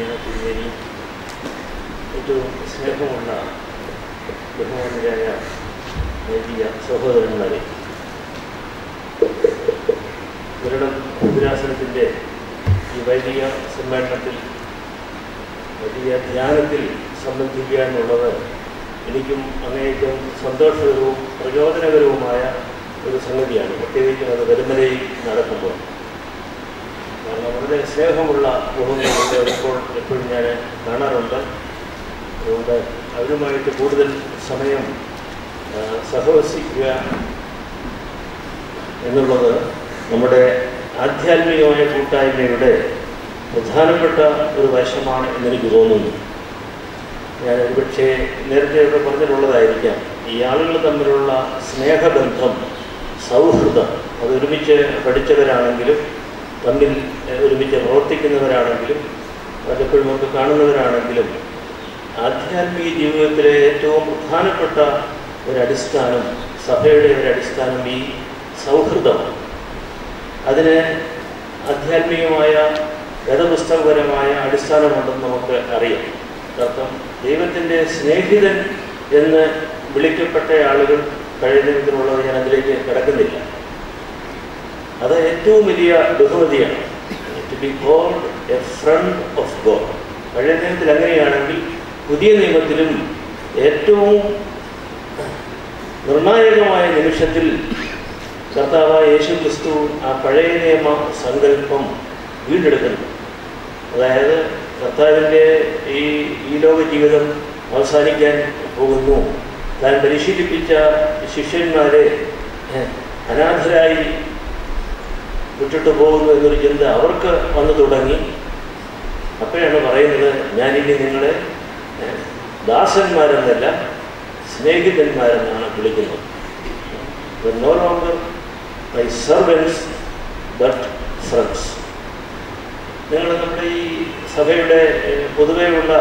തിരുമേനി, ഏറ്റവും സ്നേഹമുള്ള ബഹുമാനരായ വൈദിക സഹോദരന്മാരെ, ഗരുഡം ഭദ്രാസനത്തിൻ്റെ ഈ വൈദിക സമ്മേളനത്തിൽ വൈദിക ധ്യാനത്തിൽ സംബന്ധിക്കുക എന്നുള്ളത് എനിക്കും അങ്ങേയറ്റം സന്തോഷകരവും പ്രചോദനകരവുമായ ഒരു സംഗതിയാണ്. പ്രത്യേകിച്ചും അത് വെരുമലയിൽ നടക്കുമ്പോൾ. കാരണം വളരെ സ്നേഹമുള്ള മുഖങ്ങളൊക്കെ എപ്പോഴും ഞാൻ കാണാറുണ്ട്. അതുകൊണ്ട് അവരുമായിട്ട് കൂടുതൽ സമയം സഹവസിക്കുക എന്നുള്ളത് നമ്മുടെ ആധ്യാത്മികമായ കൂട്ടായ്മയുടെ പ്രധാനപ്പെട്ട ഒരു വശമാണ് എന്നെനിക്ക് തോന്നുന്നു. ഞാൻ ഒരുപക്ഷെ നേരത്തെയൊക്കെ പറഞ്ഞിട്ടുള്ളതായിരിക്കാം, ഈ ആളുകൾ തമ്മിലുള്ള സ്നേഹബന്ധം, സൗഹൃദം, അത് ഒരുമിച്ച് പഠിച്ചവരാണെങ്കിലും തമ്മിൽ ഒരുമിച്ച് പ്രവർത്തിക്കുന്നവരാണെങ്കിലും പലപ്പോഴുമൊക്കെ കാണുന്നവരാണെങ്കിലും ആധ്യാത്മിക ജീവിതത്തിലെ ഏറ്റവും പ്രധാനപ്പെട്ട ഒരടിസ്ഥാനം, സഭയുടെ ഒരടിസ്ഥാനം ഈ സൗഹൃദമാണ്. അതിന് ആധ്യാത്മികമായ വേദപുസ്തകപരമായ അടിസ്ഥാനമുണ്ടെന്ന് നമുക്ക് അറിയാം. കാരണം ദൈവത്തിൻ്റെ സ്നേഹിതൻ എന്ന് വിളിക്കപ്പെട്ട ആളുകൾ പഴയ നിയമത്തിലുള്ളത് ഞാൻ അതിലേക്ക് കിടക്കുന്നില്ല. അത് ഏറ്റവും വലിയ ബഹുമതിയാണ്. To be called a friend of God. പഴയ നിയമത്തിൽ അങ്ങനെയാണെങ്കിൽ പുതിയ നിയമത്തിലും ഏറ്റവും നിർണായകമായ നിമിഷത്തിൽ കർത്താവായ യേശു ക്രിസ്തു ആ പഴയ നിയമ സങ്കല്പം വീണ്ടെടുക്കുന്നു. അതായത് കർത്താവിൻ്റെ ഈ ലോക ജീവിതം അവസാനിക്കാൻ പോകുന്നു. താൻ പരിശീലിപ്പിച്ച ശിഷ്യന്മാരെ അനാഥരായി വിട്ടിട്ട് പോകുന്നു എന്നൊരു ചിന്ത അവർക്ക് വന്നു തുടങ്ങി. അപ്പോഴാണ് പറയുന്നത്, ഞാനിനി നിങ്ങളെ ദാസന്മാരെന്നല്ല സ്നേഹിതന്മാരെന്നാണ് വിളിക്കുന്നത്. No longer my servants but friends. നിങ്ങൾ നമ്മുടെ ഈ സഭയുടെ പൊതുവെയുള്ള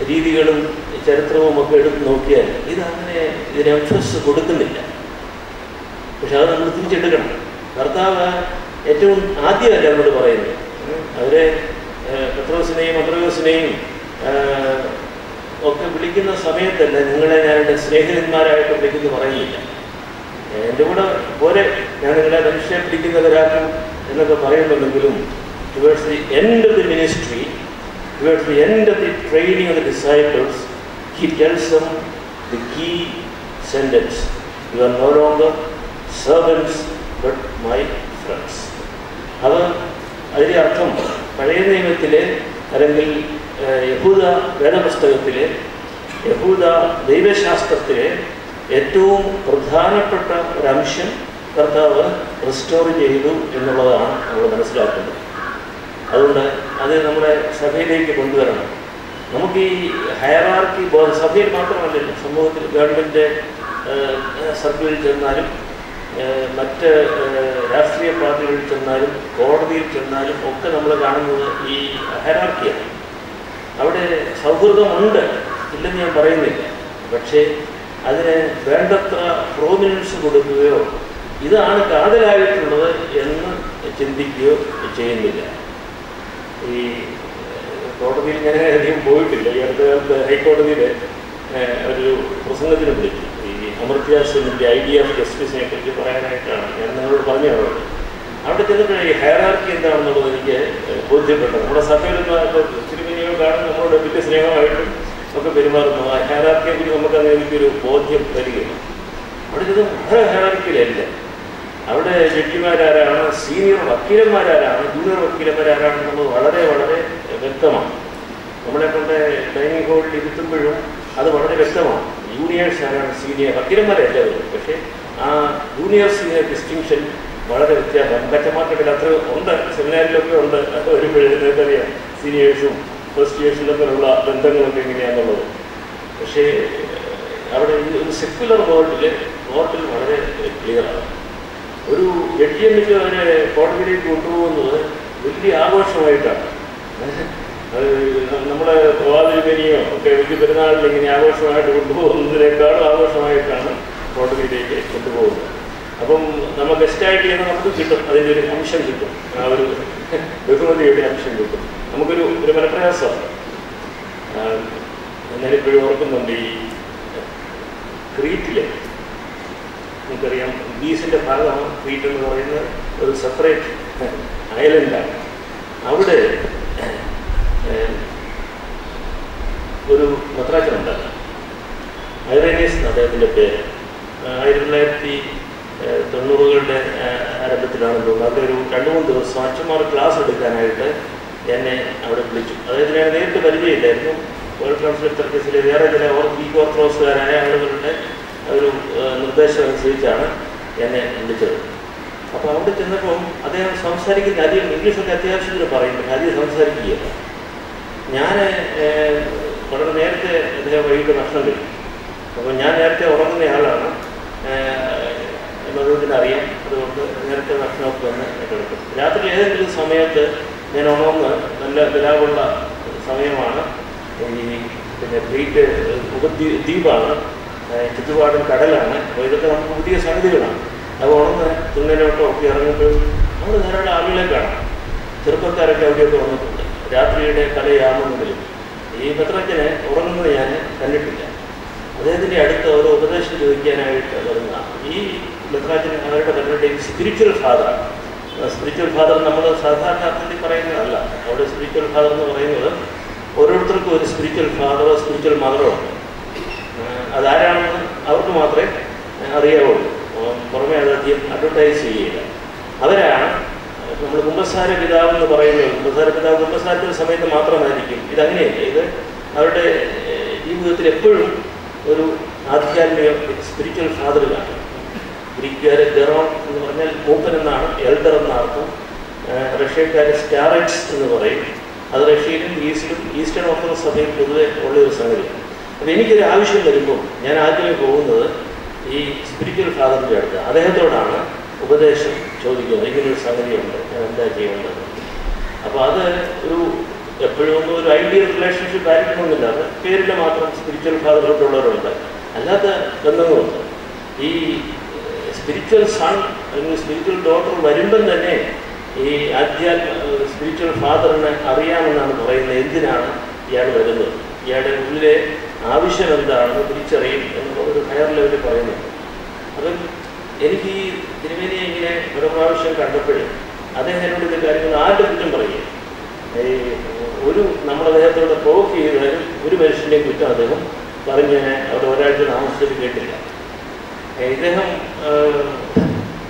രീതികളും ചരിത്രവും ഒക്കെ എടുത്ത് നോക്കിയാൽ ഇതങ്ങനെ ഇതിന് എംഫസിസ് കൊടുക്കുന്നില്ല. പക്ഷെ അത് നമ്മൾ തിരിച്ചെടുക്കണം. കർത്താവ് ഏറ്റവും ആദ്യമല്ല എന്നോട് പറയുന്നത്. അവരെ പത്രോസിനെയും അന്ത്രയോസിനെയും ഒക്കെ വിളിക്കുന്ന സമയത്തല്ല നിങ്ങളെ ഞാൻ എൻ്റെ സ്നേഹിതന്മാരായിട്ട് വിളിക്കുന്നു പറയുന്നില്ല. എൻ്റെ കൂടെ പോലെ ഞാൻ നിങ്ങളെ മനുഷ്യരെ പിടിക്കുന്നവരാക്കും എന്നൊക്കെ പറയുന്നുണ്ടെങ്കിലും towards the end of the ministry, towards the end of the training of the disciples, he tells them the key sentence: you are no longer servants but my friends. അതിൻ്റെ അർത്ഥം പഴയ നിയമത്തിലെ അല്ലെങ്കിൽ യഹൂദ വേദപുസ്തകത്തിലെ യഹൂദ ദൈവശാസ്ത്രത്തിലെ ഏറ്റവും പ്രധാനപ്പെട്ട ഒരംശം കർത്താവ് റിസ്റ്റോർ ചെയ്തു എന്നുള്ളതാണ് നമ്മൾ മനസ്സിലാക്കുന്നത്. അതുകൊണ്ട് അത് നമ്മുടെ സഭയിലേക്ക് കൊണ്ടുവരണം. നമുക്ക് ഈ ഹയറാർക്കി സഭയിൽ മാത്രമല്ലല്ലോ, സമൂഹത്തിൽ ഗവൺമെൻറ് സർക്കിളിൽ ചെന്നാലും മറ്റ് രാഷ്ട്രീയ പാർട്ടികളിൽ ചെന്നാലും കോടതിയിൽ ചെന്നാലും ഒക്കെ നമ്മൾ കാണുന്നത് ഈ ഹയറാർക്കിയാണ്. അവിടെ സൗഹൃദമുണ്ട്, ഇല്ലെന്ന് ഞാൻ പറയുന്നില്ല. പക്ഷേ അതിന് വേണ്ടത്ര പ്രോമിനൻസ് കൊടുക്കുകയോ ഇതാണ് കാതലായിട്ടുള്ളത് എന്ന് ചിന്തിക്കുകയോ ചെയ്യുന്നില്ല. ഈ കോടതിയിൽ ഞാൻ അധികം പോയിട്ടില്ല. ഈ അടുത്ത കാലത്ത് ഹൈക്കോടതിയിൽ ഒരു പ്രസംഗത്തിന് വിളിച്ചു. ഈ അമർത്യ സെന്നിൻ്റെ ഐഡിയ ഓഫ് ജസ്റ്റിസിനെ കുറിച്ച് പറയാനായിട്ടാണ് ഞാൻ നിങ്ങളോട് പറഞ്ഞത്. അവിടെ ചെന്നപ്പോഴേ ഈ ഹയറാർക്കി എന്താണെന്നുള്ളത് എനിക്ക് ബോധ്യപ്പെട്ടു. നമ്മുടെ സഭയിലൊന്നും തിരുമേനിയോ കാണും നമ്മളോട് വലിയ സ്നേഹമായിട്ടും ഒക്കെ പെരുമാറുന്നു. ആ ഹയറാർക്കിയെ കുറിച്ച് നമുക്ക് അങ്ങനെ എനിക്കൊരു ബോധ്യം വരികയാണ്. അവിടെ ചെന്ന് വളരെ ഹയറാർക്കിയിലല്ല. അവിടെ ജഡ്ജിമാരാരാണ്, സീനിയർ വക്കീലന്മാരാരാണ്, ജൂനിയർ വക്കീലന്മാരാരാണെന്നുള്ളത് വളരെ വളരെ വ്യക്തമാണ്. നമ്മളെ കൊണ്ട് ഡൈനിങ് ഹാളിൽ ഇരുത്തുമ്പോഴും അത് വളരെ വ്യക്തമാണ്. ജൂനിയേഴ്സ് ആരാണ്, സീനിയർ വക്കീലന്മാരെല്ലാവരും. പക്ഷേ ആ ജൂനിയർ സീനിയർ ഡിസ്റ്റിങ്ഷൻ വളരെ വ്യത്യാസമാണ്. കച്ചമാർക്കട്ടിൽ അത്ര ഉണ്ട്, സെമിനാറിലൊക്കെ ഉണ്ട്. ഒരുപഴറിയാം സീനിയേഴ്സും ഫസ്റ്റ് ഇയേഴ്സിലൊക്കെയുള്ള ബന്ധങ്ങളൊക്കെ എങ്ങനെയാണെന്നുള്ളത്. പക്ഷേ അവിടെ ഒരു സെക്യുലർ കോർട്ടിൽ വളരെ ക്ലിയറാണ്. ഒരു ജഡ്ജിയെന്നിട്ട് അവരെ കോടതിയിലേക്ക് കൊണ്ടുപോകുന്നത് വലിയ ആഘോഷമായിട്ടാണ്. അത് നമ്മുടെ പ്രവാചകനെയോ ഒക്കെ വലിയ പെരുന്നാളിൽ ഇങ്ങനെ ആഘോഷമായിട്ട് കൊണ്ടുപോകുന്നതിനേക്കാളും ആഘോഷമായിട്ടാണ് കോടതിയിലേക്ക് കൊണ്ടുപോകുന്നത്. അപ്പം നമ്മൾ ഗസ്റ്റായിട്ട് ചെയ്യുന്ന നമുക്ക് കിട്ടും, അതിൻ്റെ ഒരു അംശം കിട്ടും, ആ ഒരു ബഹുമതിയുടെ അംശം കിട്ടും. നമുക്കൊരു മനപ്രയാസമാണ്. ഞാനിപ്പോഴും ഓർക്കുന്നുണ്ട്, ഈ ക്രീറ്റിലെ നമുക്കറിയാം ഗ്രീസിൻ്റെ ഭാഗമാണ് ക്രീറ്റ് എന്ന് പറയുന്ന ഒരു സെപ്പറേറ്റ് ഐലൻഡാണ്. അവിടെ ഒരു മെത്രാച്ചനുണ്ടായിരുന്നു, ഐറേനിയസ് എന്ന് അദ്ദേഹത്തിൻ്റെ പേര്. 1990കളുടെ ആരംഭത്തിലാണെന്ന് തോന്നുന്നു. അവിടെ ഒരു 2-3 ദിവസം അച്ഛന്മാർ ക്ലാസ് എടുക്കാനായിട്ട് എന്നെ അവിടെ വിളിച്ചു. അദ്ദേഹത്തിന് ഞാൻ നേരിട്ട് പരിചയമില്ലായിരുന്നു. വേൾഡ് കൗൺസിൽ ചർച്ചസിലെ വേറെ ചില ഗ്രീക്ക് ഓർത്തഡോക്സുകാരായ ആളുകളുടെ ഒരു നിർദ്ദേശം അനുസരിച്ചാണ് എന്നെ വിളിച്ചത്. അപ്പോൾ അവിടെ ചെന്നപ്പോൾ അദ്ദേഹം സംസാരിക്കുന്ന അധികം ഇംഗ്ലീഷൊക്കെ അത്യാവശ്യത്തിന് പറയും, പക്ഷേ അധികം സംസാരിക്കുകയില്ല. ഞാൻ വളരെ നേരത്തെ അദ്ദേഹം വൈകിട്ട് ഭക്ഷണം കഴിക്കും. അപ്പോൾ ഞാൻ നേരത്തെ ഉറങ്ങുന്നയാളാണ് എന്നതിന് അറിയാം. അതുകൊണ്ട് നേരത്തെ ഭക്ഷണമൊക്കെ വന്ന് കിടക്കും. രാത്രി ഏതെങ്കിലും സമയത്ത് ഞാൻ ഉണർന്ന് നല്ല നിലാവുള്ള സമയമാണ്. പിന്നെ ക്രീറ്റ് ഉപദ്വീപാണ്, ചുറ്റുപാടും കടലാണ്. അപ്പോൾ ഇതൊക്കെ നമുക്ക് പുതിയ സംഗതികളാണ്. അത് ഉണർന്ന് തുന്നലോട്ടോ ഒക്കെ ഇറങ്ങുമ്പോൾ നമ്മൾ ധാരാളം ആളുകളെ കാണാം. ചെറുപ്പക്കാരൊക്കെ അവിടെയൊക്കെ വന്നിട്ടുണ്ട്. രാത്രിയുടെ കലയാകുന്നതിലും ഈ മെത്രാച്ചനെ ഉറങ്ങുന്നത് ഞാൻ കണ്ടിട്ടില്ല. അദ്ദേഹത്തിൻ്റെ അടുത്ത് ഓരോ ഉപദേശം ചോദിക്കാനായിട്ട് വരുന്ന ഈ മെത്രാച്ചൻ അവരുടെ പലരുടെ സ്പിരിച്വൽ ഫാദറാണ്. സ്പിരിച്വൽ ഫാദർ നമ്മൾ സാധാരണ അർത്ഥത്തിൽ പറയുന്നതല്ല. അവിടെ സ്പിരിച്വൽ ഫാദർ എന്ന് പറയുന്നത് ഓരോരുത്തർക്കും ഒരു സ്പിരിച്വൽ ഫാദറോ സ്പിരിച്വൽ മദറോ ഉണ്ട്. അതാരാണെന്ന് അവർക്ക് മാത്രമേ അറിയാവുള്ളൂ. പുറമെ അധികം അഡ്വർടൈസ് ചെയ്യുകയില്ല. അവരാണ് നമ്മൾ കുമ്പസാര പിതാവ് എന്ന് പറയുന്നത്. കുമ്പസാര പിതാവ് കുമ്പസാരത്തിൻ്റെ സമയത്ത് മാത്രമായിരിക്കും. ഇതങ്ങനെയല്ല. ഇത് അവരുടെ ജീവിതത്തിൽ എപ്പോഴും ഒരു ആധ്യാത്മിക സ്പിരിച്വൽ ഫാദറിലാണ്. ഗ്രീക്കുകാരെ ഗെറോൺ എന്ന് പറഞ്ഞാൽ മൂപ്പൻ എന്നാണ്, എൽഡർ എന്ന അർത്ഥം. റഷ്യക്കാരെ സ്റ്റാററ്റ്സ് എന്ന് പറയും. അത് റഷ്യയിലും ഗ്രീസിലും ഈസ്റ്റേൺ ഓർത്തഡോക്സ് സഭയിൽ പൊതുവെ ഉള്ളൊരു സംഗതിയാണ്. അപ്പോൾ എനിക്കൊരു ആവശ്യം വരുമ്പോൾ ഞാൻ ആദ്യമേ പോകുന്നത് ഈ സ്പിരിച്വൽ ഫാദറിൻ്റെ അടുത്ത്. അദ്ദേഹത്തോടാണ് ഉപദേശം ചോദിക്കുന്നത്. ഇങ്ങനൊരു സംഗതിയുണ്ട്, ഞാൻ എന്താ ചെയ്യേണ്ടത്. അപ്പോൾ അത് എപ്പോഴും ഒന്നും ഒരു ഐഡിയൽ റിലേഷൻഷിപ്പ് ആയിരിക്കണമെന്നില്ല. അത് പേരിൽ മാത്രം സ്പിരിച്വൽ ഫാദറിലോട്ടുള്ളവരുണ്ട്, അല്ലാത്ത ബന്ധങ്ങളുണ്ട്. ഈ സ്പിരിച്വൽ സൺ അല്ലെങ്കിൽ സ്പിരിച്വൽ ഡോട്ടർ വരുമ്പം തന്നെ ഈ സ്പിരിച്വൽ ഫാദറിനെ അറിയാമെന്നാണ് പറയുന്നത്. എന്തിനാണ് ഇയാൾ വരുന്നത്, ഇയാളുടെ ഉള്ളിലെ ആവശ്യം എന്താണെന്ന് തിരിച്ചറിയും എന്നുള്ളൊരു ഹയർ ലെവലിൽ പറയുന്നുണ്ട്. അപ്പം എനിക്ക് ഈ തിരുമേനിയെ ഇങ്ങനെ ഒരു പ്രാവശ്യം കണ്ടപ്പോഴും അദ്ദേഹം എന്നോട് ഇത് കാര്യങ്ങൾ ആരുടെ കുറ്റം പറയുക. നമ്മൾ അദ്ദേഹത്തോട് പ്രൊവോക്ക് ചെയ്താലും ഒരു മനുഷ്യൻ്റെയും കുറ്റം അദ്ദേഹം പറഞ്ഞ് അവിടെ ഒരാഴ്ച താമസിച്ചിട്ട് കേട്ടില്ല. ഇദ്ദേഹം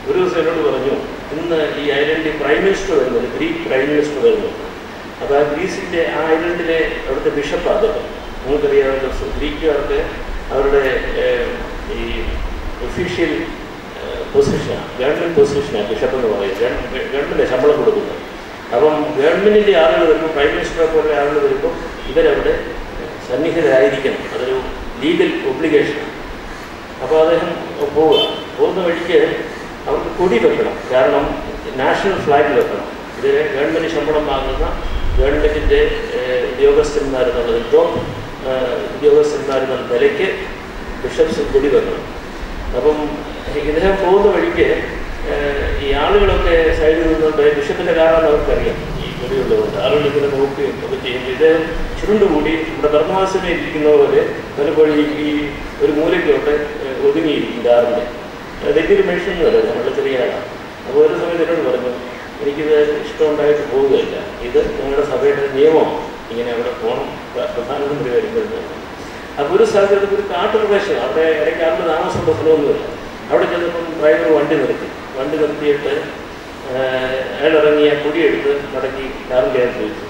ഒരു ദിവസം എന്നോട് പറഞ്ഞു, ഇന്ന് ഈ ഐലൻഡിൽ പ്രൈം മിനിസ്റ്റർ വരുന്നത്, ഗ്രീക്ക് പ്രൈം മിനിസ്റ്റർ വരുന്നത്. അപ്പോൾ ആ ഗ്രീസിൻ്റെ ആ ഐലൻഡിലെ അവിടുത്തെ ബിഷപ്പ് അദ്ദേഹം. നിങ്ങൾക്കറിയാവുന്ന ഗ്രീക്കുകാർക്ക് അവരുടെ ഈ ഒഫീഷ്യൽ പൊസിഷനാണ്, ഗവൺമെൻറ് പൊസിഷനാണ് ബിഷപ്പ് എന്ന് പറയുന്നത്. ഗവൺമെൻറ് ശമ്പളം കൊടുക്കുന്നത്. അപ്പം ഗവൺമെൻറ്റിൻ്റെ ആളുകൾ വരുമ്പോൾ, പ്രൈം മിനിസ്റ്ററെ പോലെ ആളുകൾ വരുമ്പോൾ ഇവരവിടെ സന്നിഹിതരായിരിക്കണം. അതൊരു ലീഗൽ ഒബ്ലിഗേഷനാണ്. അപ്പോൾ അദ്ദേഹം പോകുന്ന വഴിക്ക് അവർക്ക് കൊടി വെക്കണം. കാരണം നാഷണൽ ഫ്ലാഗ് വെക്കണം. ഇത് ഗവൺമെൻറ് ശമ്പളം വാങ്ങുന്ന ഗവൺമെൻറ്റിൻ്റെ ഉദ്യോഗസ്ഥന്മാരെന്നുള്ളത് ടോപ്പ് ഉദ്യോഗസ്ഥന്മാരെന്നുള്ള നിലയ്ക്ക് ബിഷപ്സ് കൊടി വെക്കണം. അപ്പം ഇദ്ദേഹം പോകുന്ന വഴിക്ക് ഈ ആളുകളൊക്കെ സൈഡിൽ നിന്നുകൊണ്ട് ബിഷപ്പിൻ്റെ കാറാണെന്ന് അവർക്കറിയാം. ഈ കൊടിയുള്ളതുകൊണ്ട് ആളുകൾ ഇങ്ങനെ നോക്കുകയും ഒക്കെ ചെയ്യുമ്പോൾ ഇദ്ദേഹം ചുരുണ്ടുകൂടി നമ്മുടെ ധർമ്മവാസനെ ഇരിക്കുന്ന പോലെ പലപ്പോഴും ഈ ഒരു മൂലയ്ക്കോട്ട് ഒതുങ്ങിയിരിക്കും കാറിൻ്റെ. വലിയൊരു മനുഷ്യനല്ല, നമ്മുടെ ചെറിയ ആളാണ്. അപ്പോൾ ഒരു സമയത്ത് എന്നോട് പറഞ്ഞു, എനിക്കിത് ഇഷ്ടമുണ്ടായിട്ട് പോവുകയില്ല, ഇത് ഞങ്ങളുടെ സഭയുടെ നിയമമാണ്, ഇങ്ങനെ അവിടെ പോകണം പ്രധാനമന്ത്രി വരുമ്പോൾ. അപ്പോൾ ഒരു സാഹചര്യത്തിൽ ഒരു കാട്ടുപ്രദേശം, അവിടെ ഇടയ്ക്ക് ആളുടെ താമസം പ്രശ്നമൊന്നുമില്ല. അവിടെ ചെന്നപ്പം ഡ്രൈവർ വണ്ടി നിർത്തിയിട്ട് അയാൾ ഇറങ്ങിയ കുടിയെടുത്ത് മടക്കി കാറിൻ്റെ ചോദിച്ചു.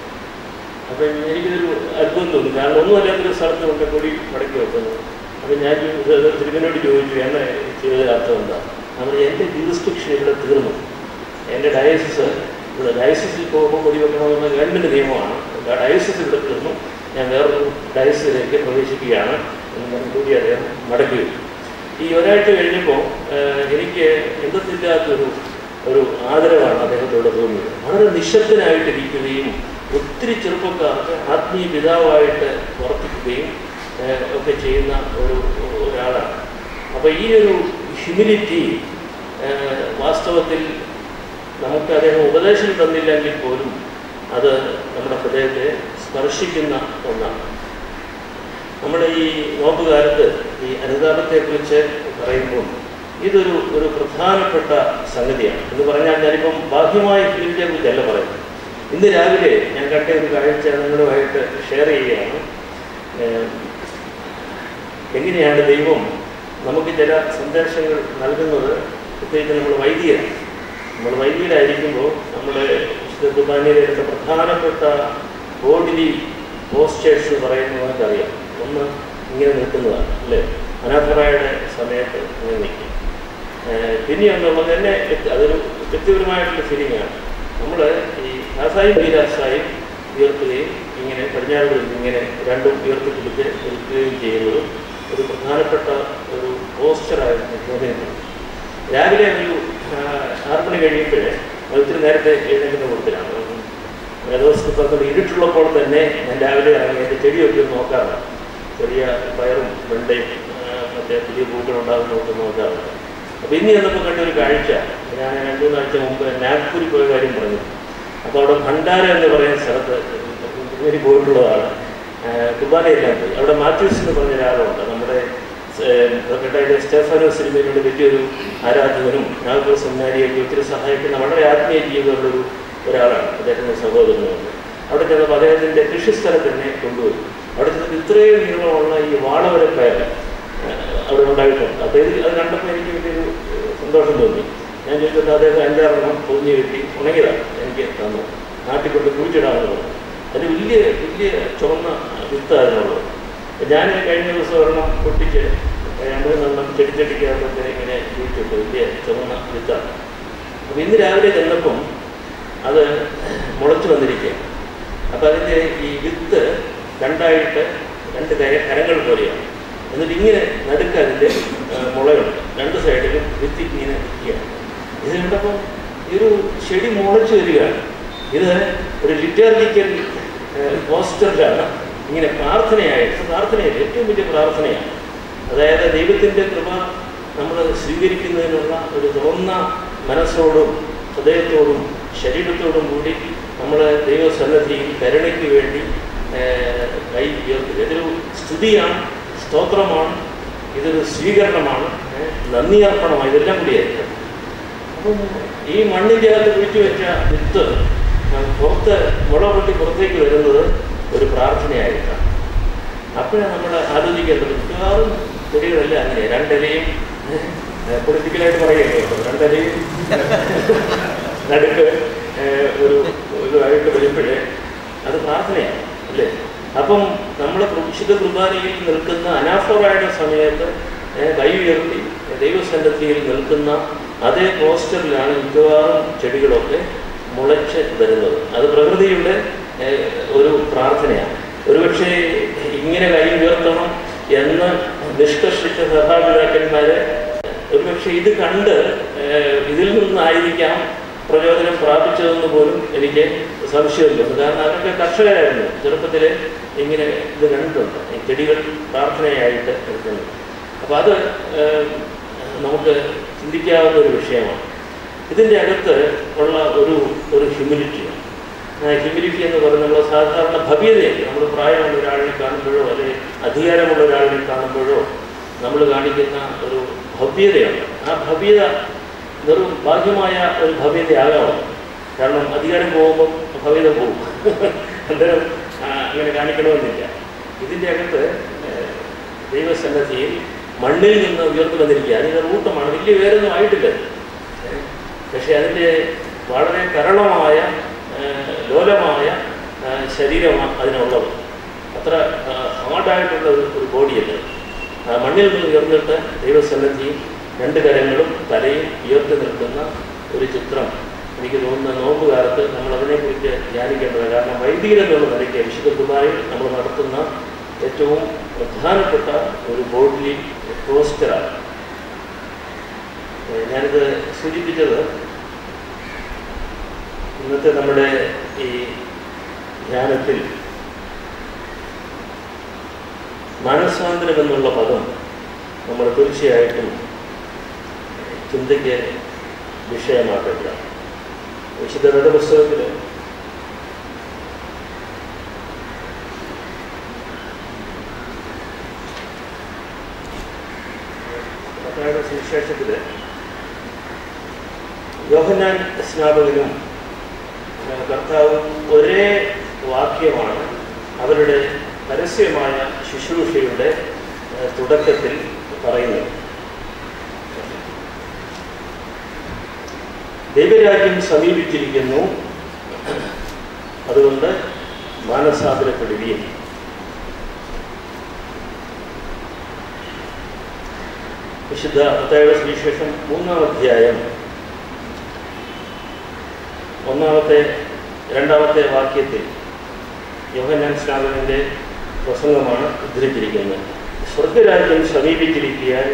അപ്പം എനിക്കിതൊരു അത്ഭുതം തോന്നി. കാരണം ഒന്നുമല്ലാത്തൊരു സ്ഥലത്ത് കൊണ്ട് കൊടി മടക്കി വെക്കുന്നത്. അപ്പം ഞാൻ തിരുമേനോട് ചോദിച്ചു, എന്നെ ചെയ്തതിന് അർത്ഥം എന്താ? നമ്മൾ എൻ്റെ ജൂറിസ്ഡിക്ഷൻ ഇവിടെ തീർന്നു. എൻ്റെ ഡയസിസിൽ പോകുമ്പോൾ കൊടി വെക്കണമെന്ന ഗവൺമെൻറ് നിയമമാണ്. ആ ഡയസിസ് ഇവിടെ തീർന്നു, ഞാൻ വേറൊരു ഡയസിലേക്ക് പ്രവേശിക്കുകയാണ് എന്ന് കൂടി അദ്ദേഹം മടക്കി വെച്ചു. ഈ ഒരാഴ്ച കഴിഞ്ഞപ്പോൾ എനിക്ക് എന്തെന്നില്ലാത്തൊരു ആദരവാണ് അദ്ദേഹത്തോട് തോന്നിയത്. വളരെ നിശബ്ദനായിട്ടിരിക്കുകയും ഒത്തിരി ചെറുപ്പക്കാർക്ക് ആത്മീയ പിതാവായിട്ട് വർത്തിക്കുകയും ഒക്കെ ചെയ്യുന്ന ഒരാളാണ്. അപ്പോൾ ഈ ഒരു ഹ്യൂമിലിറ്റി വാസ്തവത്തിൽ നമുക്ക് അദ്ദേഹം ഉപദേശം തന്നില്ലെങ്കിൽ പോലും അത് നമ്മുടെ ഹൃദയത്തെ സ്പർശിക്കുന്ന ഒന്നാണ്. നമ്മുടെ ഈ നോമ്പുകാലത്ത് ഈ അനുതാപത്തെക്കുറിച്ച് പറയുമ്പോൾ ഇതൊരു പ്രധാനപ്പെട്ട സംഗതിയാണ് എന്ന് പറഞ്ഞാൽ, ഞാനിപ്പം ബാഹ്യമായ ഫീലിനെ കുറിച്ചല്ല പറയുന്നത്. ഇന്ന് രാവിലെ ഞാൻ കണ്ട ഒരു കാഴ്ച നിങ്ങളുമായിട്ട് ഷെയർ ചെയ്യുകയാണ്. എങ്ങനെയാണ് ദൈവം നമുക്ക് ചില സന്ദേശങ്ങൾ നൽകുന്നത്. പ്രത്യേകിച്ച് നമ്മൾ വൈദികരായിരിക്കുമ്പോൾ നമ്മുടെ വിശുദ്ധ കുർബാനയിലെ പ്രധാനപ്പെട്ട ബോഡിലി പോസ്റ്റേഴ്സ് എന്ന് പറയുന്നത് നമുക്കറിയാം. ഒന്ന് ഇങ്ങനെ നിൽക്കുന്നതാണ് അല്ലേ, അനാഥറായുടെ സമയത്ത് ഇങ്ങനെ നിൽക്കും. പിന്നെ ഒന്നുള്ളത് തന്നെ അതൊരു വ്യക്തിപരമായിട്ടുള്ള ഫീലിംഗാണ്. നമ്മൾ ഈ ആസായും വീരാസായും ഉയർത്തുകയും ഇങ്ങനെ പടിഞ്ഞാറുകളിൽ ഇങ്ങനെ രണ്ടും ഉയർത്തിപ്പിടിച്ച് നിൽക്കുകയും ചെയ്യുന്നതും ഒരു പ്രധാനപ്പെട്ട ഒരു പോസ്റ്ററായിരുന്നു തോന്നിയിരുന്നത്. രാവിലെ ഒരു 6 മണി കഴിയുമ്പോഴേ ഒത്തിരി നേരത്തെ എഴുന്നേൽക്കുന്ന കൂട്ടത്തിലാണ്. ദിവസത്തിൽ പറഞ്ഞത് ഇരുട്ടുള്ളപ്പോൾ തന്നെ ഞാൻ രാവിലെ ഇറങ്ങി എൻ്റെ ചെടിയൊക്കെ നോക്കാറുണ്ട്. ചെറിയ പയറും വെണ്ടയും മറ്റേ പുതിയ പൂക്കളുണ്ടാകുന്നതൊക്കെ നോക്കാറുണ്ട്. അപ്പോൾ ഇനി എന്നപ്പോൾ കണ്ടൊരു കാഴ്ച, ഞാൻ 2-3 ആഴ്ച മുമ്പ് നാഗ്പൂരിൽ പോയ കാര്യം പറഞ്ഞു. അപ്പോൾ അവിടെ ഭണ്ഡാര എന്ന് പറയുന്ന സ്ഥലത്ത് ഇവർ പോയിട്ടുള്ളതാണ്. കുർബാനയെല്ലാം പോയി. അവിടെ മാത്യൂസ് എന്ന് പറഞ്ഞ ഒരാളുണ്ട്. നമ്മുടെ കേട്ടായിട്ട് സ്റ്റെഫാനോ സിനിമയിലുള്ള വലിയൊരു ആരാധകനും നാഗ്പൂർ സെമിനാരിയൊക്കെ ഒത്തിരി സഹായിക്കുന്ന വളരെ ആത്മീയ ജീവിതമുള്ളൊരു ഒരാളാണ്. അദ്ദേഹത്തിൻ്റെ സഹോദരനുണ്ട്. അവിടെ ചെന്നപ്പോൾ അദ്ദേഹത്തിൻ്റെ കൃഷിസ്ഥലത്ത് തന്നെ കൊണ്ടുപോയി. അവിടെ ചെന്നപ്പോൾ ഇത്രയും നീളമുള്ള ഈ വാളവരപ്പയർ അവിടെ ഉണ്ടായിട്ടുണ്ട്. അപ്പോൾ അത് കണ്ടപ്പോൾ എനിക്ക് വലിയൊരു സന്തോഷം തോന്നി. ഞാൻ ചോദിച്ചിട്ട് അദ്ദേഹം 5-6 പൊതിഞ്ഞ് കെട്ടി ഉണങ്ങിയതാണ് എനിക്ക് തന്നു. നാട്ടിൽ കൊണ്ട് കുഴിച്ചിടാമെന്ന് പറഞ്ഞു. അത് വലിയ ചുവന്ന വിത്തായിരുന്നുള്ളത്. ഞാൻ കഴിഞ്ഞ ദിവസം ഒരെണ്ണം പൊട്ടിച്ച് 2-3 ചെടിക്കകത്തൊക്കെ ഇങ്ങനെ കുഴിച്ചിട്ട് വലിയ ചുവന്ന വിത്താണ്. അപ്പോൾ ഇന്ന് രാവിലെ ചെന്നപ്പം അത് മുളച്ചു വന്നിരിക്കുകയാണ്. അപ്പം അതിൻ്റെ ഈ വിത്ത് രണ്ടായിട്ട് 2 കരങ്ങൾ പോലെയാണ്. എന്നിട്ട് ഇങ്ങനെ നടുക്ക് അതിൻ്റെ മുളയുണ്ട്. 2 സൈഡിലും വിത്ത് ഇങ്ങനെ നിൽക്കുകയാണ്. ഇത് കണ്ടപ്പോൾ ഒരു ചെടി മുളച്ചു വരികയാണ്. ഇത് ഒരു ലിറ്റർജിക്കൽ പോസ്റ്ററിലാണ് ഇങ്ങനെ പ്രാർത്ഥനയല്ല, ഏറ്റവും വലിയ പ്രാർത്ഥനയാണ്. അതായത് ദൈവത്തിൻ്റെ കൃപ നമ്മൾ സ്വീകരിക്കുന്നതിനുള്ള ഒരു തുറന്ന മനസ്സോടും ഹൃദയത്തോടും ശരീരത്തോടും കൂടി നമ്മൾ ദൈവസന്നിധിയിൽ കരുണയ്ക്ക് വേണ്ടി കൈ ഉയർത്തുക. ഇതൊരു സ്തുതിയാണ്, സ്തോത്രമാണ്, ഇതൊരു സ്വീകരണമാണ്, നന്ദി അർപ്പണമാണ്. ഇതെല്ലാം കൂടിയായിരിക്കും. അപ്പം ഈ മണ്ണിൻ്റെ അകത്ത് കുഴിച്ചു വെച്ച വിത്ത് പുറത്ത് മുള പൊട്ടി പുറത്തേക്ക് വരുന്നത് ഒരു പ്രാർത്ഥനയായിട്ടാണ്. അപ്പോഴാണ് നമ്മൾ ആലോചിക്കേണ്ടത്. മിക്കവാറും ചെടികളല്ല അങ്ങനെ 2 ഇലയും പൊളിറ്റിക്കലായിട്ട് പറയുകയാണ്. 2 ഇലയും നടുക്ക് ഇതായിട്ട് വരുമ്പോഴേ അത് പ്രാർത്ഥനയാണ് അല്ലേ. അപ്പം നമ്മൾ വിശുദ്ധ കുർബാനയിൽ നിൽക്കുന്ന അനാഫോറായുടെ സമയത്ത് കൈ ഉയർത്തി ദൈവസന്നിധിയിൽ നിൽക്കുന്ന അതേ പോസ്റ്ററിലാണ് മിക്കവാറും ചെടികളൊക്കെ മുളച്ച് വരുന്നത്. അത് പ്രകൃതിയുടെ ഒരു പ്രാർത്ഥനയാണ്. ഒരുപക്ഷെ ഇങ്ങനെ കൈ ഉയർത്തണം എന്ന് നിഷ്കർഷിച്ച സഭാപിതാക്കന്മാരെ ഒരുപക്ഷെ ഇത് കണ്ട് ഇതിൽ നിന്നായിരിക്കാം പ്രചോദനം പ്രാപിച്ചതെന്ന് പോലും എനിക്ക് സംശയമില്ല. കാരണം അവരൊക്കെ കർഷകരായിരുന്നു. ചെറുപ്പത്തിൽ ഇങ്ങനെ ഇത് കണ്ടിട്ടുണ്ട്, ഈ ചെടികൾ പ്രാർത്ഥനയായിട്ട് എടുക്കുന്നത്. അപ്പോൾ അത് നമുക്ക് ചിന്തിക്കാവുന്ന ഒരു വിഷയമാണ്. ഇതിൻ്റെ അകത്ത് ഉള്ള ഒരു ഹ്യൂമിലിറ്റിയാണ്. ഹ്യൂമിലിറ്റി എന്ന് പറയുന്നത് നമ്മൾ സാധാരണ ഭവ്യതയല്ല. നമ്മൾ പ്രായമുള്ള ഒരാളിനെ കാണുമ്പോഴോ അല്ലെങ്കിൽ അധികാരമുള്ള ഒരാളിനെ കാണുമ്പോഴോ നമ്മൾ കാണിക്കുന്ന ഒരു ഭവ്യതയുണ്ട്. ആ ഭവ്യത വെറും ബാഹ്യമായ ഒരു ഭവ്യതയാകാമോ? കാരണം അധികാരം പോകുമ്പോൾ ഭവ്യത പോകും. അന്നേരം അങ്ങനെ കാണിക്കണമെന്നില്ല. ഇതിൻ്റെ അകത്ത് ദൈവസന്നിധിയിൽ മണ്ണിൽ നിന്ന് ഉയർന്നു വന്നിരിക്കുക. അതിൻ്റെ റൂട്ടമാണ്, വലിയ വേറൊന്നും ആയിട്ടില്ല. പക്ഷെ അതിൻ്റെ വളരെ കരളമായ ലോലമായ ശരീരമാണ് അതിനുള്ളത്. അത്ര ഹാർഡായിട്ടുള്ള ഒരു ബോഡിയല്ല. മണ്ണിൽ നിന്ന് ഉയർന്നിട്ട് ദൈവസന്നിധിയിൽ 2 കരങ്ങളും തലയും ഉയർത്തി നിൽക്കുന്ന ഒരു ചിത്രം എനിക്ക് തോന്നുന്ന നോമ്പുകാലത്ത് നമ്മൾ അതിനെക്കുറിച്ച് ധ്യാനിക്കേണ്ടത്. കാരണം വൈദികരെന്നുള്ള നിലയ്ക്ക് വിശുദ്ധ കുർബാനയിൽ നമ്മൾ നടത്തുന്ന ഏറ്റവും പ്രധാനപ്പെട്ട ഒരു ബോഡിലി പോസ്റ്ററാണ്. ഞാനിത് സൂചിപ്പിച്ചത് ഇന്നത്തെ നമ്മുടെ ഈ ധ്യാനത്തിൽ മാനസാന്തരം എന്നുള്ള പദം നമ്മൾ തീർച്ചയായിട്ടും ചിന്തയ്ക്ക് വിഷയമാക്കില്ല. വിശുദ്ധ വേദപുസ്തകത്തിൽ സുവിശേഷത്തിൽ യോഹന്നാൻ സ്നാപകനും കർത്താവും ഒരേ വാക്യമാണ് അവരുടെ പരസ്യമായ ശുശ്രൂഷയുടെ തുടക്കത്തിൽ പറയുന്നത്. ദൈവരാജ്യം സമീപിച്ചിരിക്കുന്നു, അതുകൊണ്ട് മാനസാന്തരപ്പെടുകയും. വിശുദ്ധ മത്തായിയുടെ സുവിശേഷം 3-ാം അധ്യായം 1-2 വാക്യത്തിൽ യോഹന്നാൻ സ്നാപകന്റെ പ്രസംഗമാണ് ഉദ്ധരിച്ചിരിക്കുന്നത്. സ്വർഗരാജ്യം സമീപിച്ചിരിക്കാൻ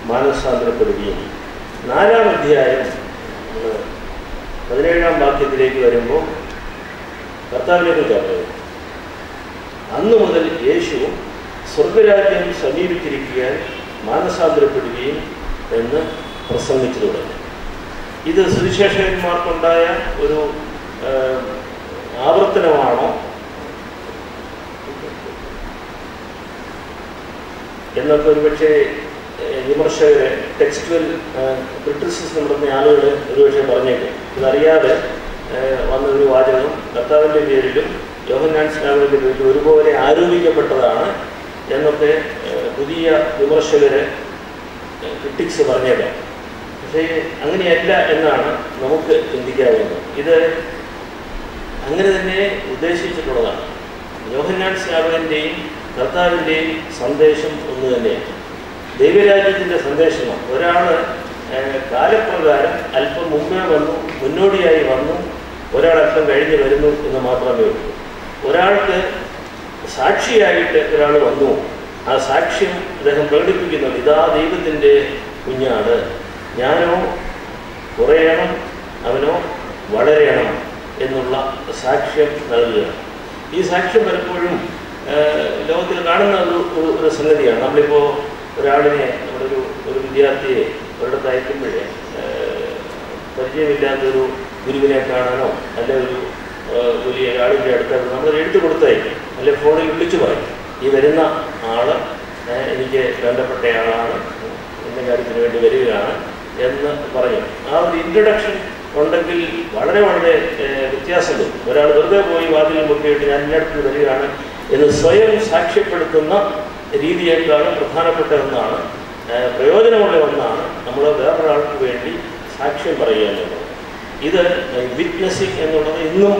മാനസാന്തരപ്പെടുകയും. 4-ാം അധ്യായം 17-ാം വാക്യത്തിലേക്ക് വരുമ്പോൾ കർത്താവിനെ കുറിച്ചാണ് പറയുന്നത്. അന്നു മുതൽ യേശു സ്വർഗരാജ്യം സമീപിച്ചിരിക്കാൻ മാനസാന്തരപ്പെടുകയും എന്ന് പ്രസംഗിച്ചു തുടങ്ങി. ഇത് സുവിശേഷകന്മാർക്കുണ്ടായ ഒരു ആവർത്തനമാണോ എന്നൊക്കെ ഒരുപക്ഷെ വിമർശകരെ, ടെക്സ്റ്റുവൽ ക്രിറ്റിസിസം നടത്തുന്ന ആളുകൾ ഒരുപക്ഷെ പറഞ്ഞേക്കും. ഇതറിയാതെ വന്നൊരു വാചകം കർത്താവിൻ്റെ പേരിലും യോഹന്നാൻ സ്നാപകന്റെ പേരിലും ഒരുപോലെ ആരോപിക്കപ്പെട്ടതാണ് എന്നൊക്കെ പുതിയ വിമർശകരെ, ക്രിറ്റിക്സ് പറഞ്ഞേക്കാം. പക്ഷേ അങ്ങനെയല്ല എന്നാണ് നമുക്ക് ചിന്തിക്കാവുന്നത്. ഇത് അങ്ങനെ തന്നെ ഉദ്ദേശിച്ചിട്ടുള്ളതാണ്. യോഹന്നാൻ സ്നാപകന്റെയും കർത്താവിൻ്റെയും സന്ദേശം ഒന്ന് തന്നെയാണ്. ദൈവരാജ്യത്തിൻ്റെ സന്ദേശമാണ്. ഒരാൾ കാലപ്രകാരം അല്പം മുമ്പേ വന്നു, മുന്നോടിയായി വന്നു, ഒരാൾ അല്പം കഴിഞ്ഞ് വരുന്നു എന്ന് മാത്രമേ ഉള്ളൂ. ഒരാൾക്ക് സാക്ഷിയായിട്ട് ഒരാൾ വന്നു, ആ സാക്ഷ്യം അദ്ദേഹം പ്രകടിപ്പിക്കുന്നുണ്ട്. ഇതാ ദൈവത്തിൻ്റെ കുഞ്ഞാണ്, ഞാനോ കുറയണം അവനോ വളരെയണം എന്നുള്ള സാക്ഷ്യം നൽകുകയാണ്. ഈ സാക്ഷ്യം പലപ്പോഴും ലോകത്തിൽ കാണുന്ന ഒരു സംഗതിയാണ്. നമ്മളിപ്പോൾ ഒരാളിനെ, നമ്മുടെ ഒരു വിദ്യാർത്ഥിയെ ഒരിടത്ത് അയക്കുമ്പോഴേ പരിചയമില്ലാത്തൊരു ഗുരുവിനെ കാണാനോ അല്ല ഒരു വലിയ ഒരാളിൻ്റെ അടുത്ത് നമ്മൾ എഴുത്ത് കൊടുത്തയക്കും, അല്ലെ ഫോണിൽ വിളിച്ചു പറയും, ഈ വരുന്ന ആൾ എനിക്ക് വേണ്ടപ്പെട്ട ആളാണ്, ഇന്ന കാര്യത്തിന് വേണ്ടി വരികയാണ് എന്ന് പറയും. ആ ഒരു ഇൻട്രൊഡക്ഷൻ ഉണ്ടെങ്കിൽ വളരെ വളരെ വ്യത്യാസം വരും. ഒരാൾ വെറുതെ പോയി വാതിൽ മുട്ടിയിട്ട് ഞാൻ ഇന്നടത്ത് വരികയാണ് എന്ന് സ്വയം സാക്ഷ്യപ്പെടുത്തുന്ന രീതിയേക്കാളും പ്രധാനപ്പെട്ട ഒന്നാണ്, പ്രയോജനമുള്ള ഒന്നാണ് നമ്മൾ വേറൊരാൾക്ക് വേണ്ടി സാക്ഷ്യം പറയുക എന്നുള്ളത്. ഇത് വിറ്റ്നസിങ് എന്നുള്ളത് ഇന്നും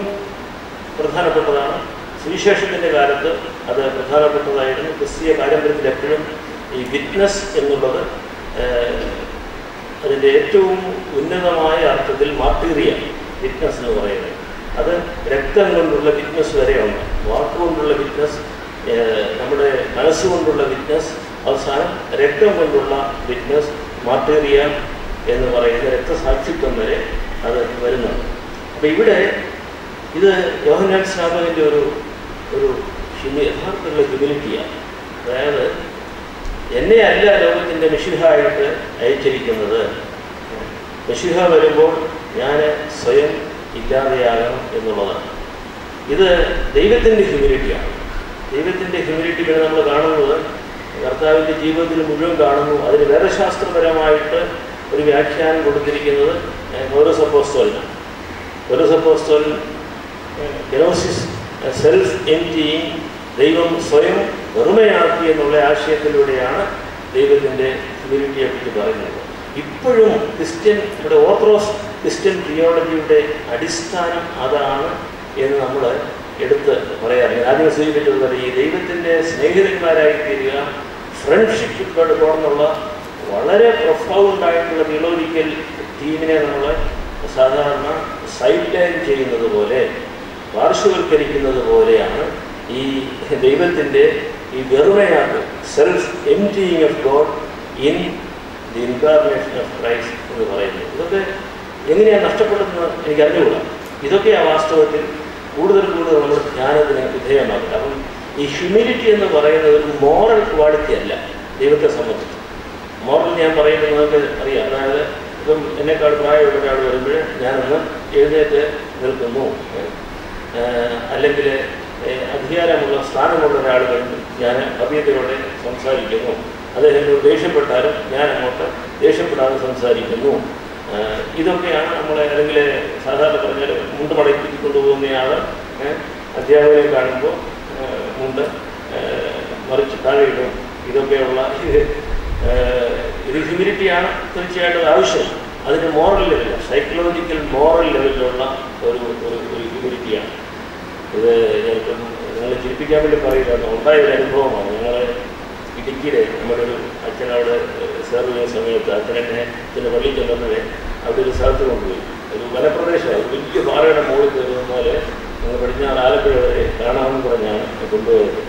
പ്രധാനപ്പെട്ടതാണ്. സുവിശേഷത്തിൻ്റെ കാലത്ത് അത് പ്രധാനപ്പെട്ടതായിരുന്നു. ക്രിസ്തീയ പാരമ്പര്യത്തിൽ എപ്പോഴും ഈ വിറ്റ്നസ് എന്നുള്ളത് അതിൻ്റെ ഏറ്റവും ഉന്നതമായ അർത്ഥത്തിൽ മാർട്ടീറിയ വിറ്റ്നസ് എന്ന് പറയുന്നത്. അത് രക്തം കൊണ്ടുള്ള വിറ്റ്നസ് വരെയുണ്ട്. വാക്കുകൊണ്ടുള്ള വിറ്റ്നസ്, നമ്മുടെ മനസ്സുകൊണ്ടുള്ള വിറ്റ്നസ്, അവസാനം രക്തം കൊണ്ടുള്ള വിറ്റ്നസ്, മാർട്ടീറിയ എന്ന് പറയുന്ന രക്തസാക്ഷിത്വം വരെ അത് വരുന്നുണ്ട്. അപ്പം ഇവിടെ ഇത് യോഹന്നാൻ സ്നാപകൻ്റെ ഒരു യഥാർത്ഥത്തിലുള്ള ഹ്യൂമിലിറ്റിയാണ്. അതായത് എന്നെ അല്ല ലോകത്തിൻ്റെ മെശിഹായിട്ട് അയച്ചിരിക്കുന്നത്, മെശിഹ വരുമ്പോൾ ഞാൻ സ്വയം ഇല്ലാതെയാകണം എന്നുള്ളതാണ്. ഇത് ദൈവത്തിൻ്റെ ഹ്യൂമിലിറ്റിയാണ്. ദൈവത്തിൻ്റെ ഹ്യൂമിലിറ്റി പിന്നെ നമ്മൾ കാണുന്നത് കർത്താവിൻ്റെ ജീവിതത്തിൽ മുഴുവൻ കാണുന്നു. അതിന് വേദശാസ്ത്രപരമായിട്ട് ഒരു വ്യാഖ്യാനം കൊടുത്തിരിക്കുന്നത് പൗലോസ് അപ്പോസ്തലനാണ്. പൗലോസ് അപ്പോസ്തലൻ കെനോസിസ്, സെൽഫ് എംപ്റ്റിയിങ്, ദൈവം സ്വയം വെറുമയാക്കി എന്നുള്ള ആശയത്തിലൂടെയാണ് ദൈവത്തിൻ്റെ ഹ്യൂമിലിറ്റിയെ പറ്റി പറയുന്നത്. ഇപ്പോഴും ഇവിടെ ഓർത്തഡോക്സ് ക്രിസ്ത്യൻ തിയോളജിയുടെ അടിസ്ഥാനം അതാണ് എന്ന് നമ്മൾ എടുത്ത് പറയാറില്ല. ആദ്യം സൂചിപ്പിച്ചതുപോലെ ഈ ദൈവത്തിൻ്റെ സ്നേഹിതന്മാരായി തീരുക, ഫ്രണ്ട്ഷിപ്പ് തുടർന്നുള്ള വളരെ പ്രൊഫൗണ്ടായിട്ടുള്ള തിയോളജിക്കൽ തീമിനെ നമ്മൾ സാധാരണ സൈഡ് ലൈൻ ചെയ്യുന്നത് പോലെ, പാർശ്വവൽക്കരിക്കുന്നത് പോലെയാണ് ഈ ദൈവത്തിൻ്റെ ഈ വെറുമയാക്ക്, self emptying of God in the incarnation of Christ എന്ന് പറയുന്നത്. ഇതൊക്കെ എങ്ങനെയാണ് നഷ്ടപ്പെടുന്നത് എനിക്ക് അറിഞ്ഞുകൂടാ. ഇതൊക്കെയാണ് വാസ്തവത്തിൽ കൂടുതൽ നമ്മൾ ജ്ഞാനത്തിന് വിധേയമാക്കുക. അപ്പം ഈ ഹ്യൂമിലിറ്റി എന്ന് പറയുന്നത് ഒരു മോറൽ ക്വാളിറ്റി അല്ല ദൈവത്തെ സംബന്ധിച്ച്. മോറൽ ഞാൻ പറയുന്നത് നിങ്ങൾക്ക് അറിയാം. അതായത് ഇപ്പം എന്നെക്കാൾ പ്രായമുള്ള ഒരാൾ വരുമ്പോൾ ഞാനൊന്ന് എഴുന്നേറ്റ് നിൽക്കുന്നു, അല്ലെങ്കിൽ അധികാരമുള്ള സ്ഥാനമുള്ള ഒരാൾ വരുമ്പോൾ ഞാൻ അഭ്യതയോടെ സംസാരിക്കുന്നു, അദ്ദേഹം ദേഷ്യപ്പെട്ടാലും ഞാൻ അങ്ങോട്ട് ദേഷ്യപ്പെടാതെ സംസാരിക്കുന്നു. ഇതൊക്കെയാണ് നമ്മളെ, അല്ലെങ്കിൽ സാധാരണ പറഞ്ഞാൽ മുണ്ട് മടക്കി കൊണ്ടുപോകുന്നയാൾ അധ്യാപകനെ കാണുമ്പോൾ മുണ്ട് മറിച്ച് താഴെയിടും. ഇതൊക്കെയുള്ള ഇത് ഹ്യൂമിലിറ്റിയാണ് തീർച്ചയായിട്ടും ആവശ്യം. അതിന് മോറൽ ലെവൽ, സൈക്കോളജിക്കൽ മോറൽ ലെവലിലുള്ള ഒരു ഹ്യൂമിലിറ്റിയാണ്. ഇത് ഞാനിപ്പം നിങ്ങളെ ചിരിപ്പിക്കാൻ വേണ്ടി പറയുകയാണ്, ഉണ്ടായ ഒരു അനുഭവമാണ്. ഞങ്ങൾ ഇടുക്കിയിലെ നമ്മുടെ ഒരു അച്ഛനവിടെ സെർവ് ചെയ്യുന്ന സമയത്ത് അച്ഛനെന്നെ പിന്നെ പള്ളിയിൽ ചെല്ലുന്നത് അവിടെ ഒരു സ്ഥലത്ത് കൊണ്ടുപോയി. ഒരു വനപ്രദേശമാണ്, വലിയ പാറയുടെ മുകളിൽ കയറുന്നാൽ നിങ്ങൾ പടിഞ്ഞാറ് ആലപ്പുഴ വരെ കാണാമെന്ന് പറഞ്ഞാണ് കൊണ്ടുപോയത്.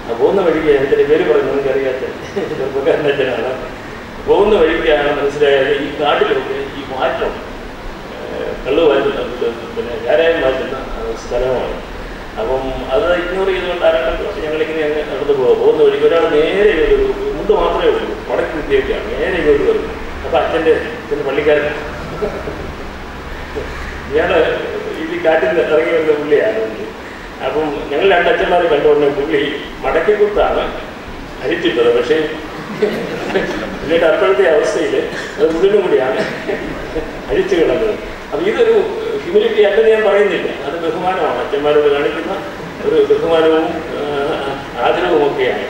ആ പോകുന്ന വഴിക്ക് എൻ്റെ പേര് പറയുന്നത് നിങ്ങൾക്കറിയാത്ത ചെറുപ്പക്കാരൻ്റെ അച്ഛനാണ്. പോകുന്ന വഴിക്കാണ് മനസ്സിലായത് ഈ കാട്ടിലൊക്കെ ഈ മാറ്റം കള്ളു മാറ്റുന്ന, പിന്നെ ചാരായം മാറ്റുന്ന സ്ഥലമാണ്. അപ്പം അത് ഇഗ്നോർ ചെയ്തുകൊണ്ട് ആരാണ്ടൊക്കെ ഞങ്ങളിങ്ങനെ നടന്നു പോകുന്ന വഴിക്ക് ഒരാൾ നേരെ ഒരു മുണ്ട് മാത്രമേ ഉള്ളൂ, വടക്ക് വിദ്യയൊക്കെയാണ്, നേരെ ഇങ്ങോട്ട് വരുന്നു. അപ്പം അച്ഛൻ്റെ പള്ളിക്കാരൻ ഇയാൾ ഈ കാട്ടിൽ നിന്ന് ഇറങ്ങി വരുന്ന പുള്ളിയാണ്. അപ്പം ഞങ്ങൾ രണ്ടച്ഛന്മാരെ കണ്ടുകൊണ്ട് പുള്ളി മടക്കിക്കുത്താണ് അരിച്ചിട്ടത്. പക്ഷേ പിന്നീട് അപ്പോഴത്തെ അവസ്ഥയിൽ അത് മുഴുവനും കൂടിയാണ് അഴിച്ചു കിടന്നത്. അപ്പം ഇതൊരു ഹ്യൂമിലിറ്റി അല്ലെന്ന് ഞാൻ പറയുന്നില്ല, അത് ബഹുമാനമാണ്, അച്ഛന്മാരോട് കാണിക്കുന്ന ഒരു ബഹുമാനവും ആദരവുമൊക്കെയാണ്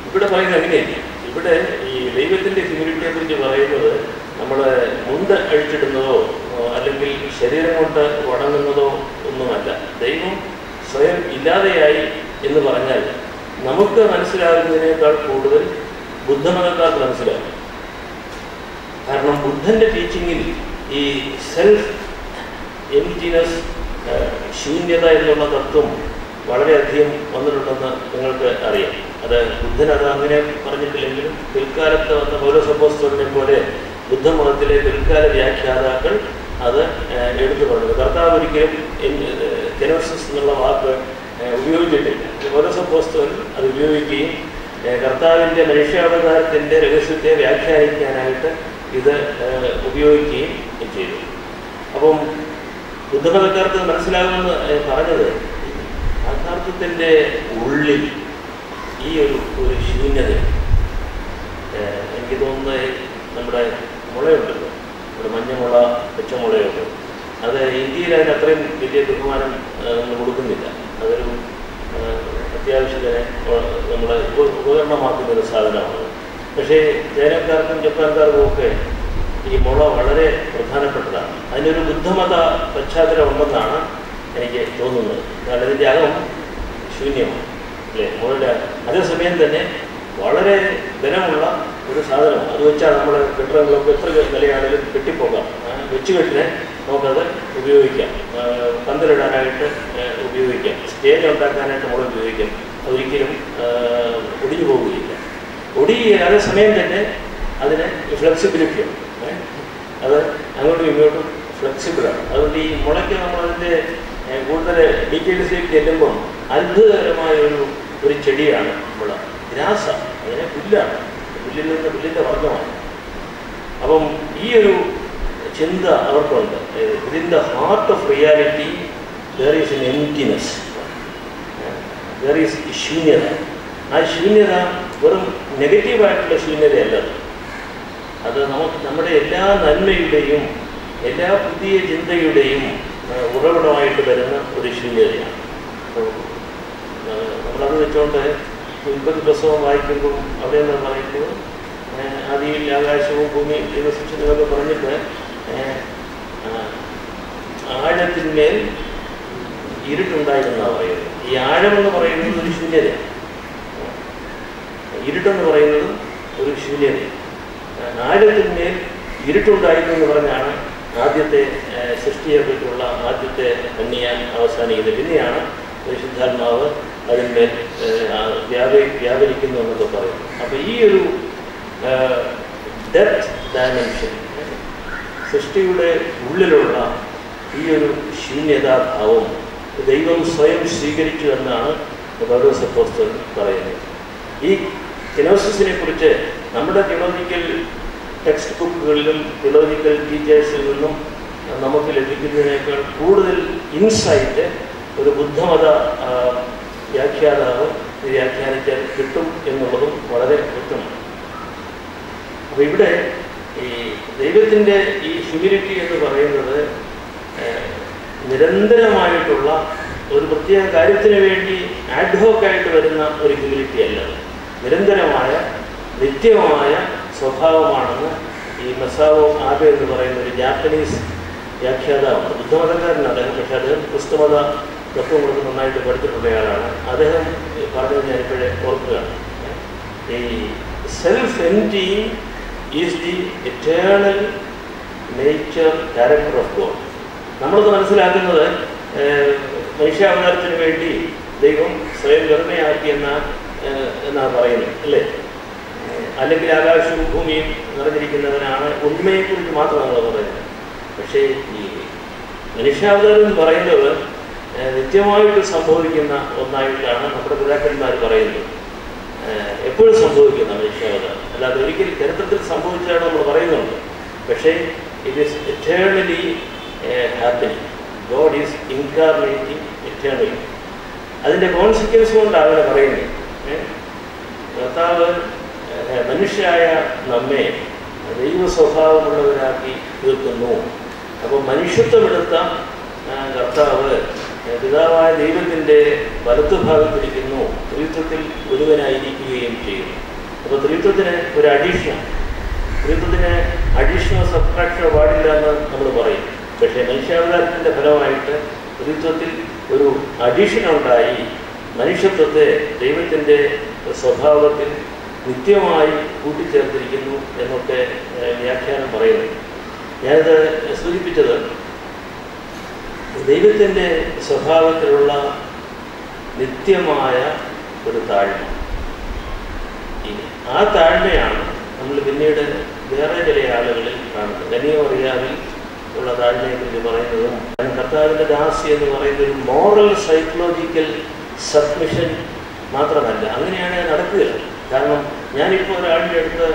ഇവിടെ പറയുന്നത്. അങ്ങനെയല്ല, ഇവിടെ ഈ ദൈവത്തിൻ്റെ ഹ്യൂമിലിറ്റിയെ കുറിച്ച് പറയുന്നത് നമ്മൾ മുണ്ട് അഴിച്ചിടുന്നതോ അല്ലെങ്കിൽ ശരീരം കൊണ്ട് വണങ്ങുന്നതോ ഒന്നുമല്ല. ദൈവം സ്വയം ഇല്ലാതെയായി എന്ന് പറഞ്ഞാൽ നമുക്ക് മനസ്സിലാകുന്നതിനേക്കാൾ കൂടുതൽ ബുദ്ധമതക്കാർക്ക് മനസ്സിലാകും. കാരണം ബുദ്ധൻ്റെ ടീച്ചിങ്ങിൽ ഈ സെൽഫ് എംപ്റ്റിനെസ്, ശൂന്യത എന്നുള്ള തത്വം വളരെയധികം വന്നിട്ടുണ്ടെന്ന് നിങ്ങൾക്ക് അറിയാം. അത് ബുദ്ധൻ അത് അങ്ങനെ പറഞ്ഞിട്ടില്ലെങ്കിലും പിൽക്കാലത്ത് വന്ന പൗലോസ് അപ്പോസ്തലനെ പോലെ ബുദ്ധമതത്തിലെ പിൽക്കാല വ്യാഖ്യാതാക്കൾ അത് എടുത്തു പറഞ്ഞത്. കർത്താവ് ഒരിക്കലും കെനോസിസ് എന്നുള്ള വാക്ക് ഉപയോഗിച്ചിട്ടില്ല. പൗലോസ് അപ്പോസ്തലൻ അത് ഉപയോഗിക്കുകയും കർത്താവിൻ്റെ മനുഷ്യാവതാരത്തിൻ്റെ രഹസ്യത്തെ വ്യാഖ്യാനിക്കാനായിട്ട് ഇത് ഉപയോഗിക്കുകയും ചെയ്തു. അപ്പം ബുദ്ധമതക്കാർക്ക് മനസ്സിലാകുമെന്ന് പറഞ്ഞത് യാഥാർത്ഥ്യത്തിൻ്റെ ഉള്ളിൽ ഈ ഒരു ശൂന്യത. എനിക്ക് തോന്നുന്നത് നമ്മുടെ മുളയുണ്ടല്ലോ, നമ്മുടെ മഞ്ഞമുള, പച്ചമുളയുണ്ട്, അത് ഇന്ത്യയിൽ അതിന് അത്രയും വലിയ ബഹുമാനം നമ്മൾ കൊടുക്കുന്നില്ല. അതൊരു അത്യാവശ്യത്തിന് നമ്മളെ ഉപകരണമാക്കുന്ന ഒരു സാധനമാണ്. പക്ഷേ ചൈനക്കാർക്കും ജപ്പാൻകാർക്കും ഒക്കെ ഈ മുള വളരെ പ്രധാനപ്പെട്ടതാണ്. അതിനൊരു ബുദ്ധമത പശ്ചാത്തലം ഉണ്ടെന്നാണ് എനിക്ക് തോന്നുന്നത്. കാരണം ഇതിൻ്റെ അകം ശൂന്യമാണ് അല്ലേ, മുളയുടെ. അതേസമയം തന്നെ വളരെ ബലമുള്ള ഒരു സാധനമാണ്. അത് വെച്ചാൽ നമ്മൾ കെട്ടിടങ്ങളൊക്കെ എത്ര വിലയാണെങ്കിലും കെട്ടിപ്പോകാം. വെച്ചുകെട്ടിനെ നമുക്കത് ഉപയോഗിക്കാം, പന്തലിടാനായിട്ട് ഉപയോഗിക്കാം, സ്റ്റേജ് ഉണ്ടാക്കാനായിട്ട് മുള ഉപയോഗിക്കാം. അതൊരിക്കലും ഒടിഞ്ഞു പോവുകയില്ല. അതേസമയം തന്നെ അതിന് ഫ്ലെക്സിബിലിറ്റിയാണ്. അത് അങ്ങോട്ടും ഇങ്ങോട്ടും ഫ്ലെക്സിബിളാണ്. അതുകൊണ്ട് ഈ മുളയ്ക്ക് നമ്മളതിൻ്റെ കൂടുതൽ ഡീറ്റെയിൽസിലേക്ക് ചെല്ലുമ്പം അത്ഭുതകരമായ ഒരു ചെടിയാണ് മുള. ഗ്രാസ, അതിനെ പുല്ലാണ്, പുല്ലിൻ്റെ വർഗ്ഗമാണ്. അപ്പം ഈ ഒരു ചിന്ത അവർക്കുണ്ട്. Within the heart of reality there is N emptiness, there is ശൂന്യത. ആ ശൂന്യത വെറും നെഗറ്റീവായിട്ടുള്ള ശൂന്യതയല്ല, അത് നമ്മുടെ എല്ലാ നന്മയുടെയും എല്ലാ പുതിയ ചിന്തയുടെയും ഉറവിടമായിട്ട് വരുന്ന ഒരു ശൂന്യതയാണ്. നമ്മളത് വെച്ചുകൊണ്ട് ഉൽപ്പത്തി പുസ്തകം വായിക്കുമ്പോൾ അവിടെ നിന്ന് പറയുമ്പോൾ ആദിയിൽ ആകാശവും ഭൂമി ദൈവസൃഷ്ടികളൊക്കെ പറഞ്ഞിട്ട് ആഴത്തിന്മേൽ ഇരുട്ടുണ്ടായിരുന്നാണ് പറയുന്നത്. ഈ ആഴമെന്ന് പറയുന്നത് ഒരു ശൂന്യതയാണ്, ഇരുട്ടെന്ന് പറയുന്നത് ഒരു ശൂന്യതയാണ്. ആഴത്തിന്മേൽ ഇരുട്ടുണ്ടായിരുന്നു എന്ന് പറഞ്ഞാണ് ആദ്യത്തെ സൃഷ്ടിയെപ്പറ്റിയുള്ള ആദ്യത്തെ കന്യാൻ അവസാനിക്കുന്നത്. പിന്നെയാണ് പരിശുദ്ധാത്മാവ് അതിന്മേൽ വ്യാപരിക്കുന്നു എന്നൊക്കെ പറയുന്നു. അപ്പോൾ ഈ ഒരു ഡെപ്ത് ഡയമെൻഷൻ, സൃഷ്ടിയുടെ ഉള്ളിലുള്ള ഈ ഒരു ശൂന്യതാഭാവം ദൈവം സ്വയം സ്വീകരിച്ചു എന്നാണ് പൗലോസ് അപ്പോസ്തലൻ പറയുന്നത്. ഈ കെനോസിസിനെ കുറിച്ച് നമ്മുടെ തിയോളജിക്കൽ ടെക്സ്റ്റ് ബുക്കുകളിലും തിയോളജിക്കൽ ടീച്ചേഴ്സിൽ നിന്നും നമുക്ക് ലഭിക്കുന്നതിനേക്കാൾ കൂടുതൽ ഇൻസൈറ്റ് ഒരു ബുദ്ധമത വ്യാഖ്യാതാവ് വ്യാഖ്യാനിച്ചാൽ കിട്ടും എന്നുള്ളതും വളരെ വ്യക്തമാണ്. അപ്പോൾ ഇവിടെ ഈ ദൈവത്തിൻ്റെ ഈ ഹ്യൂമിലിറ്റി എന്ന് പറയുന്നത് നിരന്തരമായിട്ടുള്ള ഒരു പ്രത്യേക കാര്യത്തിന് വേണ്ടി ആഡ്ഹോക്കായിട്ട് വരുന്ന ഒരു ഹ്യൂമിലിറ്റി അല്ല. നിരന്തരമായ നിത്യമായ സ്വഭാവമാണെന്ന് ഈ മസാവോ ആബെ എന്ന് പറയുന്ന ഒരു ജാപ്പനീസ് വ്യാഖ്യാതാവാണ്. ബുദ്ധമതക്കാരനാണ് അദ്ദേഹം. പക്ഷേ അദ്ദേഹം ക്രിസ്തുമത തത്വങ്ങളൊക്കെ നന്നായിട്ട് പഠിച്ചിട്ടുള്ളയാളാണ്. അദ്ദേഹം പറഞ്ഞത് ഞാനിപ്പോഴേ ഓർക്കുകയാണ്. ഈ self emptying is the eternal nature character of God. നമ്മളത് മനസ്സിലാക്കുന്നത് മനുഷ്യാവതാരത്തിന് വേണ്ടി ദൈവം സ്വയം വെറുമയാക്കി എന്നാണ് പറയുന്നത്, അല്ലേ? അല്ലെങ്കിൽ ആകാശവും ഭൂമിയും നിറഞ്ഞിരിക്കുന്നവനാണ് ഉണ്മയെക്കുറിച്ച് മാത്രം നമ്മൾ പറയുന്നത്. പക്ഷേ ഈ മനുഷ്യാവതാരം എന്ന് പറയുന്നത് നിത്യമായിട്ട് സംഭവിക്കുന്ന ഒന്നായിട്ടാണ് നമ്മുടെ പിതാക്കന്മാർ പറയുന്നത്. എപ്പോഴും സംഭവിക്കുന്ന മനുഷ്യാവതാരം, അല്ലാതെ ഒരിക്കൽ ചരിത്രത്തിൽ സംഭവിച്ചാണ് നമ്മൾ പറയുന്നുണ്ട്. പക്ഷേ it is eternally happening. God is incarnating eternally. അതിൻ്റെ കോൺസിക്വൻസ് കൊണ്ടാണ് അവരെ പറയുന്നത്. കർത്താവ് മനുഷ്യരായ നമ്മെ ദൈവ സ്വഭാവമുള്ളവരാക്കി തീർക്കുന്നു. അപ്പോൾ മനുഷ്യത്വമെടുത്ത കർത്താവ് പിതാവായ ദൈവത്തിൻ്റെ വലത്തുഭാഗത്തിരിക്കുന്നു, ത്രിത്വത്തിൽ ഒരുവനായിരിക്കുകയും ചെയ്യുന്നു. അപ്പോൾ ത്രിത്വത്തിന് ഒരു ത്രിത്വത്തിന് അഡീഷണൽ സബ്ട്രാക്ഷനോ പാടില്ല എന്ന് നമ്മൾ പറയും. പക്ഷേ മനുഷ്യാവതാരത്തിൻ്റെ ഫലമായിട്ട് ത്രിത്വത്തിൽ ഒരു അഡീഷൻ ഉണ്ടായി മനുഷ്യത്വത്തെ ദൈവത്തിൻ്റെ സ്വഭാവത്തിൽ നിത്യമായി കൂട്ടിച്ചേർത്തിരിക്കുന്നു എന്നൊക്കെ വ്യാഖ്യാനം പറയുന്നു. ഞാനിത് സൂചിപ്പിച്ചത് ദൈവത്തിൻ്റെ സ്വഭാവത്തിലുള്ള നിത്യമായ ഒരു താഴ്മ. ആ താഴ്മയാണ് നമ്മൾ പിന്നീട് വേറെ ചില ആളുകളിൽ കാണുന്നത്. കന്യാമറിയാമിൽ ഉള്ള താഴ്മയെക്കുറിച്ച് പറയുന്നതും കർത്താവിൻ്റെ ദാസി എന്ന് പറയുന്ന ഒരു മോറൽ സൈക്കോളജിക്കൽ സബ്മിഷൻ മാത്രമല്ല. അങ്ങനെയാണ് നടക്കുക. കാരണം ഞാനിപ്പോൾ ഒരാളുടെ അടുത്ത്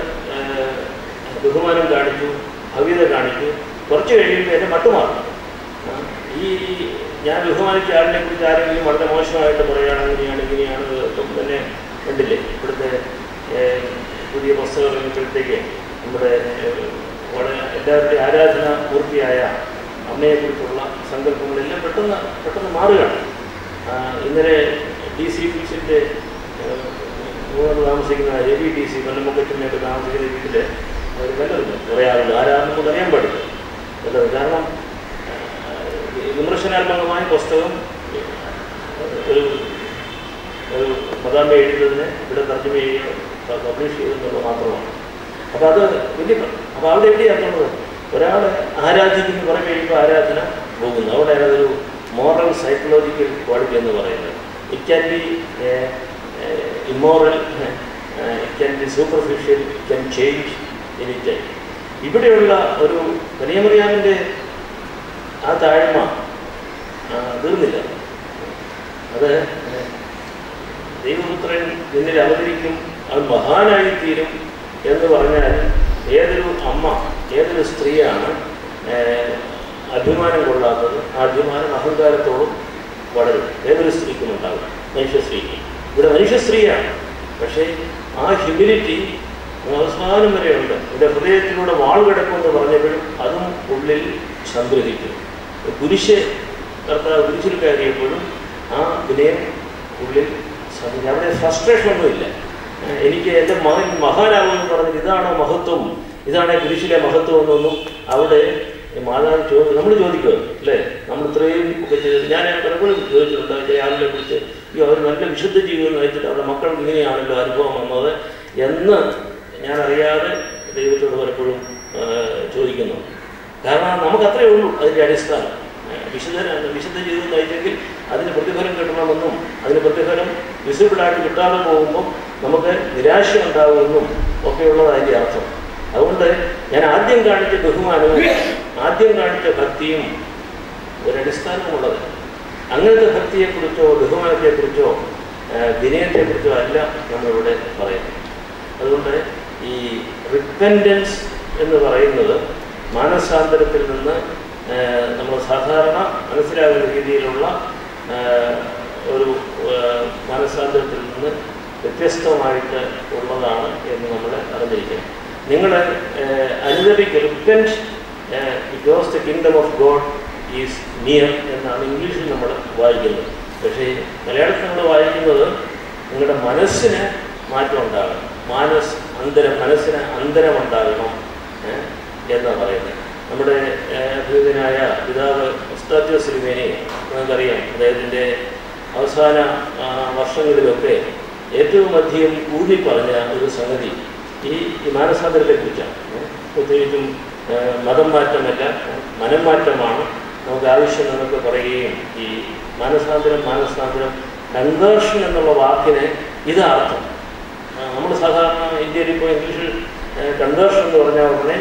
ബഹുമാനം കാണിച്ചു, ഭവ്യത കാണിച്ചു, കുറച്ച് കഴിയുമ്പോൾ എൻ്റെ മട്ടുമാറും. ഈ ഞാൻ ബഹുമാനിച്ച ആളിനെ കുറിച്ച് ആരെങ്കിലും വളരെ മോശമായിട്ട് പറയുകയാണ്, ഇങ്ങനെയാണ് ഇപ്പം തന്നെ കണ്ടില്ലേ ഇവിടുത്തെ പുതിയ പുസ്തകം ഇറങ്ങിയപ്പോഴത്തേക്ക് നമ്മുടെ വളരെ എല്ലാവരുടെയും ആരാധന പൂർത്തിയായ അമ്മയെക്കുറിച്ചുള്ള സങ്കല്പങ്ങളെല്ലാം പെട്ടെന്ന് മാറുകയാണ്. ഇന്നലെ DC ഫിക്സിൻ്റെ താമസിക്കുന്ന രവി DC കൊല്ലമ്പക്കറ്റിനൊക്കെ താമസിക്കുന്ന വീട്ടിൽ അവർ വല്ലതും കുറേ ആളുകൾ ആരാധന നമുക്ക് അറിയാൻ പാടില്ല വല്ലതും. കാരണം വിമർശനാത്മകമായ പുസ്തകം ഒരു മദാമ്മ എഴുതുന്നതിന് ഇവിടെ തർജ്ജമ ചെയ്യുകയോ പബ്ലിഷ് ചെയ്യുന്നത് മാത്രമാണ്. അപ്പോൾ അത് വലിയ അപ്പോൾ അവിടെ എവിടെയാക്കുന്നത് ഒരാൾ ആരാധിക്കുന്ന കുറേ കഴിയുമ്പോൾ ആരാധന പോകുന്നു. അവിടെ അതൊരു മോറൽ സൈക്കോളജിക്കൽ ക്വാളിറ്റി എന്ന് പറയുന്നത്. It can be immoral, it can be superficial, it can change any time. ഇവിടെയുള്ള ഒരു കന്യാമറിയാമിൻ്റെ ആ താഴ്മ തീർന്നില്ല. അത് ദൈവപുത്രൻ എന്നിൽ അവതരിക്കും, അത് മഹാനായിത്തീരും എന്ന് പറഞ്ഞാൽ ഏതൊരു അമ്മ, ഏതൊരു സ്ത്രീയാണ് അഭിമാനം കൊള്ളാത്തത്? ആ അഭിമാനം അഹങ്കാരത്തോടും വളരും. ഏതൊരു സ്ത്രീക്കും ഉണ്ടാകും, മനുഷ്യ സ്ത്രീക്ക്. ഇവിടെ മനുഷ്യ സ്ത്രീയാണ്, പക്ഷേ ആ ഹ്യൂമിലിറ്റി അവസാനം വരെയുണ്ട്. എൻ്റെ ഹൃദയത്തിലൂടെ വാൾ കിടക്കുമെന്ന് പറഞ്ഞപ്പോഴും അതും ഉള്ളിൽ സംഗ്രഹിക്കും. കർത്താവ് കുരിശിൽ കയറിയപ്പോഴും ആ വിനയം ഉള്ളിൽ സംഗ്രഹിക്കും. അവിടെ ഫ്രസ്ട്രേഷൻ ഒന്നുമില്ല. എനിക്ക് എൻ്റെ മകൻ മഹാനാകുമെന്ന് പറഞ്ഞിട്ട് ഇതാണ് മഹത്വം, ഇതാണ് കുരിശിലെ മഹത്വം എന്നൊന്നും അവിടെ മാതാവ് നമ്മൾ ചോദിക്കുക അല്ലേ? നമ്മൾ ഇത്രയും ഒക്കെ ചെയ്ത് ഞാൻ പലപ്പോഴും ചോദിച്ചിട്ടുണ്ട് ചില ആളുകളെ കുറിച്ച്, ഈ അവർ നല്ല വിശുദ്ധ ജീവിതം നയിച്ചിട്ട് അവരുടെ മക്കൾക്ക് ഇങ്ങനെയാണല്ലോ അനുഭവം വന്നത് എന്ന് ഞാൻ അറിയാതെ ദൈവത്തോട് പലപ്പോഴും ചോദിക്കുന്നു. കാരണം നമുക്ക് അത്രയേ ഉള്ളൂ അതിൻ്റെ അടിസ്ഥാനം. വിശുദ്ധ ജീവിതം നയിച്ചെങ്കിൽ അതിന് പ്രതിഫലം കിട്ടണമെന്നും അതിന് പ്രതിഫലം വിസിബിളായിട്ട് കിട്ടാതെ പോകുമ്പം നമുക്ക് നിരാശ ഉണ്ടാകുമെന്നും ഒക്കെയുള്ളത് അതിൻ്റെ അർത്ഥം. അതുകൊണ്ട് ഞാൻ ആദ്യം കാണിച്ച ബഹുമാനവും ആദ്യം കാണിച്ച ഭക്തിയും ഒരടിസ്ഥാനമുള്ളത്. അങ്ങനത്തെ ഭക്തിയെക്കുറിച്ചോ ബഹുമാനത്തെക്കുറിച്ചോ വിനയത്തെക്കുറിച്ചോ അല്ല നമ്മളിവിടെ പറയുന്നത്. അതുകൊണ്ട് ഈ റിപ്പൻറ്റൻസ് എന്ന് പറയുന്നത് മാനസാന്തരത്തിൽ നിന്ന് നമ്മൾ സാധാരണ മനസ്സിലാകുന്ന രീതിയിലുള്ള ഒരു മാനസാന്തരത്തിൽ നിന്ന് വ്യത്യസ്തമായിട്ട് ഉള്ളതാണ് എന്ന് നമ്മൾ അറിഞ്ഞിരിക്കണം. നിങ്ങൾ അനുദപിക്കുക, repent because the kingdom of God is near എന്നാണ് ഇംഗ്ലീഷിൽ നമ്മൾ വായിക്കുന്നത്. പക്ഷേ മലയാളത്തിൽ നമ്മൾ വായിക്കുന്നത് നിങ്ങളുടെ മനസ്സിന് മാറ്റം ഉണ്ടാകണം, മനസ്സിന് അന്തരമുണ്ടാകണം എന്നാണ് പറയുന്നത്. നമ്മുടെ അഭിനന്ദനായ പിതാവ് ഉസ്താദ് സിലിമേനി നമുക്കറിയാം, അദ്ദേഹത്തിൻ്റെ അവസാന വർഷങ്ങളിലൊക്കെ ഏറ്റവും അധികം ഊന്നി പറഞ്ഞ ഒരു സംഗതി ഈ മാനസാന്തരത്തെക്കുറിച്ചാണ്. പ്രത്യേകിച്ചും മതം മാറ്റമല്ല, മനം മാറ്റമാണ് നമുക്ക് ആവശ്യം എന്നൊക്കെ പറയുകയും ഈ മാനസാന്തരം കൺവേർഷൻ എന്നുള്ള വാക്കിന് ഇതാ അർത്ഥം. നമ്മൾ സാധാരണ ഇന്ത്യയിൽ ഇപ്പോൾ ഇംഗ്ലീഷിൽ കൺവേർഷൻ എന്ന് പറഞ്ഞാൽ ഉടനെ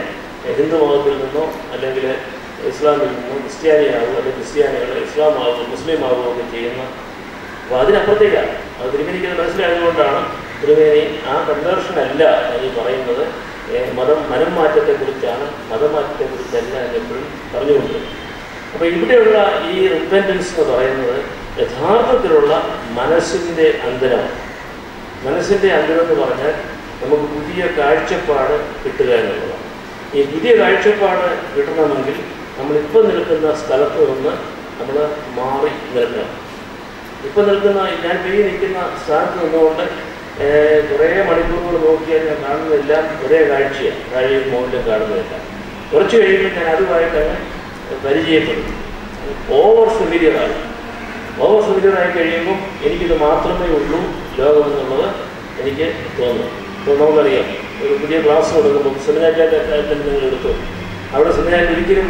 ഹിന്ദു മതത്തിൽ നിന്നോ അല്ലെങ്കിൽ ഇസ്ലാമിൽ നിന്നോ ക്രിസ്ത്യാനിയാകും, അല്ലെങ്കിൽ ക്രിസ്ത്യാനികൾ ഇസ്ലാം ആകും മുസ്ലിം ആകുകയൊക്കെ ചെയ്യുന്ന. അപ്പോൾ അതിനപ്പുറത്തേക്കാണ് അത് തിരുമേനിക്ക് മനസ്സിലായതുകൊണ്ടാണ് തിരുമേനി ആ കൺവേർഷൻ അല്ല ഈ പറയുന്നത്, മനം മാറ്റത്തെക്കുറിച്ചാണ്, മതമാറ്റത്തെക്കുറിച്ചല്ല എപ്പോഴും പറഞ്ഞുകൊണ്ട്. അപ്പോൾ ഇവിടെയുള്ള ഈ റിപ്പൻറ്റൻസ് എന്ന് പറയുന്നത് യഥാർത്ഥത്തിലുള്ള മനസ്സിൻ്റെ അന്തരമാണ്. മനസ്സിൻ്റെ അന്തരം എന്ന് പറഞ്ഞാൽ നമുക്ക് പുതിയ കാഴ്ചപ്പാട് കിട്ടുക എന്നുള്ളതാണ്. ഈ പുതിയ കാഴ്ചപ്പാട് കിട്ടണമെങ്കിൽ നമ്മളിപ്പോൾ നിൽക്കുന്ന സ്ഥലത്ത് നിന്ന് നമ്മൾ മാറി നിൽക്കണം. ഇപ്പം ഞാൻ നിൽക്കുന്ന സ്ഥലത്ത് നിന്നുകൊണ്ട് കുറേ മണിക്കൂറുകൾ നോക്കിയാൽ ഞാൻ കാണുന്നതെല്ലാം ഒരേ കാഴ്ചയാണ്, താഴെയും മുകളിലും കാണുന്നതല്ല. കുറച്ച് കഴിയുമ്പോൾ ഞാൻ അതുമായിട്ടങ്ങ് പരിചയപ്പെടും. ഓവർ ഫെമിലിയറായി കഴിയുമ്പോൾ എനിക്കിത് മാത്രമേ ഉള്ളൂ ലോകമെന്നുള്ളത് എനിക്ക് തോന്നും. ഇപ്പോൾ നമുക്കറിയാം, ഒരു പുതിയ ക്ലാസ് കൊടുക്കുമ്പോൾ സെമിനാറിൻ്റെ നിങ്ങൾ എടുത്തു, അവിടെ സെമിനാറിൽ ഒരിക്കലും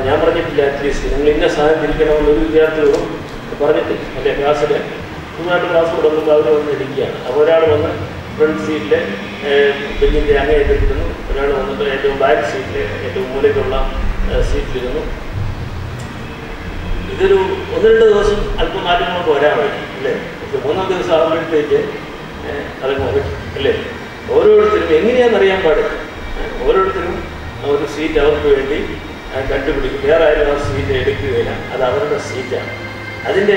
ഞാൻ പറഞ്ഞിട്ടില്ല, അറ്റ്ലീസ്റ്റ് നിങ്ങൾ ഇന്ന സ്ഥാനത്ത് ഇരിക്കണമെന്നൊരു വിദ്യാർത്ഥിയോടും പറഞ്ഞിട്ടില്ല. അല്ലെ, ക്ലാസ്സിൽ പുതുതായിട്ട് ക്ലാസ് കൊടുക്കുമ്പോൾ അവർ വന്ന് ഇരിക്കുകയാണ്. അപ്പോൾ ഒരാൾ വന്ന് ഫ്രണ്ട് സീറ്റിൽ ബെഞ്ചിൻ്റെ അങ്ങേയറ്റിരുന്നു, ഒരാൾ വന്നിട്ട് ഏറ്റവും ബാക്ക് സീറ്റിൽ ഏറ്റവും മൂലയ്ക്കുള്ള സീറ്റിലിരുന്നു. ഇതൊരു 1-2 ദിവസം അല്പം മാറ്റങ്ങളൊക്കെ വരാമായിരിക്കും അല്ലേ. പക്ഷെ 3-ാം ദിവസം ആകുമ്പോഴത്തേക്ക് അതൊക്കെ വരും അല്ലേ. ഓരോരുത്തരും എങ്ങനെയാണെന്നറിയാൻ പാടില്ല, ഓരോരുത്തരും ഒരു സീറ്റ് അവർക്ക് വേണ്ടി കണ്ടുപിടിക്കും. വേറെ ആരും ആ സീറ്റ് എടുക്കുകയില്ല, അത് അവരുടെ സീറ്റാണ്. അതിൻ്റെ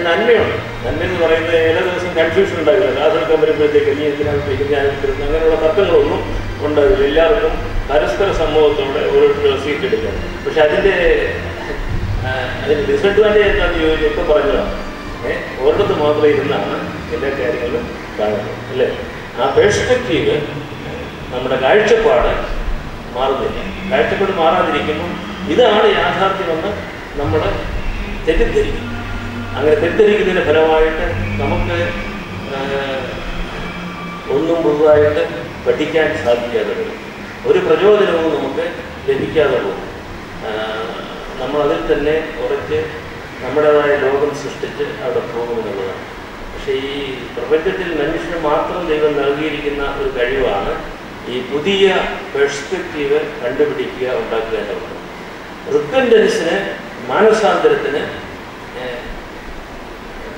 നന്മയുണ്ട്. നന്മയെന്ന് പറയുന്നത് എല്ലാ ദിവസം കൺഫ്യൂഷൻ ഉണ്ടാവില്ല. ക്ലാസ് എടുക്കാൻ വരുമ്പോഴത്തേക്ക് നീ എന്തിനാണ് അങ്ങനെയുള്ള തർക്കങ്ങളൊന്നും ഉണ്ടാവില്ല. എല്ലാവർക്കും പരസ്പര സമൂഹത്തോടെ ഓരോരുത്തരും സീറ്റ് എടുക്കാം. പക്ഷെ അതിൻ്റെ ഡിസഡ്വാൻറ്റേജ് എന്താണെന്ന് ചോദിച്ചു ഒക്കെ പറഞ്ഞതാണ്. ഒരിടത്ത് മാത്രം ഇരുന്നാണ് എല്ലാ കാര്യങ്ങളും കാണുന്നത് അല്ലേ. ആ പെർസ്പെക്റ്റീവ്, നമ്മുടെ കാഴ്ചപ്പാട് മാറുന്നില്ല. കാഴ്ചപ്പാട് മാറാതിരിക്കുമ്പോൾ ഇതാണ് യാഥാർത്ഥ്യമെന്ന് നമ്മൾ തെറ്റിദ്ധരിക്കും. അങ്ങനെ തെറ്റിദ്ധരിക്കുന്നതിൻ്റെ ഫലമായിട്ട് നമുക്ക് ഒന്നും പുതുതായിട്ട് പഠിക്കാൻ സാധിക്കാതെ വരും. ഒരു പ്രചോദനവും നമുക്ക് ലഭിക്കാതെ പോകും. നമ്മളതിൽ തന്നെ ഉറച്ച് നമ്മുടേതായ ലോകം സൃഷ്ടിച്ച് അവിടെ പോകുമെന്നുള്ളതാണ്. പക്ഷേ ഈ പ്രപഞ്ചത്തിൽ മനുഷ്യന് മാത്രം ദൈവം നൽകിയിരിക്കുന്ന ഒരു കഴിവാണ് ഈ പുതിയ പെർസ്പെക്റ്റീവ് കണ്ടുപിടിക്കുക, ഉണ്ടാക്കുക എന്നുള്ളത്. റിപ്പൻറ്റൻസിന്, മാനസാന്തരത്തിന്,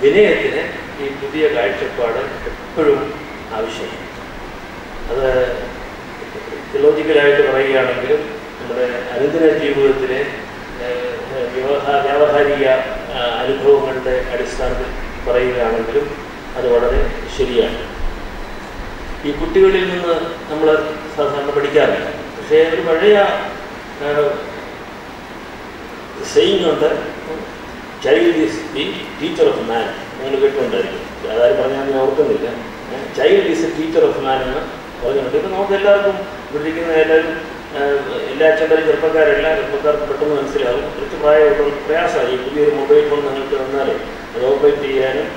വിനയത്തിന് ഈ പുതിയ കാഴ്ചപ്പാട് എപ്പോഴും ആവശ്യമാണ്. അത് തിയോളജിക്കലായിട്ട് പറയുകയാണെങ്കിലും നമ്മുടെ അനുദിന ജീവിതത്തിലെ വ്യാവഹാരിക അനുഭവങ്ങളുടെ അടിസ്ഥാനത്തിൽ പറയുകയാണെങ്കിലും അത് വളരെ ശരിയാണ്. ഈ കുട്ടികളിൽ നിന്ന് നമ്മൾ സാധാരണ പഠിക്കാറില്ല. പക്ഷേ ഒരു പഴയ സെയിങ് ഉണ്ട്, child is the teacher of മാൻ. നിങ്ങൾ കേട്ടുകൊണ്ടായിരിക്കും, അതായത് പറഞ്ഞാൽ ഞാൻ ഓർക്കുന്നില്ല. Child is A teacher of മാൻ എന്ന് പറഞ്ഞിട്ടുണ്ട്. ഇപ്പം നമുക്ക് എല്ലാവർക്കും ഇരിക്കുന്ന എല്ലാ അച്ഛന്മാരും ചെറുപ്പക്കാർക്ക് പെട്ടെന്ന് മനസ്സിലാവും. കുറച്ച് പ്രായമുള്ള പ്രയാസമായി. പുതിയൊരു മൊബൈൽ ഫോൺ നിങ്ങൾക്ക് വന്നാൽ അത് ഓപ്പറേറ്റ് ചെയ്യാനും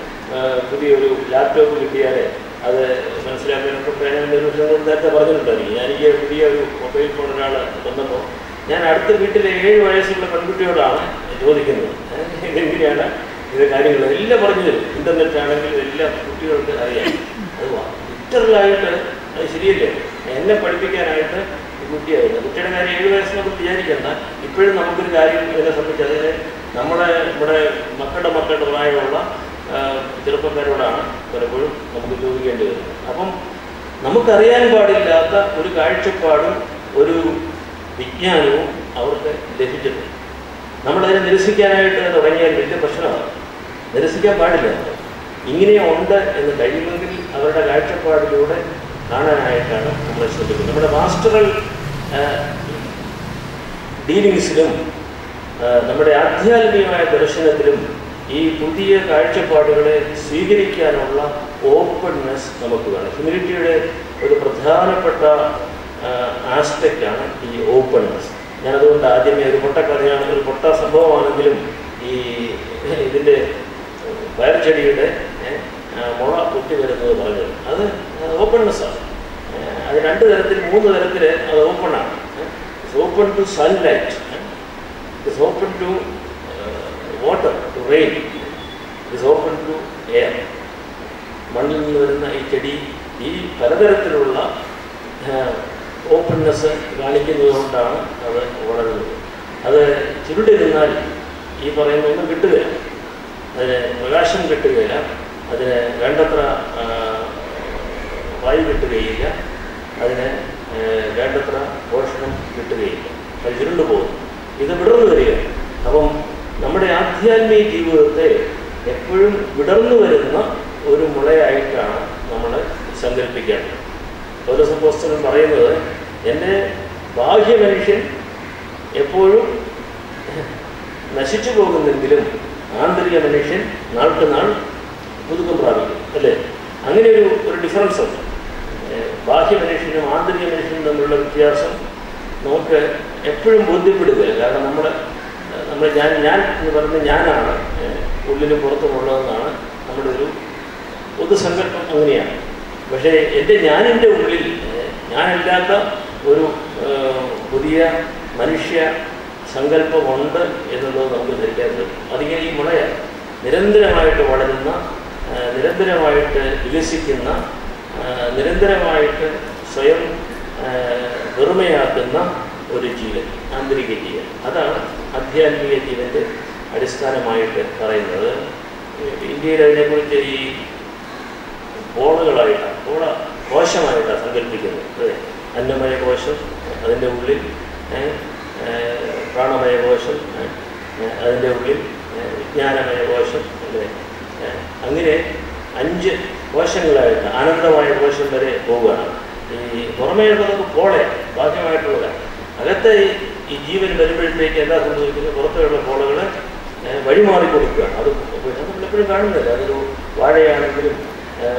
പുതിയൊരു ലാപ്ടോപ്പ് കിട്ടിയാൽ അത് മനസ്സിലാക്കാനൊക്കെ നേരത്തെ പറഞ്ഞിട്ടുണ്ടായിരിക്കും. എനിക്ക് പുതിയൊരു മൊബൈൽ ഫോൺ ഒരാൾ വന്നപ്പോൾ ഞാൻ അടുത്ത വീട്ടിലെ 7 വയസ്സുള്ള പെൺകുട്ടിയോടാണ് ചോദിക്കുന്നത്, ഇതെങ്ങനെയാണ് ഇത് കാര്യങ്ങൾ എല്ലാം പറഞ്ഞു തരും. ഇൻ്റർനെറ്റ് ആണെങ്കിലും എല്ലാം കുട്ടികൾക്ക് അറിയാം. അത് ലിറ്ററലായിട്ട് അത് ശരിയല്ലേ. എന്നെ പഠിപ്പിക്കാനായിട്ട് കുട്ടിയായിരുന്നു. കുട്ടിയുടെ കാര്യം 7 വയസ്സിനൊക്കെ വിചാരിക്കേണ്ട. ഇപ്പോഴും നമുക്കൊരു കാര്യം ഇതിനെ സംബന്ധിച്ച് അതിന് നമ്മുടെ മക്കളുടെ പ്രായമുള്ള ചെറുപ്പക്കാരോടാണ് പലപ്പോഴും നമുക്ക് ചോദിക്കേണ്ടി വരുന്നത്. അപ്പം നമുക്കറിയാൻ പാടില്ലാത്ത ഒരു കാഴ്ചപ്പാടും ഒരു വിജ്ഞാനവും അവർക്ക് ലഭിച്ചിട്ടുണ്ട്. നമ്മളതിനെ നിരസിക്കാനായിട്ട് തുടങ്ങിയാൽ വലിയ പ്രശ്നമാണ്. നിരസിക്കാൻ പാടില്ല. ഇങ്ങനെ ഉണ്ട് എന്ന് കഴിയുമെങ്കിൽ അവരുടെ കാഴ്ചപ്പാടിലൂടെ കാണാനായിട്ടാണ് നമ്മൾ ശ്രദ്ധിക്കുന്നത്. നമ്മുടെ പാസ്റ്ററൽ ഡീലിങ്സിലും നമ്മുടെ ആധ്യാത്മികമായ ദർശനത്തിലും ഈ പുതിയ കാഴ്ചപ്പാടുകളെ സ്വീകരിക്കാനുള്ള ഓപ്പൺനെസ് നമുക്ക് വേണം. ഹ്യൂമിലിറ്റിയുടെ ഒരു പ്രധാനപ്പെട്ട ആസ്പെക്റ്റാണ് ഈ ഓപ്പൺനെസ്. ഞാനതുകൊണ്ട് ആദ്യമേ ഒരു പൊട്ടക്കഥയാണ്, ഒരു പൊട്ട സംഭവമാണെങ്കിലും ഈ ഇതിൻ്റെ പയർച്ചെടിയുടെ മുള പൊട്ടി വരുന്നത് പറഞ്ഞത് അത് ഓപ്പൺനെസ്സാണ്. അത് 2 തരത്തിൽ 3 തരത്തിൽ അത് ഓപ്പണാണ്. It's open to sunlight, it's open to water, to rain, it's open to air. മണ്ണിൽ നിന്ന് വരുന്ന ഈ ചെടി ഈ പലതരത്തിലുള്ള ഓപ്പൺനെസ് കാണിക്കുന്നത് കൊണ്ടാണ് അത് വളരുന്നത്. അത് ചുരുണ്ടിരുന്നാൽ ഈ പറയുന്നതൊന്നും കിട്ടുകയില്ല, അതിന് പ്രകാശം കിട്ടുകയില്ല, അതിന് വേണ്ടത്ര വായു കിട്ടുകയില്ല, അതിന് വേണ്ടത്ര പോഷണം കിട്ടുകയില്ല, അത് ചുരുണ്ടു പോകുന്നു. ഇത് വിടർന്നു വരികയാണ്. അപ്പം നമ്മുടെ ആധ്യാത്മിക ജീവിതത്തെ എപ്പോഴും വിടർന്നു വരുന്ന ഒരു മുളയായിട്ടാണ് നമ്മൾ സങ്കല്പിക്കേണ്ടത്. പൗലോസ് പറയുന്നത്, എൻ്റെ ബാഹ്യ മനുഷ്യൻ എപ്പോഴും നശിച്ചു പോകുന്നെങ്കിലും ആന്തരിക മനുഷ്യൻ നാൾക്ക് നാൾ പുതുക്കം പ്രാപിക്കും, അല്ലേ? അങ്ങനെ ഒരു ഡിഫറൻസ് ഉണ്ട്. ബാഹ്യ മനുഷ്യനും ആന്തരിക മനുഷ്യനും തമ്മിലുള്ള വ്യത്യാസം നമുക്ക് എപ്പോഴും ബോധ്യപ്പെടുകയില്ല. കാരണം നമ്മൾ ഞാൻ എന്ന് പറയുന്നത് ഞാനാണ്, ഉള്ളിലും പുറത്തുമുള്ളതെന്നാണ് നമ്മുടെ ഒരു പൊതുസങ്കല്പം. അങ്ങനെയാണ്. പക്ഷേ എൻ്റെ ഞാനിൻ്റെ ഉള്ളിൽ ഞാനില്ലാത്ത ഒരു പുതിയ മനുഷ്യ സങ്കല്പമുണ്ട് എന്നുള്ളത് നമുക്ക് ധരിക്കാൻ സാധിക്കും. അതിങ്ങനെ ഈ മുളയാണ് നിരന്തരമായിട്ട് വളരുന്ന, നിരന്തരമായിട്ട് വികസിക്കുന്ന, നിരന്തരമായിട്ട് സ്വയം വെറുമയാക്കുന്ന ഒരു ജീവൻ, ആന്തരിക ജീവൻ. അതാണ് ആധ്യാത്മിക ജീവൻ്റെ അടിസ്ഥാനമായിട്ട് പറയുന്നത്. ഇന്ത്യയിൽ അതിനെക്കുറിച്ച് ഈ ബോളുകളായിട്ടാണ്, കോശമായിട്ടാണ് സങ്കല്പിക്കുന്നത്. അതെ, അന്നമയ കോശം, അതിൻ്റെ ഉള്ളിൽ പ്രാണമയ കോശം, അതിൻ്റെ ഉള്ളിൽ വിജ്ഞാനമയ കോശം, അല്ലേ? അങ്ങനെ 5 കോശങ്ങളായിട്ട് ആനന്ദമായ കോശം വരെ പോവുകയാണ്. ഈ പുറമേയുള്ളതൊക്കെ പോളയാണ്, ബാഹ്യമായിട്ടുള്ളതാണ്. അകത്തെ ഈ ജീവൻ വരുമ്പോഴത്തേക്ക് എന്താ സംഭവിക്കുന്നത്? പുറത്തുള്ള പോളകൾ വഴിമാറി കൊടുക്കുകയാണ്. അത് നമ്മളെപ്പോഴും കാണുന്നില്ല. അതൊരു വാഴയാണെങ്കിലും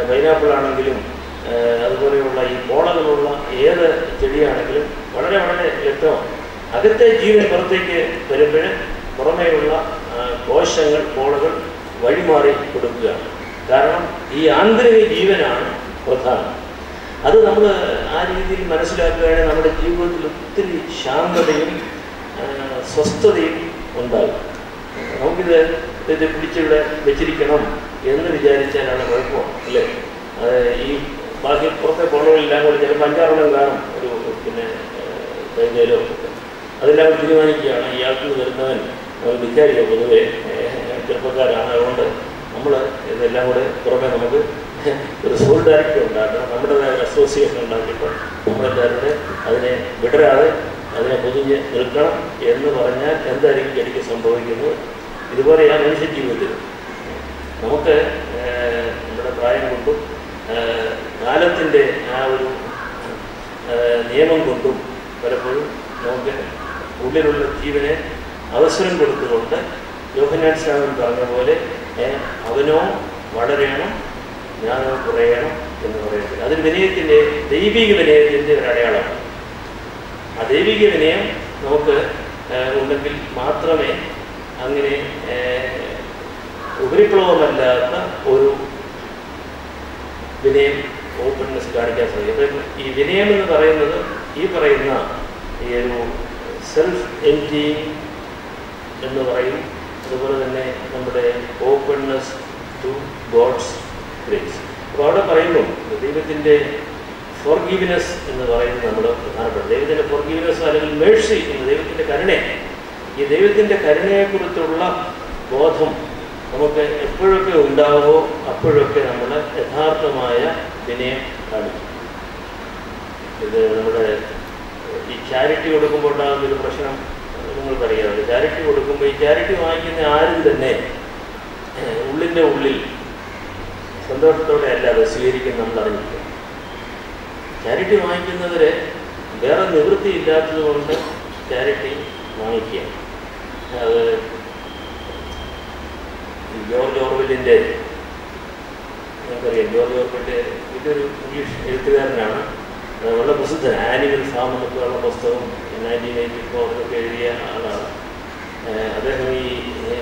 പൈനാപ്പിൾ ആണെങ്കിലും അതുപോലെയുള്ള ഈ പോളകളുള്ള ഏത് ചെടിയാണെങ്കിലും വളരെ വളരെ വ്യക്തമാണ്. അകത്തെ ജീവൻ പുറത്തേക്ക് വരുമ്പോൾ പുറമേയുള്ള കോശങ്ങൾ, പോളകൾ വഴിമാറി കൊടുക്കുകയാണ്. കാരണം ഈ ആന്തരിക ജീവനാണ് പ്രധാനം. അത് നമ്മൾ ആ രീതിയിൽ മനസ്സിലാക്കുകയാണെങ്കിൽ നമ്മുടെ ജീവിതത്തിൽ ഒത്തിരി ശാന്തതയും സ്വസ്ഥതയും ഉണ്ടാകും. ഇത് പിടിച്ചിവിടെ വെച്ചിരിക്കണം എന്ന് വിചാരിച്ചാലാണ് കുഴപ്പമാണ്, അല്ലേ? ഈ ബാക്കി പുറത്തെ പോളകളെല്ലാം കൂടി ചിലപ്പോൾ 5-6 കാണും, ഒരു പിന്നെ കൈതയിലോ അതെല്ലാം കൂടി തീരുമാനിക്കുകയാണ് ഇയാൾക്ക് വരുന്നവൻ വിചാരിക്കുക. പൊതുവെ ചെറുപ്പക്കാരാണ്, അതുകൊണ്ട് നമ്മൾ ഇതെല്ലാം കൂടെ പുറമെ നമുക്ക് ഒരു സോളിഡാരിറ്റി ഉണ്ടാക്കണം, നമ്മുടേതായ ഒരു അസോസിയേഷൻ ഉണ്ടാക്കിയിട്ട് നമ്മളെല്ലാവരും അതിനെ വിടരാതെ അതിനെ പൊതിഞ്ഞ് നിൽക്കണം എന്ന് പറഞ്ഞാൽ എന്തായിരിക്കും ചെടിക്ക് സംഭവിക്കുന്നത്? ഇതുപോലെയാണ് മനുഷ്യ ജീവിതത്തിൽ. നമുക്ക് നമ്മുടെ പ്രായം കൊണ്ടും കാലത്തിൻ്റെ ആ ഒരു നിയമം കൊണ്ടും പലപ്പോഴും നമുക്ക് ഉള്ളിലുള്ള ജീവനെ അവസരം കൊടുത്തുകൊണ്ട് യോഹന്നാൻ സ്നാപകൻ പറഞ്ഞ പോലെ അവനോ വളരണം ഞാനോ കുറയണം എന്ന് പറയുന്നത് അതൊരു വിനയത്തിൻ്റെ, ദൈവിക വിനയത്തിൻ്റെ ഒരു അടയാളമാണ്. ആ ദൈവിക വിനയം നമുക്ക് ഉണ്ടെങ്കിൽ മാത്രമേ അങ്ങനെ ഉപരിപ്ലവമല്ലാത്ത ഒരു വിനയം, ഓപ്പൺനെസ് കാണിക്കാൻ സാധിക്കും. അപ്പം ഈ വിനയം എന്ന് പറയുന്നത് ഈ പറയുന്ന ഈ ഒരു സെൽഫ് എംപ്റ്റിയിങ് എന്ന് പറയും. അതുപോലെ തന്നെ നമ്മുടെ ഓപ്പൺനെസ് ടു ഗോഡ്സ് ഗ്രേസ്. അപ്പോൾ അവിടെ പറയുന്നു ദൈവത്തിൻ്റെ ഫോർഗീവ്നെസ് എന്ന് പറയുന്നത് നമ്മുടെ പ്രധാനപ്പെട്ട ദൈവത്തിൻ്റെ ഫോർഗീവ്നെസ് അല്ലെങ്കിൽ മേഴ്സി എന്ന് ദൈവത്തിൻ്റെ കരുണ. ഈ ദൈവത്തിൻ്റെ കരുണയെക്കുറിച്ചുള്ള ബോധം നമുക്ക് എപ്പോഴൊക്കെ ഉണ്ടാവുമോ അപ്പോഴൊക്കെ നമ്മൾ യഥാർത്ഥമായ വിനയം കാണിക്കും. ഇത് നമ്മുടെ ഈ ചാരിറ്റി കൊടുക്കുമ്പോൾ ഉണ്ടാകുന്നൊരു പ്രശ്നം നിങ്ങൾക്കറിയാമല്ലോ. ചാരിറ്റി കൊടുക്കുമ്പോൾ ഈ ചാരിറ്റി വാങ്ങിക്കുന്ന ആരും തന്നെ ഉള്ളിൻ്റെ ഉള്ളിൽ സന്തോഷത്തോടെ അല്ല അത് സ്വീകരിക്കുന്ന നമ്മൾ അറിഞ്ഞില്ല. ചാരിറ്റി വാങ്ങിക്കുന്നവരെ വേറെ നിവൃത്തിയില്ലാത്തത് കൊണ്ട് ചാരിറ്റി വാങ്ങിക്കുകയാണ്. അത് ജോർജ് ഓർവെല്ലിൻ്റെ, നമുക്കറിയാം ജോർജ് ഓർവെല്ലിൻ്റെ ഇതൊരു ഇംഗ്ലീഷ് എഴുത്തുകാരനാണ്, വളരെ പ്രസിദ്ധൻ. ആനിമൽ ഫാം എന്നൊക്കെയുള്ള പുസ്തകം 1984 എഴുതിയ ആളാണ്. അദ്ദേഹം ഈ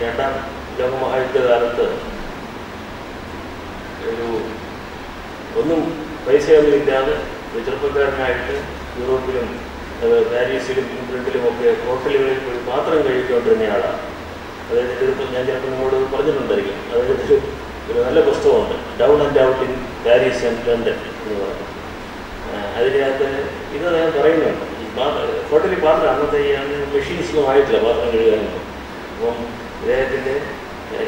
രണ്ടാം ലോകമഹായുദ്ധകാലത്ത് ഒന്നും പൈസയൊന്നുമില്ലാതെ ചെറുപ്പക്കാരനായിട്ട് യൂറോപ്പിലും പാരീസിലും ഇംഗ്ലണ്ടിലുമൊക്കെ ഹോട്ടലുകളിൽ പോയി പാത്രം കഴിച്ചുകൊണ്ടിരുന്ന ആളാണ്. അദ്ദേഹത്തിൻ്റെ ഞാൻ ചിലപ്പോൾ നിങ്ങളോട് പറഞ്ഞിട്ടുണ്ടായിരിക്കും. അദ്ദേഹത്തിന് ഒരു നല്ല പുസ്തകമുണ്ട്, down and out in Paris and London എന്ന് പറഞ്ഞു. അതിനകത്ത് ഇത് അദ്ദേഹം പറയുന്നുണ്ട്, ഈ ഹോട്ടലിൽ പാത്രം അന്നത്തെ ഈ മെഷീൻസൊന്നും ആയിട്ടില്ല പാത്രം കഴുകാനൊന്നും. അപ്പം ഇദ്ദേഹത്തിൻ്റെ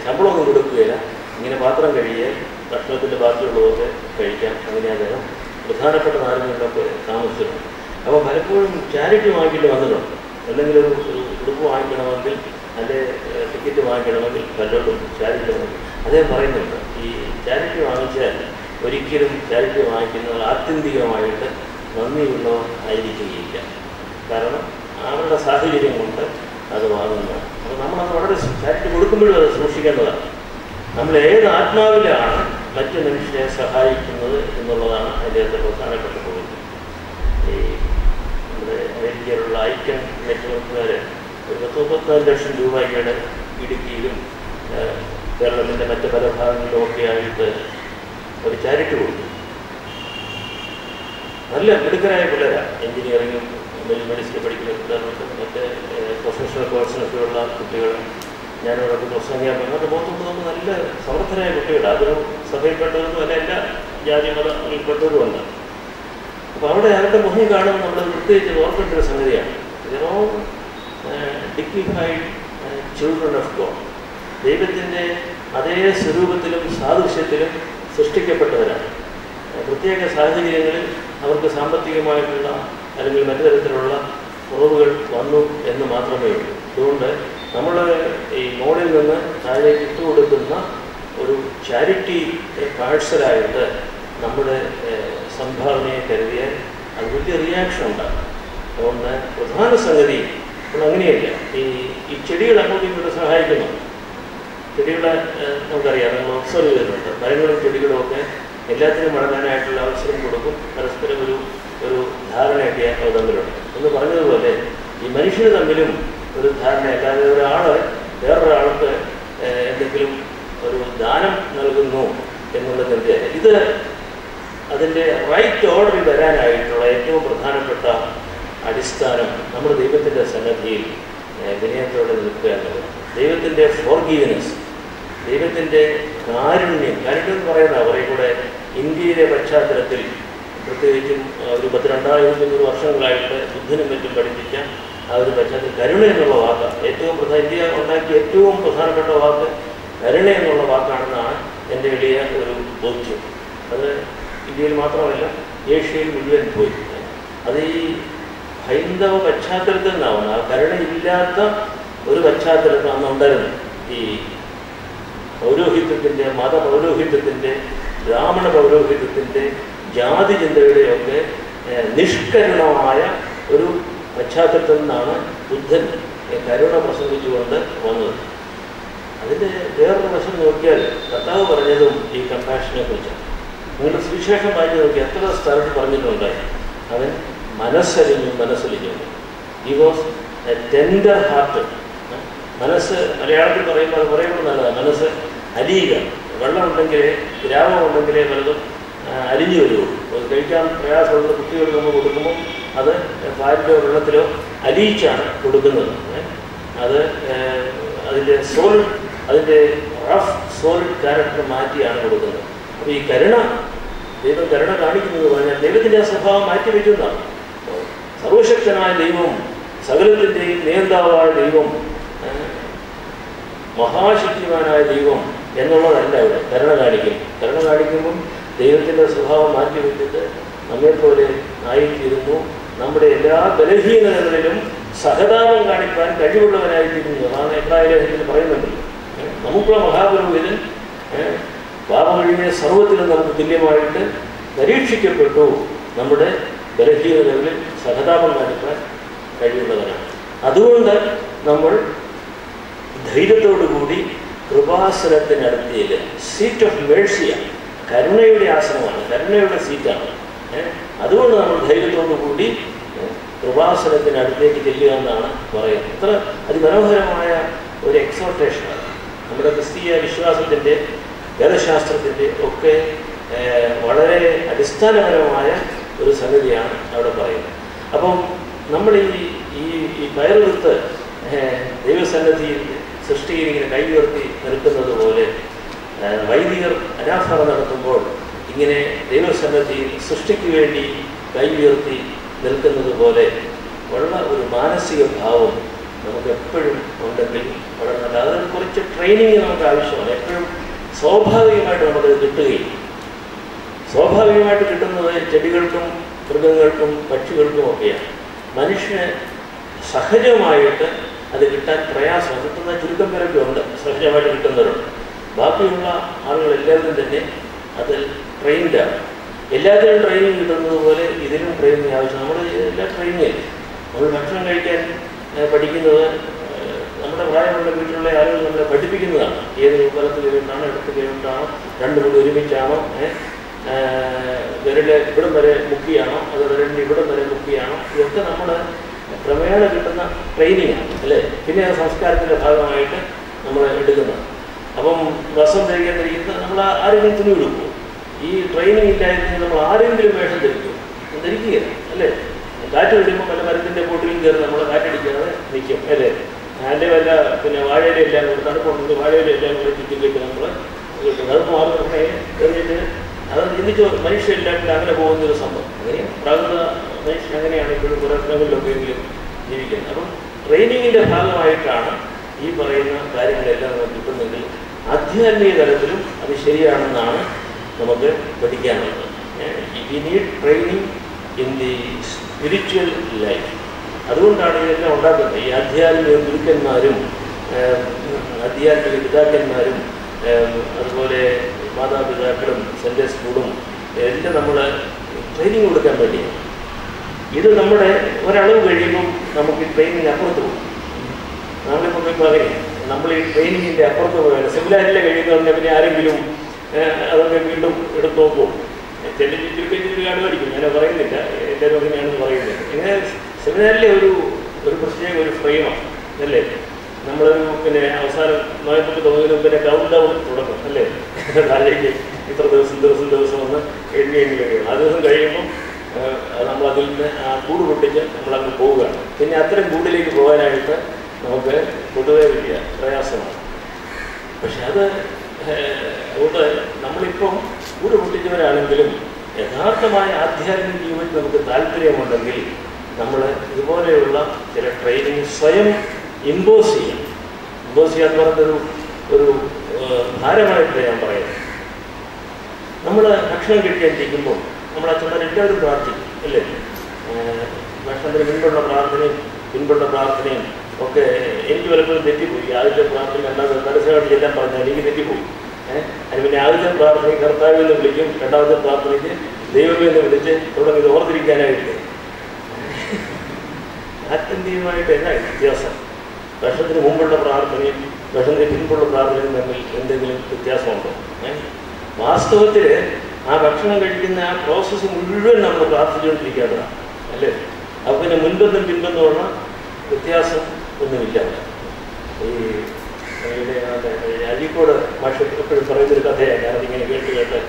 ശമ്പളമൊന്നും കൊടുക്കുകയില്ല, ഇങ്ങനെ പാത്രം കഴുകിയാൽ ഭക്ഷണത്തിൻ്റെ ബാക്കിയുള്ളതൊക്കെ കഴിക്കാം. അങ്ങനെ അദ്ദേഹം പ്രധാനപ്പെട്ട നാടുകളിലൊക്കെ താമസിച്ചിട്ടുണ്ട്. അപ്പോൾ പലപ്പോഴും ചാരിറ്റി വാങ്ങിക്കേണ്ടി വന്നിട്ടുണ്ട്. അല്ലെങ്കിൽ ഒരു ഉടുപ്പ് വാങ്ങിക്കണമെങ്കിൽ, അല്ലെ ടിക്കറ്റ് വാങ്ങിക്കണമെങ്കിൽ പലരോടും ചാരിറ്റി വാങ്ങിക്കും. അദ്ദേഹം പറയുന്നുണ്ട്, ഈ ചാരിറ്റി വാങ്ങിച്ചാൽ ഒരിക്കലും ചാരിറ്റി വാങ്ങിക്കുന്നവർ ആത്യന്തികമായിട്ട് നന്ദിയുള്ളവർ ആയിരിക്കുകയില്ല. കാരണം അവരുടെ സാഹചര്യം കൊണ്ട് അത് വാങ്ങുന്നതാണ്. അപ്പോൾ നമ്മളത് വളരെ ചാരിറ്റി കൊടുക്കുമ്പോഴും അത് സൂക്ഷിക്കേണ്ടതാണ്. നമ്മൾ ഏത് ആത്മാവിലാണ് മറ്റു മനുഷ്യരെ സഹായിക്കുന്നത് എന്നുള്ളതാണ് അതിൻ്റെ പ്രധാനപ്പെട്ട പോയിന്റ്. ഈ നമ്മുടെ അമേരിക്കയിലുള്ള ഐക്യൻ നെറ്റ്വർക്കുകാർ ഒരു 34 ലക്ഷം രൂപ ഈയിടെ ഇടുക്കിയിലും കേരളത്തിൻ്റെ മറ്റ് പല ഭാഗങ്ങളിലുമൊക്കെ ആയിട്ട് ഒരു ചാരിറ്റി കൊടുത്തു. നല്ല മിടുക്കരായ പിള്ളേരാണ്. എഞ്ചിനീയറിങ്ങും മെഡിസിൻ പഠിക്കുന്ന പിള്ളേർക്ക്, മറ്റ് പ്രൊഫഷണൽ കോഴ്സിനൊക്കെയുള്ള കുട്ടികൾ. ഞാനവർക്ക് പ്രസംഗിക്കാൻ പോകുന്നത് പോകുമ്പോൾ നമുക്ക് നല്ല സമർത്ഥരായ കുട്ടികളാണ്. അതൊരു സഭയിൽപ്പെട്ടതൊന്നും അല്ല, എല്ലാ ജാതി മതങ്ങളിൽപ്പെട്ടവരുമുണ്ട്. അപ്പോൾ അവിടെ അവരുടെ മുഖം കാണുമ്പോൾ നമ്മൾ പ്രത്യേകിച്ച് ഓർക്കേണ്ട ഒരു സംഗതിയാണ്, ഡിഗ്നിഫൈഡ് ചിൽഡ്രൻ ഓഫ് ഗോഡ്. ദൈവത്തിൻ്റെ അതേ സ്വരൂപത്തിലും സാദൃശ്യത്തിലും സൃഷ്ടിക്കപ്പെട്ടവരാണ്. പ്രത്യേക സാഹചര്യങ്ങളിൽ അവർക്ക് സാമ്പത്തികമായിട്ടുള്ള അല്ലെങ്കിൽ മറ്റു തരത്തിലുള്ള കുറവുകൾ വന്നു എന്ന് മാത്രമേ ഉള്ളൂ. അതുകൊണ്ട് നമ്മൾ ഈ മോളിൽ നിന്ന് താഴേക്ക് ഇട്ടുകൊടുക്കുന്ന ഒരു ചാരിറ്റി പാഴ്സലായിട്ട് നമ്മുടെ സംഭാവനയെ കരുതിയാൽ അത് വലിയ റിയാക്ഷൻ ഉണ്ടാകും. അതുകൊണ്ട് പ്രധാന സംഗതി നമ്മൾ അങ്ങനെയല്ല, ഈ ചെടികൾ അങ്ങോട്ടും ഇങ്ങോട്ട് സഹായിക്കുന്നു. ചെടികളെ നമുക്കറിയാം, നമ്മൾ ഒബ്സർവ് ചെയ്തിട്ടുണ്ട്. മരങ്ങളും ചെടികളും ഒക്കെ എല്ലാത്തിനും വളരാനായിട്ടുള്ള അവസരം കൊടുക്കും. പരസ്പരം ഒരു ധാരണയൊക്കെ അവർ തമ്മിലുണ്ട്. എന്ന് പറഞ്ഞതുപോലെ ഈ മനുഷ്യർ തമ്മിലും ഒരു ധാരണ, അല്ലാതെ ഒരാൾ വേറൊരാൾക്ക് എന്തെങ്കിലും ഒരു ദാനം നൽകുന്നു എന്നുള്ളത് എന്തിനാണ്? ഇത് അതിൻ്റെ റൈറ്റ് ഓർഡറിൽ വരാനായിട്ടുള്ള ഏറ്റവും പ്രധാനപ്പെട്ട അടിസ്ഥാനം നമ്മുടെ ദൈവത്തിൻ്റെ സന്നദ്ധിയിൽ വിനയത്തോടെ നിൽക്കുക എന്നുള്ളത്. ദൈവത്തിൻ്റെ ഫോർഗീവ്നെസ്, ദൈവത്തിൻ്റെ കാരുണ്യം എന്ന് പറയുന്ന കുറേ കൂടെ ഇന്ത്യയിലെ പശ്ചാത്തലത്തിൽ പ്രത്യേകിച്ചും ഒരു 12,500 വർഷങ്ങളായിട്ട് ബുദ്ധനും മറ്റും പഠിപ്പിച്ച ആ ഒരു പശ്ചാത്തലത്തിൽ കരുണ എന്നുള്ള വാക്ക് ഏറ്റവും ഇന്ത്യ ഉണ്ടാക്കിയ ഏറ്റവും പ്രധാനപ്പെട്ട വാക്ക് കരുണ എന്നുള്ള വാക്കാണെന്നാണ് എൻ്റെ എളിയ ഒരു ബോധ്യം. അത് ഇന്ത്യയിൽ മാത്രമല്ല ഏഷ്യയിൽ മുഴുവൻ പോയി. അത് ഈ ഹൈന്ദവ പശ്ചാത്തലത്തിൽ നിന്നാവുന്നത്. ആ കരുണയില്ലാത്ത ഒരു പശ്ചാത്തലത്തിൽ അന്നുണ്ടായിരുന്നു. ഈ പൗരോഹിത്യത്തിൻ്റെ, മതപൗരോഹിത്യത്തിൻ്റെ, ബ്രാഹ്മണ പൗരോഹിത്യത്തിൻ്റെ, ജാതി ചിന്തയുടെയൊക്കെ നിഷ്കരുണമായ ഒരു പശ്ചാത്തലത്തിൽ നിന്നാണ് ബുദ്ധൻ കരുണ പ്രസംഗിച്ചുകൊണ്ട് വന്നത്. അതിൻ്റെ വേറൊരു വശം നോക്കിയാൽ കർത്താവ് പറഞ്ഞതും ഈ കമ്പാഷനെ കുറിച്ചാണ്. നിങ്ങളുടെ സുവിശേഷം വായിച്ചു നോക്കി എത്ര സ്ഥലത്ത് പറഞ്ഞിട്ടുണ്ട്, അവൻ മനസ്സലിഞ്ഞു. He was a tender heart. മനസ്സ് മലയാളത്തിൽ പറയുമ്പോൾ അത് പറയുമ്പോൾ നല്ലതാണ്. മനസ്സ് അലിയുക. വെള്ളമുണ്ടെങ്കിലേ, ഗ്രാമമുണ്ടെങ്കിലേ പലതും അലിഞ്ഞു വരുള്ളൂ. കഴിക്കാൻ പ്രയാസമുള്ള കുട്ടികൾ നമ്മൾ കൊടുക്കുമ്പോൾ അത് പാലിലോ വെള്ളത്തിലോ അലിയിച്ചാണ് കൊടുക്കുന്നത്. അത് അതിൻ്റെ റഫ് സോളിഡ് ക്യാരക്ടർ മാറ്റിയാണ് കൊടുക്കുന്നത്. അപ്പോൾ ഈ ദൈവം കരുണ കാണിക്കുന്നത് പറഞ്ഞാൽ ദൈവത്തിൻ്റെ ആ സ്വഭാവം മാറ്റി വയ്ക്കുന്നതാണ്. സർവശക്തനായ ദൈവം, സകലത്തിൻ്റെയും നിയന്താവായ ദൈവം, മഹാശക്തിമാനായ ദൈവം എന്നുള്ളതല്ല ഇവിടെ കരുണ കാണിക്കുമ്പം ദൈവത്തിൻ്റെ സ്വഭാവം മാറ്റി വെച്ചിട്ട് നമ്മെപ്പോലെ ആയിത്തീരുന്നു. നമ്മുടെ എല്ലാ ബലഹീനതകളിലും സഹതാപം കാണിക്കാൻ കഴിവുള്ളവനായിത്തീരുന്നു. അതാണ് എബ്രായലേഖനത്തിൽ പറയുന്നുണ്ടല്ലോ. നമുക്കുള്ള മഹാപുരോഹിതൻ പാപമൊഴിഞ്ഞ സർവ്വത്തിലും നമുക്ക് തുല്യമായിട്ട് പരീക്ഷിക്കപ്പെട്ടു, നമ്മുടെ ബലഹീനതകളിൽ സഹതാപം കാണിക്കാൻ കഴിയുന്നവനാണ്. അതുകൊണ്ട് നമ്മൾ ധൈര്യത്തോടുകൂടി കൃപാസനത്തിനടുത്തേക്ക്, സീറ്റ് ഓഫ് മേഴ്സിയാണ്, കരുണയുടെ ആസനമാണ്, കരുണയുടെ സീറ്റാണ്. അതുകൊണ്ട് നമ്മൾ ധൈര്യത്തോടുകൂടി കൃപാസനത്തിനടുത്തേക്ക് ചെല്ലുക എന്നാണ് പറയുന്നത്. ഇത്ര അതിമനോഹരമായ ഒരു എക്സോർട്ടേഷനാണ്. നമ്മുടെ ക്രിസ്തീയ വിശ്വാസത്തിൻ്റെ, വേദശാസ്ത്രത്തിൻ്റെ ഒക്കെ വളരെ അടിസ്ഥാനപരമായ ഒരു സംഗതിയാണ് അവിടെ പറയുന്നത്. അപ്പം നമ്മൾ ഈ കയറെടുത്ത് ദൈവസന്നിധിയിൽ സൃഷ്ടിയിൽ ഇങ്ങനെ കൈ ഉയർത്തി നിൽക്കുന്നത് പോലെ വൈദികർ അനാഫറ നടത്തുമ്പോൾ ഇങ്ങനെ ദൈവസന്നിധിയിൽ സൃഷ്ടിക്ക് വേണ്ടി കൈ ഉയർത്തി നിൽക്കുന്നത് പോലെ ഉള്ള ഒരു മാനസിക ഭാവം നമുക്ക് എപ്പോഴും ഉണ്ടെങ്കിൽ വളരെ നല്ല. അതിന് കുറച്ച് ട്രെയിനിങ് നമുക്ക് ആവശ്യമാണ്. എപ്പോഴും സ്വാഭാവികമായിട്ട് നമുക്കത് കിട്ടുകയും, സ്വാഭാവികമായിട്ട് കിട്ടുന്നത് ചെടികൾക്കും മൃഗങ്ങൾക്കും പക്ഷികൾക്കും ഒക്കെയാണ്. മനുഷ്യന് സഹജമായിട്ട് അത് കിട്ടാൻ പ്രയാസമാണ്. കിട്ടുന്ന ചുരുക്കം പേരൊക്കെ ഉണ്ട്, സഹജമായിട്ട് കിട്ടുന്നവരുണ്ട്. ബാക്കിയുള്ള ആളുകൾ എല്ലാവരും തന്നെ അതിൽ ട്രെയിൻഡാണ്. എല്ലാത്തിനും ട്രെയിനിങ് കിട്ടുന്നത് പോലെ ഇതിനും ട്രെയിനിങ് ആവശ്യം. നമ്മൾ എല്ലാ ട്രെയിനിങ് നമ്മൾ ഭക്ഷണം കഴിക്കാൻ പഠിക്കുന്നത് നമ്മുടെ പ്രായമുള്ള വീട്ടിലുള്ള ആളുകൾ നമ്മളെ പഠിപ്പിക്കുന്നതാണ്. ഏത് വലത്ത് കൈകൊണ്ടാണോ ഇടത്ത് കൈകൊണ്ടാണോ, രണ്ടും കൂടി ഒരുമിച്ചാണോ, വിരൽ ഇവിടം വരെ മുക്കിയാണോ, അത് വിരലിൻ്റെ ഇവിടം വരെ മുക്കിയാണോ, ഇതൊക്കെ നമ്മൾ ക്രമേണ കിട്ടുന്ന ട്രെയിനിങ്ങാണ് അല്ലേ. പിന്നെ ആ സംസ്കാരത്തിൻ്റെ ഭാഗമായിട്ട് നമ്മൾ എടുക്കുന്നത്. അപ്പം വസ്ത്രം ധരിക്കുന്നത് നമ്മൾ ആരെങ്കിലും തുണി കൊടുക്കുമോ? ഈ ട്രെയിനിങ് ഇല്ലായിരുന്നെങ്കിൽ നമ്മൾ ആരെങ്കിലും വേഷം ധരിക്കുകയാണ് അല്ലേ. കാറ്റ് വരുമ്പോൾ പല മരത്തിൻ്റെ പൊട്ടിലും കയറി നമ്മൾ കാറ്റടിക്കാതെ നിൽക്കും അല്ലേ. അതിൻ്റെ വല്ല പിന്നെ വാഴയിലെല്ലാം കൂടെ തണുപ്പുണ്ടെങ്കിൽ വാഴയിലെല്ലാം കൂടെ ചുറ്റിക്കിട്ട് നമ്മൾ കിട്ടും. അത് മാറി കഴിഞ്ഞിട്ട് അത് ചിന്തിച്ച് മനുഷ്യരെല്ലാം കൂടെ അങ്ങനെ പോകുന്നൊരു സംഭവം. അങ്ങനെയാണ് പ്രാകൃത മനുഷ്യൻ, അങ്ങനെയാണ് ഇപ്പോഴും കുറേ സ്ഥലങ്ങളിലൊക്കെ എങ്കിലും ജീവിക്കുന്നത്. അപ്പം ട്രെയിനിങ്ങിൻ്റെ ഭാഗമായിട്ടാണ് ഈ പറയുന്ന കാര്യങ്ങളെല്ലാം നമുക്ക് കിട്ടുന്നെങ്കിൽ ആധ്യാത്മിക തലത്തിലും അത് ശരിയാണെന്നാണ് നമുക്ക് പഠിക്കാനുള്ളത്. We need training in the spiritual life. അതുകൊണ്ടാണ് ഇതെല്ലാം ഉണ്ടാക്കുന്നത്. ഈ ആധ്യാത്മിക ഗുരുക്കന്മാരും ആധ്യാത്മിക പിതാക്കന്മാരും അതുപോലെ മാതാപിതാക്കളും സൺഡേ സ്കൂളും എല്ലാം നമ്മൾ ട്രെയിനിങ് കൊടുക്കാൻ വേണ്ടിയാണ്. ഇത് നമ്മുടെ ഒരളവ് കഴിയുമ്പം നമുക്ക് ഈ ട്രെയിനിങ് അപ്പുറത്ത് പോകും. നമ്മളിപ്പോൾ ഇപ്പോൾ അങ്ങനെയാണ്. നമ്മൾ ഈ ട്രെയിനിങ്ങിൻ്റെ അപ്പുറത്ത് പോയാൽ സെമിനാരിലെ കഴിയുന്നവരുടെ പിന്നെ ആരെങ്കിലും അതൊക്കെ വീണ്ടും എടുത്ത് നോക്കും. ചുരുക്കം കാണുമായിരിക്കും, ഞാൻ പറയുന്നില്ല, എല്ലാവരും അങ്ങനെയാണെന്ന് പറയുന്നത്. ഇങ്ങനെ സെമിനാരിലെ ഒരു പ്രത്യേക ഒരു ഫ്രെയിമാണ് അല്ലേ. നമ്മളൊരു പിന്നെ അവസാനം നോയമ്പൊക്കെ തോന്നുന്നതിന് പിന്നെ കൗണ്ട് ഡൗൺ തുടങ്ങും അല്ലേ. താഴേക്ക് ഇത്ര ദിവസം ഒന്ന് എണ്ണി കഴിയും. ആ ദിവസം കഴിയുമ്പം നമ്മളതിൽ നിന്ന് ആ കൂട് പൊട്ടിച്ച് നമ്മളങ്ങ് പോവുകയാണ്. പിന്നെ അത്തരം കൂടിലേക്ക് പോകാനായിട്ട് നമുക്ക് പൊതുവെ വലിയ പ്രയാസമാണ്. പക്ഷെ അത് അതുകൊണ്ട് നമ്മളിപ്പം കൂട് പൊട്ടിച്ചവരാണെങ്കിലും യഥാർത്ഥമായ ആധ്യാത്മിക ജീവിതത്തിൽ നമുക്ക് താല്പര്യമുണ്ടെങ്കിൽ നമ്മൾ ഇതുപോലെയുള്ള ചില ട്രെയിനിങ് സ്വയം ഇമ്പോസ് ചെയ്യണം. ഇമ്പോസ് ചെയ്യാന്ന് പറഞ്ഞൊരു ഭാരമായിട്ട് ഞാൻ പറയുന്നത്. നമ്മൾ ഭക്ഷണം കഴിക്കാനിരിക്കുമ്പോൾ നമ്മൾ അച്ഛന്മാർ എല്ലാവരും പ്രാർത്ഥിക്കും അല്ലേ. ഭക്ഷണത്തിന് മുൻപുള്ള പ്രാർത്ഥനയും പിൻപുള്ള പ്രാർത്ഥനയും ഒക്കെ എനിക്ക് പലപ്പോഴും തെറ്റിപ്പോയി. ആദ്യത്തെ പ്രാർത്ഥന രണ്ടാമത്തെ പരസ്യമായിട്ട് എല്ലാം പറഞ്ഞാൽ എനിക്ക് തെറ്റിപ്പോയി. അതിന് പിന്നെ ആദ്യത്തെ പ്രാർത്ഥനയ്ക്ക് കർത്താവിൽ വിളിക്കും, രണ്ടാമത്തെ പ്രാർത്ഥനയ്ക്ക് ദൈവമേ എന്ന് വിളിച്ച് തുടങ്ങി ഇത് ഓർത്തിരിക്കാനായിട്ട്. ആത്യന്തികമായിട്ട് എന്നാ വ്യത്യാസം? ഭക്ഷണത്തിന് മുമ്പുള്ള പ്രാർത്ഥനയും ഭക്ഷണത്തിന് പിൻപുള്ള പ്രാർത്ഥനയും തമ്മിൽ എന്തെങ്കിലും വ്യത്യാസമുണ്ടോ? വാസ്തവത്തിൽ ആ ഭക്ഷണം കഴിക്കുന്ന ആ പ്രോസസ്സ് മുഴുവൻ നമ്മൾ പ്രാർത്ഥിച്ചുകൊണ്ടിരിക്കേണ്ടതാണ് അല്ലേ. അപ്പോൾ പിന്നെ മുൻപെന്നും പിൻപെന്നുമുള്ള വ്യത്യാസം ഒന്നുമില്ല. ഈ അഴീക്കോട് ഭാഷ എപ്പോഴും പറയുന്നൊരു കഥയാണ്. ഞാനതിങ്ങനെ കേട്ട്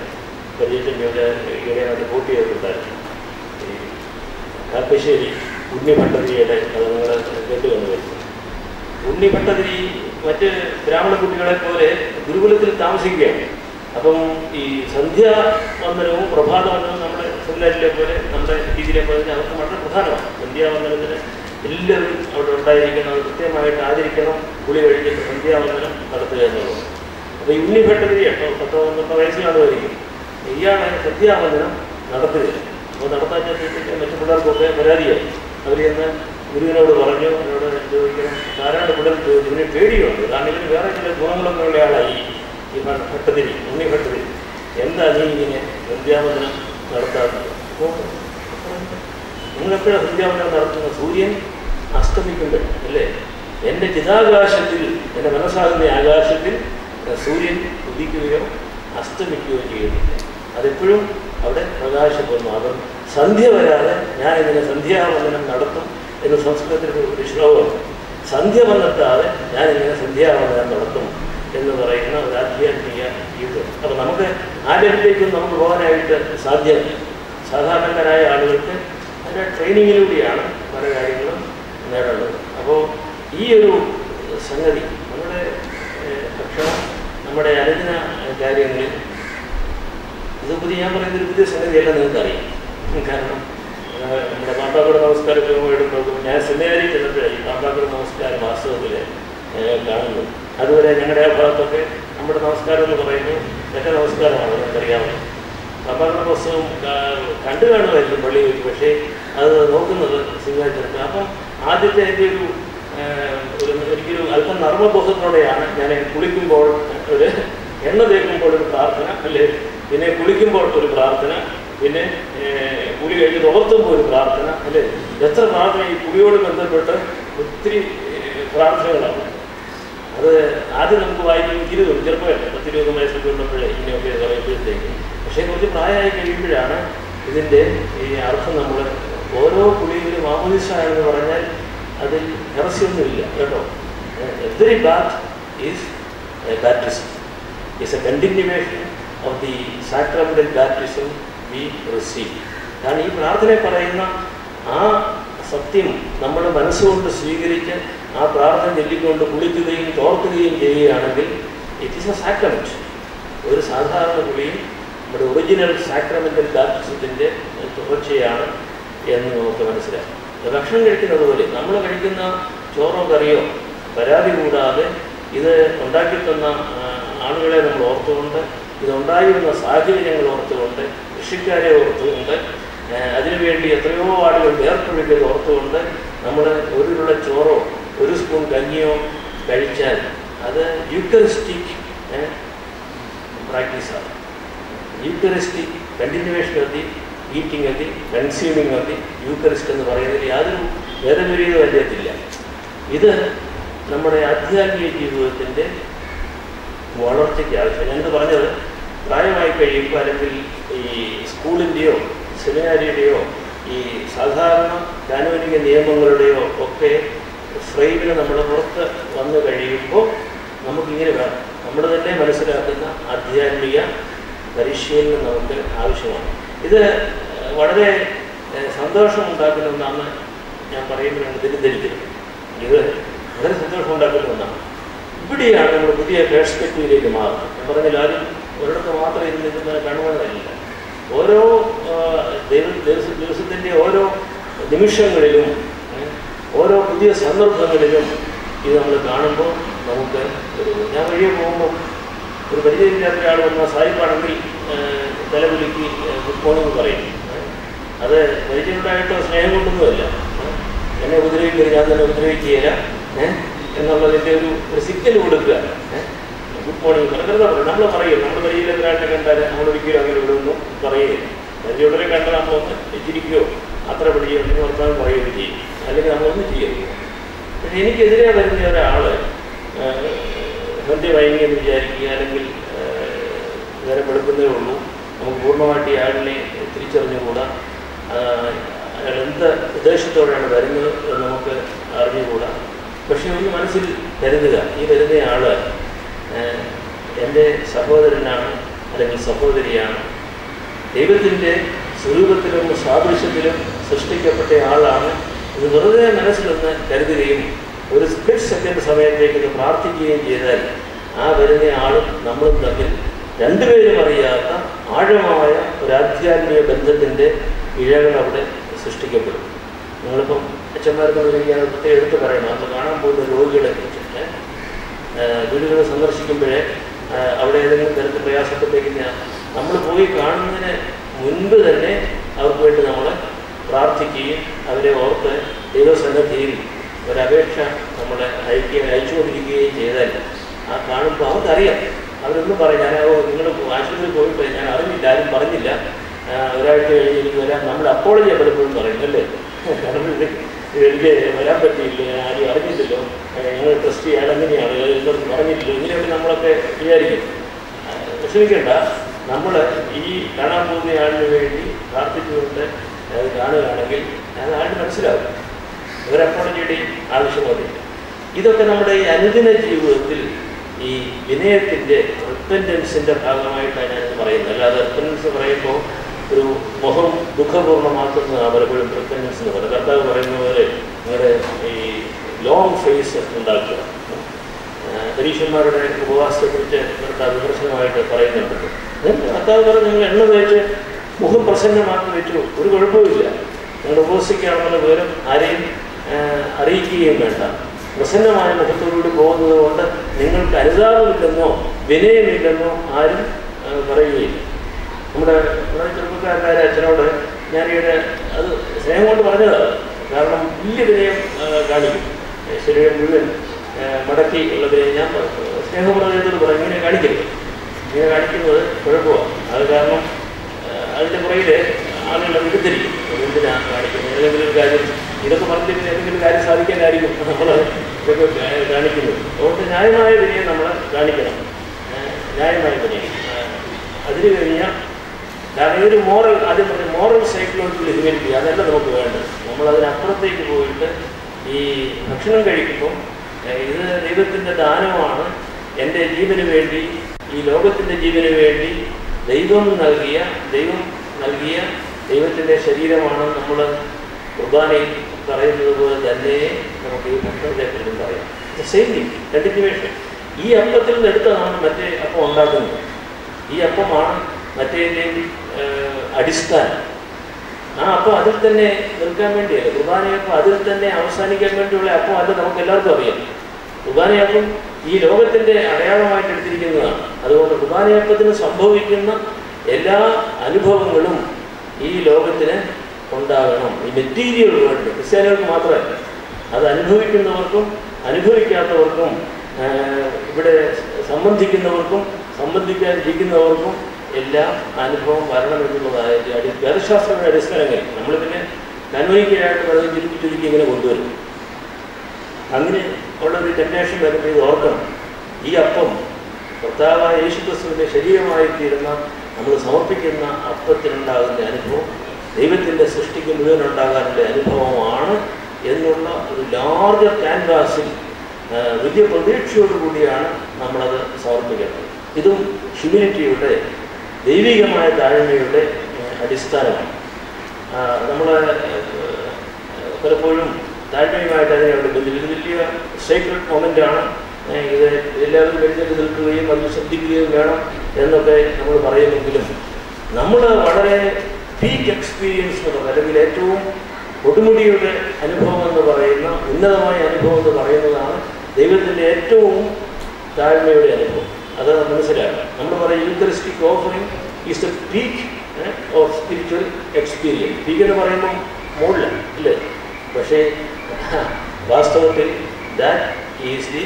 പരിചയത്തിൻ്റെ ഈടെയായിട്ട് വോട്ട് ചെയ്തിട്ടുണ്ടായിരുന്നു. ഈ കാക്കശ്ശേരി ഉണ്ണിഭട്ടതിരിയുടെ അത് നിങ്ങൾ കേട്ട് വന്നു. ഉണ്ണിഭട്ടതിരി മറ്റ് ബ്രാഹ്മണ കുട്ടികളെ പോലെ ഗുരുകുലത്തിൽ താമസിക്കുകയാണ്. അപ്പം ഈ സന്ധ്യാവന്ദനവും പ്രഭാതവന്ദനവും നമ്മുടെ സെമിനാരിലെ പോലെ നമ്മുടെ രീതിയിലെ പോലെ അവർക്ക് വളരെ പ്രധാനമാണ്. സന്ധ്യാവന്ദനത്തിന് എല്ലാവരും അവിടെ ഉണ്ടായിരിക്കണം, അത് കൃത്യമായിട്ട് ആചരിക്കണം. കുളി കഴിഞ്ഞിട്ട് സന്ധ്യാവന്ദനം നടത്തുക എന്നുള്ളത്. അപ്പോൾ ഈ ഉണ്ണിഭട്ടതിരി 10-12 വയസ്സ് കാണുമായിരിക്കും. ഇയാളെ സന്ധ്യാവന്ദനം നടത്തുകയില്ല. അപ്പോൾ നടത്താൻ ചെന്നിട്ട് മറ്റു പിള്ളേർക്കൊക്കെ പരാതിയായി. അവർ ചെന്ന് ഗുരുവിനോട് പറഞ്ഞു, എന്നോട് ചോദിക്കണം, ആരാണ് പിള്ളേർ ചോദിച്ചു. ഇതിന് പേടിയുണ്ട്, കാരണം ഇതിന് വേറെ ചില ഗുണങ്ങളൊക്കെ ഉള്ള ആളായി ഈ ഭട്ടതിരി, ഉണ്ണിഭട്ടതിരി. എന്താ നീ ഇങ്ങനെ സന്ധ്യാവന്ദനം നടത്താറുണ്ട്? അപ്പോൾ നടത്തുന്നത്? നിങ്ങളെപ്പോഴാണ് സന്ധ്യാവനം നടത്തുന്നത്? സൂര്യൻ അസ്തമിക്കുമ്പോൾ അല്ലേ? എൻ്റെ ചിതാകാശത്തിൽ, എൻ്റെ മനസ്സാകുന്ന ആകാശത്തിൽ സൂര്യൻ ഉദിക്കുകയോ അസ്തമിക്കുകയോ ചെയ്യുന്നില്ല. അതെപ്പോഴും അവിടെ പ്രകാശപ്പെടുന്നു. അത് സന്ധ്യ വരാതെ ഞാൻ ഇങ്ങനെ സന്ധ്യാവന്ദനം നടത്തും എന്ന് സംസ്കൃതത്തിൽ ഒരു ശ്ലോകമുണ്ട്. സന്ധ്യ വന്നെത്താതെ ഞാൻ ഇങ്ങനെ സന്ധ്യാവന്ദനം നടത്തും എന്ന് പറയുന്ന ഒരു ആധ്യാത്മിക ജീവിതം. അപ്പോൾ നമുക്ക് ആദ്യത്തേക്കും നമുക്ക് പോകാനായിട്ട് സാധ്യമല്ല. സാധാരണക്കാരായ ആളുകൾക്ക് അതിൻ്റെ ട്രെയിനിങ്ങിലൂടെയാണ് പല കാര്യങ്ങളും നേടേണ്ടത്. അപ്പോൾ ഈ ഒരു സംഗതി നമ്മുടെ ഭക്ഷണം, നമ്മുടെ അനുദിന കാര്യങ്ങളിൽ ഇത് ഞാൻ പറയുന്നൊരു പുതിയ സംഗതിയല്ല, നിങ്ങൾക്കറിയാം. കാരണം നമ്മുടെ പാമ്പാക്കുട നമസ്കാരമൊക്കെ എടുക്കുമ്പോൾ ഞാൻ സെമിനാരിൽ ചെന്നപ്പോഴേ ഈ പാമ്പാക്കുട നമസ്കാരം വാസ്തവത്തിൽ കാണുന്നു. അതുവരെ ഞങ്ങളുടെ ആ ഭാഗത്തൊക്കെ നമ്മുടെ നമസ്കാരം എന്ന് പറയുന്നത് മറ്റേ നമസ്കാരമാണ്, നിങ്ങൾക്കറിയാവുന്നത്. പാമ്പാക്കുട പുസ്തകം കണ്ടു കാണുമായിരുന്നു പള്ളി വെച്ച്, പക്ഷേ അത് നോക്കുന്നത് സിംഹാചരണ. അപ്പം ആദ്യത്തെ എൻ്റെ എനിക്കൊരു അല്പം നർമ്മബോധത്തോടെയാണ് ഞാൻ കുളിക്കുമ്പോൾ ഒരു എണ്ണ തേക്കുമ്പോൾ ഒരു പ്രാർത്ഥന, അല്ലേ, പിന്നെ കുളിക്കുമ്പോൾ ഒരു പ്രാർത്ഥന, പിന്നെ കുളി കഴിഞ്ഞ് തോർത്തുമ്പോൾ ഒരു പ്രാർത്ഥന, അല്ലേ. എത്ര പ്രാർത്ഥന! ഈ കുളിയോട് ബന്ധപ്പെട്ട് ഒത്തിരി പ്രാർത്ഥനകളാണ്. അത് ആദ്യം നമുക്ക് വായിക്കുമ്പോൾ ഇരുതും ചെറുപ്പമല്ല, 10-20 വയസ്സൊക്കെ ഉള്ളപ്പോഴേ ഇങ്ങനെയൊക്കെ പറയുമ്പോഴത്തേക്ക്. പക്ഷേ കുറച്ച് പ്രായമായി കഴിയുമ്പോഴാണ് ഇതിൻ്റെ ഈ അർത്ഥം നമ്മൾ ഓരോ കുളിയിലും മാമോദിസ എന്ന് പറഞ്ഞാൽ അതിൽ രഹസ്യമൊന്നുമില്ല കേട്ടോ. Every bath is a baptism, is a continuation of the sacramental baptism we receive. കാരണം ഈ പ്രാർത്ഥന പറയുന്ന ആ സത്യം നമ്മൾ മനസ്സുകൊണ്ട് സ്വീകരിച്ച് ആ പ്രാർത്ഥന ചൊല്ലിക്കൊണ്ട് കുളിക്കുകയും തോർക്കുകയും ചെയ്യുകയാണെങ്കിൽ ഇറ്റ് ഈസ് എ സാക്രമെന്റ്. ഒരു സാധാരണ കുളിയും നമ്മുടെ ഒറിജിനൽ സാക്രമെന്റൽ ബാപ്റ്റിസത്തിൻ്റെ തുടർച്ചയാണ് എന്ന് നമുക്ക് മനസ്സിലാക്കാം. ഭക്ഷണം കഴിക്കുന്നത് പോലെ നമ്മൾ കഴിക്കുന്ന ചോറോ കറിയോ പരാതി കൂടാതെ ഇത് ഉണ്ടാക്കി തന്ന ആളുകളെ നമ്മൾ ഓർത്തുകൊണ്ട്, ഇതുണ്ടായിരുന്ന സാഹചര്യങ്ങൾ ഓർത്തുകൊണ്ട്, കൃഷിക്കാരെ ഓർത്തുകൊണ്ട്, അതിനുവേണ്ടി എത്രയോ ആളുകൾ വേർപ്പൊഴുകിയത് ഓർത്തുകൊണ്ട് നമ്മൾ ഒരു ഉരുള ചോറോ ഒരു സ്പൂൺ കഞ്ഞിയോ കഴിച്ചാൽ അത് യൂക്കറിസ്റ്റിക് പ്രാക്ടീസാണ്. Eucharistic continuation of the eating of the consuming of the eucharist എന്ന് പറയുന്നതിൽ യാതൊരു ഭേദവിപരീതവും അറിയത്തില്ല. ഇത് നമ്മുടെ ആധ്യാത്മിക ജീവിതത്തിൻ്റെ വളർച്ചയ്ക്ക് ആവശ്യം. ഞാനിത് പറഞ്ഞത് പ്രായമായി കഴിയുമ്പോൾ അല്ലെങ്കിൽ ഈ സ്കൂളിൻ്റെയോ സെമിനാരിയുടെയോ ഈ സാധാരണ കാനോനിക നിയമങ്ങളുടെയോ ഒക്കെ ഫ്രെയിമിന് നമ്മൾ പുറത്ത് വന്നു കഴിയുമ്പോൾ നമുക്കിങ്ങനെ വേണം. നമ്മൾ തന്നെ മനസ്സിലാക്കുന്ന ആധ്യാത്മിക പരിശീലനം നമുക്ക് ആവശ്യമാണ്. ഇത് വളരെ സന്തോഷമുണ്ടാക്കുന്ന ഒന്നാണ് ഞാൻ പറയുമ്പോഴാണ് തെറ്റിദ്ധരിക്കരുത്. ഇത് വളരെ സന്തോഷമുണ്ടാക്കുന്ന ഒന്നാണ്. ഇവിടെയാണ് നമ്മൾ പുതിയ പേഴ്സ്പെക്റ്റീവിലേക്ക് മാറുന്നത്. ഞാൻ പറഞ്ഞാൽ ആരും ഒരിടത്ത് മാത്രം ഇരുന്ന് നിൽക്കുന്നത് കാണുവാനല്ല. ഓരോ ദിവസത്തിൻ്റെ ഓരോ നിമിഷങ്ങളിലും ഓരോ പുതിയ സന്ദർഭങ്ങളിലും ഇത് നമ്മൾ കാണുമ്പോൾ നമുക്ക് ഞാൻ വഴിയെ പോകുമ്പോൾ ഒരു പരിചയമില്ലാത്ത ഒരാൾ വന്ന സാഹിബാണെങ്കിൽ തലകുലുക്കി ഗുഡ് മോർണിംഗ് പറയും. അത് പരിചയമുണ്ടായിട്ടോ സ്നേഹം കൊണ്ടൊന്നുമല്ല, എന്നെ ഉപദ്രവിക്കരുത്, ഞാൻ തന്നെ ഉപദ്രവിക്കുകയില്ല എന്നുള്ളതിൻ്റെ ഒരു സിഗ്നൽ കൊടുക്കുക. ഗുഡ് മോർണിംഗ് പറയും. നമ്മൾ പറയും, നമ്മൾ പരിചയമില്ലാത്ത ഒരാളിനെ കണ്ടാൽ നമ്മളൊരിക്കലും അങ്ങനെ ഇവിടെ ഒന്നും പറയുകയില്ല. പരിചയമുള്ളവരെ കണ്ടാൽ നമ്മളൊന്ന് ചിരിക്കുകയോ അത്ര പരിചയം വർത്താനം പറയുകയും ചെയ്യും, അല്ലെങ്കിൽ നമ്മളൊന്നും ചെയ്യരുത്. പക്ഷെ എനിക്കെതിരെ വരുന്ന ഒരാൾ സന്ധ്യ വൈകിയെന്ന് വിചാരിക്കുക, അല്ലെങ്കിൽ നേരെ വെളുക്കുന്നതേ ഉള്ളൂ, നമുക്ക് പൂർണ്ണമായിട്ട് ഈ ആളിനെ തിരിച്ചറിഞ്ഞുകൂടാ, അയാൾ എന്ത് ഉദ്ദേശത്തോടെയാണ് വരുന്നത് എന്ന് നമുക്ക് അറിഞ്ഞുകൂടാ. പക്ഷെ ഒന്ന് മനസ്സിൽ കരുതുക, ഈ വരുന്നയാൾ എൻ്റെ സഹോദരനാണ് അല്ലെങ്കിൽ സഹോദരിയാണ്, ദൈവത്തിൻ്റെ സ്വരൂപത്തിലും സാദൃശ്യത്തിലും സൃഷ്ടിക്കപ്പെട്ട ആളാണ്. ഇത് വെറുതെ മനസ്സിലൊന്ന് കരുതുകയും ഒരു സ്പ്ലിറ്റ് സെക്കൻഡ് സമയത്തേക്ക് ഇത് പ്രാർത്ഥിക്കുകയും ചെയ്താൽ ആ വരുന്ന ആളും നമ്മളും തമ്മിൽ രണ്ടുപേരും അറിയാത്ത ആഴമായ ഒരു ആധ്യാത്മിക ബന്ധത്തിൻ്റെ ഇഴകൾ അവിടെ സൃഷ്ടിക്കപ്പെടും. നിങ്ങളിപ്പം അച്ഛന്മാർക്കൊക്കെ പ്രത്യേകം എടുത്ത് പറയണം. നമ്മൾ കാണാൻ പോകുന്ന രോഗികളെ കുറിച്ചിട്ട് വീടുകൾ സന്ദർശിക്കുമ്പോഴേ അവിടെ ഏതെങ്കിലും തരത്തിൽ പ്രയാസപ്പെട്ടേക്ക് നമ്മൾ പോയി കാണുന്നതിന് മുൻപ് തന്നെ അവർക്ക് വേണ്ടി നമ്മൾ പ്രാർത്ഥിക്കുകയും അവരെ ഓർത്ത് ദൈവസന്നിധിയിൽ ഒരപേക്ഷ നമ്മൾ അയച്ചുകൊണ്ടിരിക്കുകയും ചെയ്താൽ ആ കാണുമ്പോൾ അവർക്കറിയാം. അവരൊന്നും പറയും, നിങ്ങൾ ആശുപത്രിയിൽ പോയിട്ട് ഞാൻ അറിഞ്ഞില്ല, ആരും പറഞ്ഞില്ല, ഒരാഴ്ച കഴിഞ്ഞ് എനിക്ക് വരാം. നമ്മൾ അപ്പോളജിയാണ് പലപ്പോഴും പറയുന്നല്ലേ, കാരണം എനിക്ക് വരാൻ പറ്റിയില്ല, ആരും അറിഞ്ഞില്ലല്ലോ, ഞങ്ങൾ ട്രസ്റ്റ് ചെയ്യാൻ എങ്ങനെയാണ് എന്നൊന്നും പറഞ്ഞില്ലല്ലോ, ഇങ്ങനെയൊക്കെ നമ്മളൊക്കെ വിചാരിക്കും. വിഷമിക്കേണ്ട, നമ്മൾ ഈ കാണാൻ പോകുന്ന ആളിന് വേണ്ടി പ്രാർത്ഥിച്ചുകൊണ്ട് അത് കാണുകയാണെങ്കിൽ അത് ആളിന് മനസ്സിലാവും. ഒരു അപ്പോളജിയുടെ ആവശ്യമൊന്നുമില്ല. ഇതൊക്കെ നമ്മുടെ ഈ അനുദിന ജീവിതത്തിൽ ഈ വിനയത്തിൻ്റെ റിപ്പൻറ്റൻസിൻ്റെ ഭാഗമായിട്ടാണ് ഞാനിത് പറയുന്നത്. അല്ലാതെ റിപ്പൻറ്റൻസ് പറയുമ്പോൾ ഒരു മുഖം ദുഃഖപൂർണ്ണമാക്കുന്നതാണ് പലപ്പോഴും റിപ്പൻറ്റൻസ് എന്ന് പറയുന്നത്. കർത്താവ് പറയുന്ന പോലെ നിങ്ങളുടെ ഈ ലോങ് ഫേസ് ഉണ്ടാക്കുക. പരീക്ഷന്മാരുടെ ഉപവാസത്തെക്കുറിച്ച് കർത്താവ് വിമർശനമായിട്ട് പറയുന്നുണ്ട്. കർത്താവ് പറഞ്ഞ് നിങ്ങൾ എണ്ണ തേച്ച് മുഖം പ്രസന്നമാക്കി വെച്ചു, ഒരു കുഴപ്പമില്ല. നിങ്ങൾ ഉപവസിക്കുകയാണെന്നുള്ള വിവരം ആരെയും അറിയിക്കുകയും വേണ്ട. പ്രസന്നമായ മുഖത്തോടുകൂടി പോകുന്നത് കൊണ്ട് നിങ്ങൾക്ക് അനുതാപമില്ലെന്നോ വിനയമില്ലെന്നോ ആരും പറയുകയില്ല. നമ്മുടെ ചെറുപ്പക്കാരനായ അച്ഛനോട് ഞാനിവിടെ അത് സ്നേഹം കൊണ്ട് പറഞ്ഞതാണ്. കാരണം വലിയ വിനയം കാണിക്കും, ശരീരം മുഴുവൻ മടക്കി ഉള്ള വിനയം. ഞാൻ സ്നേഹപ്രദേശത്തോട് പറയും, ഇങ്ങനെ കാണിക്കരുത്, ഇങ്ങനെ കാണിക്കുന്നത് കുഴപ്പമാണ്. അത് കാരണം അതിൻ്റെ പുറകിൽ ആളുകളെ വിടുത്തിരിക്കും. എന്തിനാണ് കാണിക്കുന്നത്? ഏതെങ്കിലും ഒരു കാര്യം ഇതൊക്കെ പറഞ്ഞിട്ട് ഏതെങ്കിലും കാര്യം സാധിക്കാനായിരിക്കും നമ്മൾ ഇതൊക്കെ കാണിക്കുന്നത്. അതുകൊണ്ട് ന്യായമായ വിനയം നമ്മൾ കാണിക്കണം, ന്യായമായ വിനയം. അതിന് കഴിഞ്ഞാൽ കാരണം ഇതൊരു മോറൽ, ആദ്യം പറഞ്ഞ മോറൽ സൈക്കോളജിക്കൽ ഹ്യൂമാനിറ്റി, അതല്ല നമുക്ക് വേണ്ടത്. നമ്മളതിനപ്പുറത്തേക്ക് പോയിട്ട് ഈ ഭക്ഷണം കഴിക്കുമ്പം ഇത് ദൈവത്തിൻ്റെ ദാനമാണ്, എൻ്റെ ജീവന് വേണ്ടി, ഈ ലോകത്തിൻ്റെ ജീവന് വേണ്ടി ദൈവം നൽകിയ ദൈവത്തിൻ്റെ ശരീരമാണ് നമ്മൾ കുർബാനയിൽ പറയുന്നത് പോലെ തന്നെ നമുക്ക് ഈ ഭക്ഷണത്തെക്കുറിച്ചും പറയാം. Same thing, continuation. ഈ അപ്പത്തിൽ നിന്ന് എടുത്തതാണ് മറ്റേ അപ്പം ഉണ്ടാക്കുന്നത്. ഈ അപ്പമാണ് മറ്റേതിൻ്റെയും അടിസ്ഥാനം. ആ അപ്പം അതിൽ തന്നെ നിൽക്കാൻ വേണ്ടിയല്ല, കുർബാനയപ്പം അതിൽ തന്നെ അവസാനിക്കാൻ വേണ്ടിയുള്ള അപ്പം അല്ല, നമുക്ക് എല്ലാവർക്കും അറിയാം. കുർബാനയപ്പം ഈ ലോകത്തിൻ്റെ അടയാളമായിട്ട് എടുത്തിരിക്കുന്നതാണ്. അതുകൊണ്ട് കുർബാനയപ്പത്തിന് സംഭവിക്കുന്ന എല്ലാ അനുഭവങ്ങളും ഈ ലോകത്തിന് ഉണ്ടാകണം. ഈ മെറ്റീരിയൽ വേൾഡ് ക്രിസ്ത്യാനികൾക്ക് മാത്രമല്ല, അത് അനുഭവിക്കുന്നവർക്കും അനുഭവിക്കാത്തവർക്കും ഇവിടെ സംബന്ധിക്കുന്നവർക്കും സംബന്ധിക്കാതിരിക്കുന്നവർക്കും എല്ലാം അനുഭവം വരണമെന്നുള്ളതായ വേദശാസ്ത്രങ്ങളുടെ അടിസ്ഥാനങ്ങളിൽ നമ്മൾ പിന്നെ കാനോനിക്കലായിട്ട് പലതും ചുരുക്കി ഇങ്ങനെ കൊണ്ടുവരും. അങ്ങനെ ഉള്ളൊരു ടെംപ്റ്റേഷൻ വരുമ്പോൾ ഇത് ഓർക്കണം. ഈ അപ്പം കർത്താവായ യേശുക്രിസ്തുവിൻ്റെ ശരീരമായി തീരുന്ന നമ്മൾ സമർപ്പിക്കുന്ന അപ്പത്തിനുണ്ടാകുന്ന അനുഭവം ദൈവത്തിൻ്റെ സൃഷ്ടിക്ക് മുഴുവൻ ഉണ്ടാകാനുള്ള അനുഭവമാണ് എന്നുള്ള ഒരു ലാർജർ ക്യാൻവാസിൽ വലിയ പ്രതീക്ഷയോടുകൂടിയാണ് നമ്മളത് സമർപ്പിക്കേണ്ടത്. ഇതും ഹ്യൂമിനിറ്റിയുടെ, ദൈവികമായ താഴ്മയുടെ അടിസ്ഥാനമാണ്. നമ്മൾ പലപ്പോഴും താഴ്മയുമായിട്ട് അതിനോട് ഇത് വലിയ സീക്രട്ട് മൊമെൻ്റാണ്. ഇത് എല്ലാവരും എഴുന്നേറ്റ് നിൽക്കുകയും അത് ശ്രദ്ധിക്കുകയും വേണം എന്നൊക്കെ നമ്മൾ പറയുമെങ്കിലും നമ്മൾ വളരെ പീക്ക് എക്സ്പീരിയൻസ് എന്ന് പറയുന്നത്, അല്ലെങ്കിൽ ഏറ്റവും കൊടുമുടിയുടെ അനുഭവം എന്ന് പറയുന്ന, ഉന്നതമായ അനുഭവം എന്ന് പറയുന്നതാണ് ദൈവത്തിൻ്റെ ഏറ്റവും താഴ്മയുടെ അനുഭവം. അത് മനസ്സിലാക്കാം. നമ്മൾ പറയും Eucharistic offering is the peak of spiritual experience. Peak എന്ന് പറയുമ്പോൾ മുകളിലാണ് അല്ലേ? പക്ഷേ വാസ്തവത്തിൽ that is the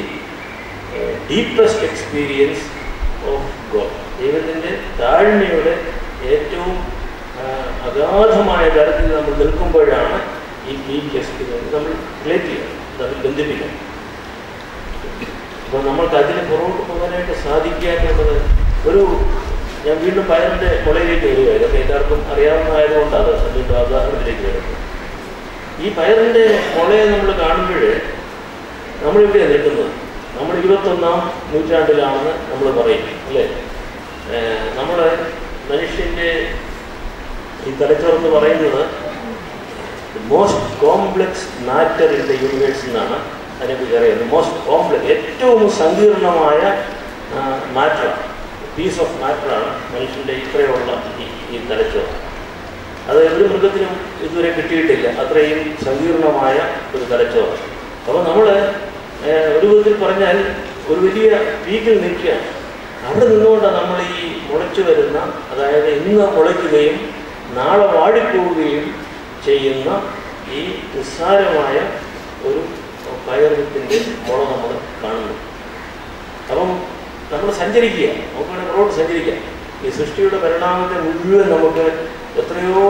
deepest experience of God. ദൈവത്തിൻ്റെ താഴ്മയുടെ ഏറ്റവും അഗാധമായ തരത്തിൽ നമ്മൾ നിൽക്കുമ്പോഴാണ് ഈ പീക്ക് എക്സ്പീരിയൻസ് നമ്മൾ റിലേറ്റ് ചെയ്യണം, തമ്മിൽ ബന്ധിപ്പിക്കണം. അപ്പോൾ നമ്മൾക്ക് അതിന് പുറകോട്ട് പോകാനായിട്ട് സാധിക്കാനുള്ളത് ഞാൻ വീണ്ടും പയറിൻ്റെ മുളയിലേക്ക് വരിക. ഇതൊക്കെ എല്ലാവർക്കും അറിയാവുന്നതായതുകൊണ്ടാണ് വീണ്ടും ഉദാഹരണത്തിലേക്ക് വരുന്നത്. ഈ പയറിൻ്റെ മുളയെ നമ്മൾ കാണുമ്പോൾ നമ്മളിവിടെയാണ് നിൽക്കുന്നത്. നമ്മൾ 21-ാം നൂറ്റാണ്ടിലാണെന്ന് നമ്മൾ പറയും അല്ലേ? നമ്മൾ മനുഷ്യൻ്റെ ഈ തലച്ചോറെന്ന് പറയുന്നത് most complex matter in the universe എന്നാണ് അതിനെക്കുറിച്ച് അറിയുന്നത്. മോസ്റ്റ് കോംപ്ലക്സ്, ഏറ്റവും സങ്കീർണമായ മാറ്ററാണ്, പീസ് ഓഫ് മാറ്ററാണ് മനുഷ്യൻ്റെ ഇത്രയുള്ള ഈ തലച്ചോറ്. അത് ഒരു മൃഗത്തിനും ഇതുവരെ കിട്ടിയിട്ടില്ല, അത്രയും സങ്കീർണമായ ഒരു തലച്ചോറ്. അപ്പോൾ നമ്മൾ ഒരു വിധത്തിൽ പറഞ്ഞാൽ ഒരു വലിയ പീക്കിൽ നിൽക്കുകയാണ്. അവിടെ നിന്നുകൊണ്ടാണ് നമ്മൾ ഈ മുളച്ചു വരുന്ന, അതായത് ഇന്ന് മുളയ്ക്കുകയും നാളെ വാടിപ്പോവുകയും ചെയ്യുന്ന ഈ നിസ്സാരമായ ഒരു പയർവിത്തിൻ്റെ മുള നമ്മൾ കാണുന്നു. അപ്പം നമ്മൾ സഞ്ചരിക്കുക, നമുക്ക് വേണമെങ്കിൽ പുറകോട്ട് സഞ്ചരിക്കാം. ഈ സൃഷ്ടിയുടെ പരിണാമത്തെ മുഴുവൻ നമുക്ക് എത്രയോ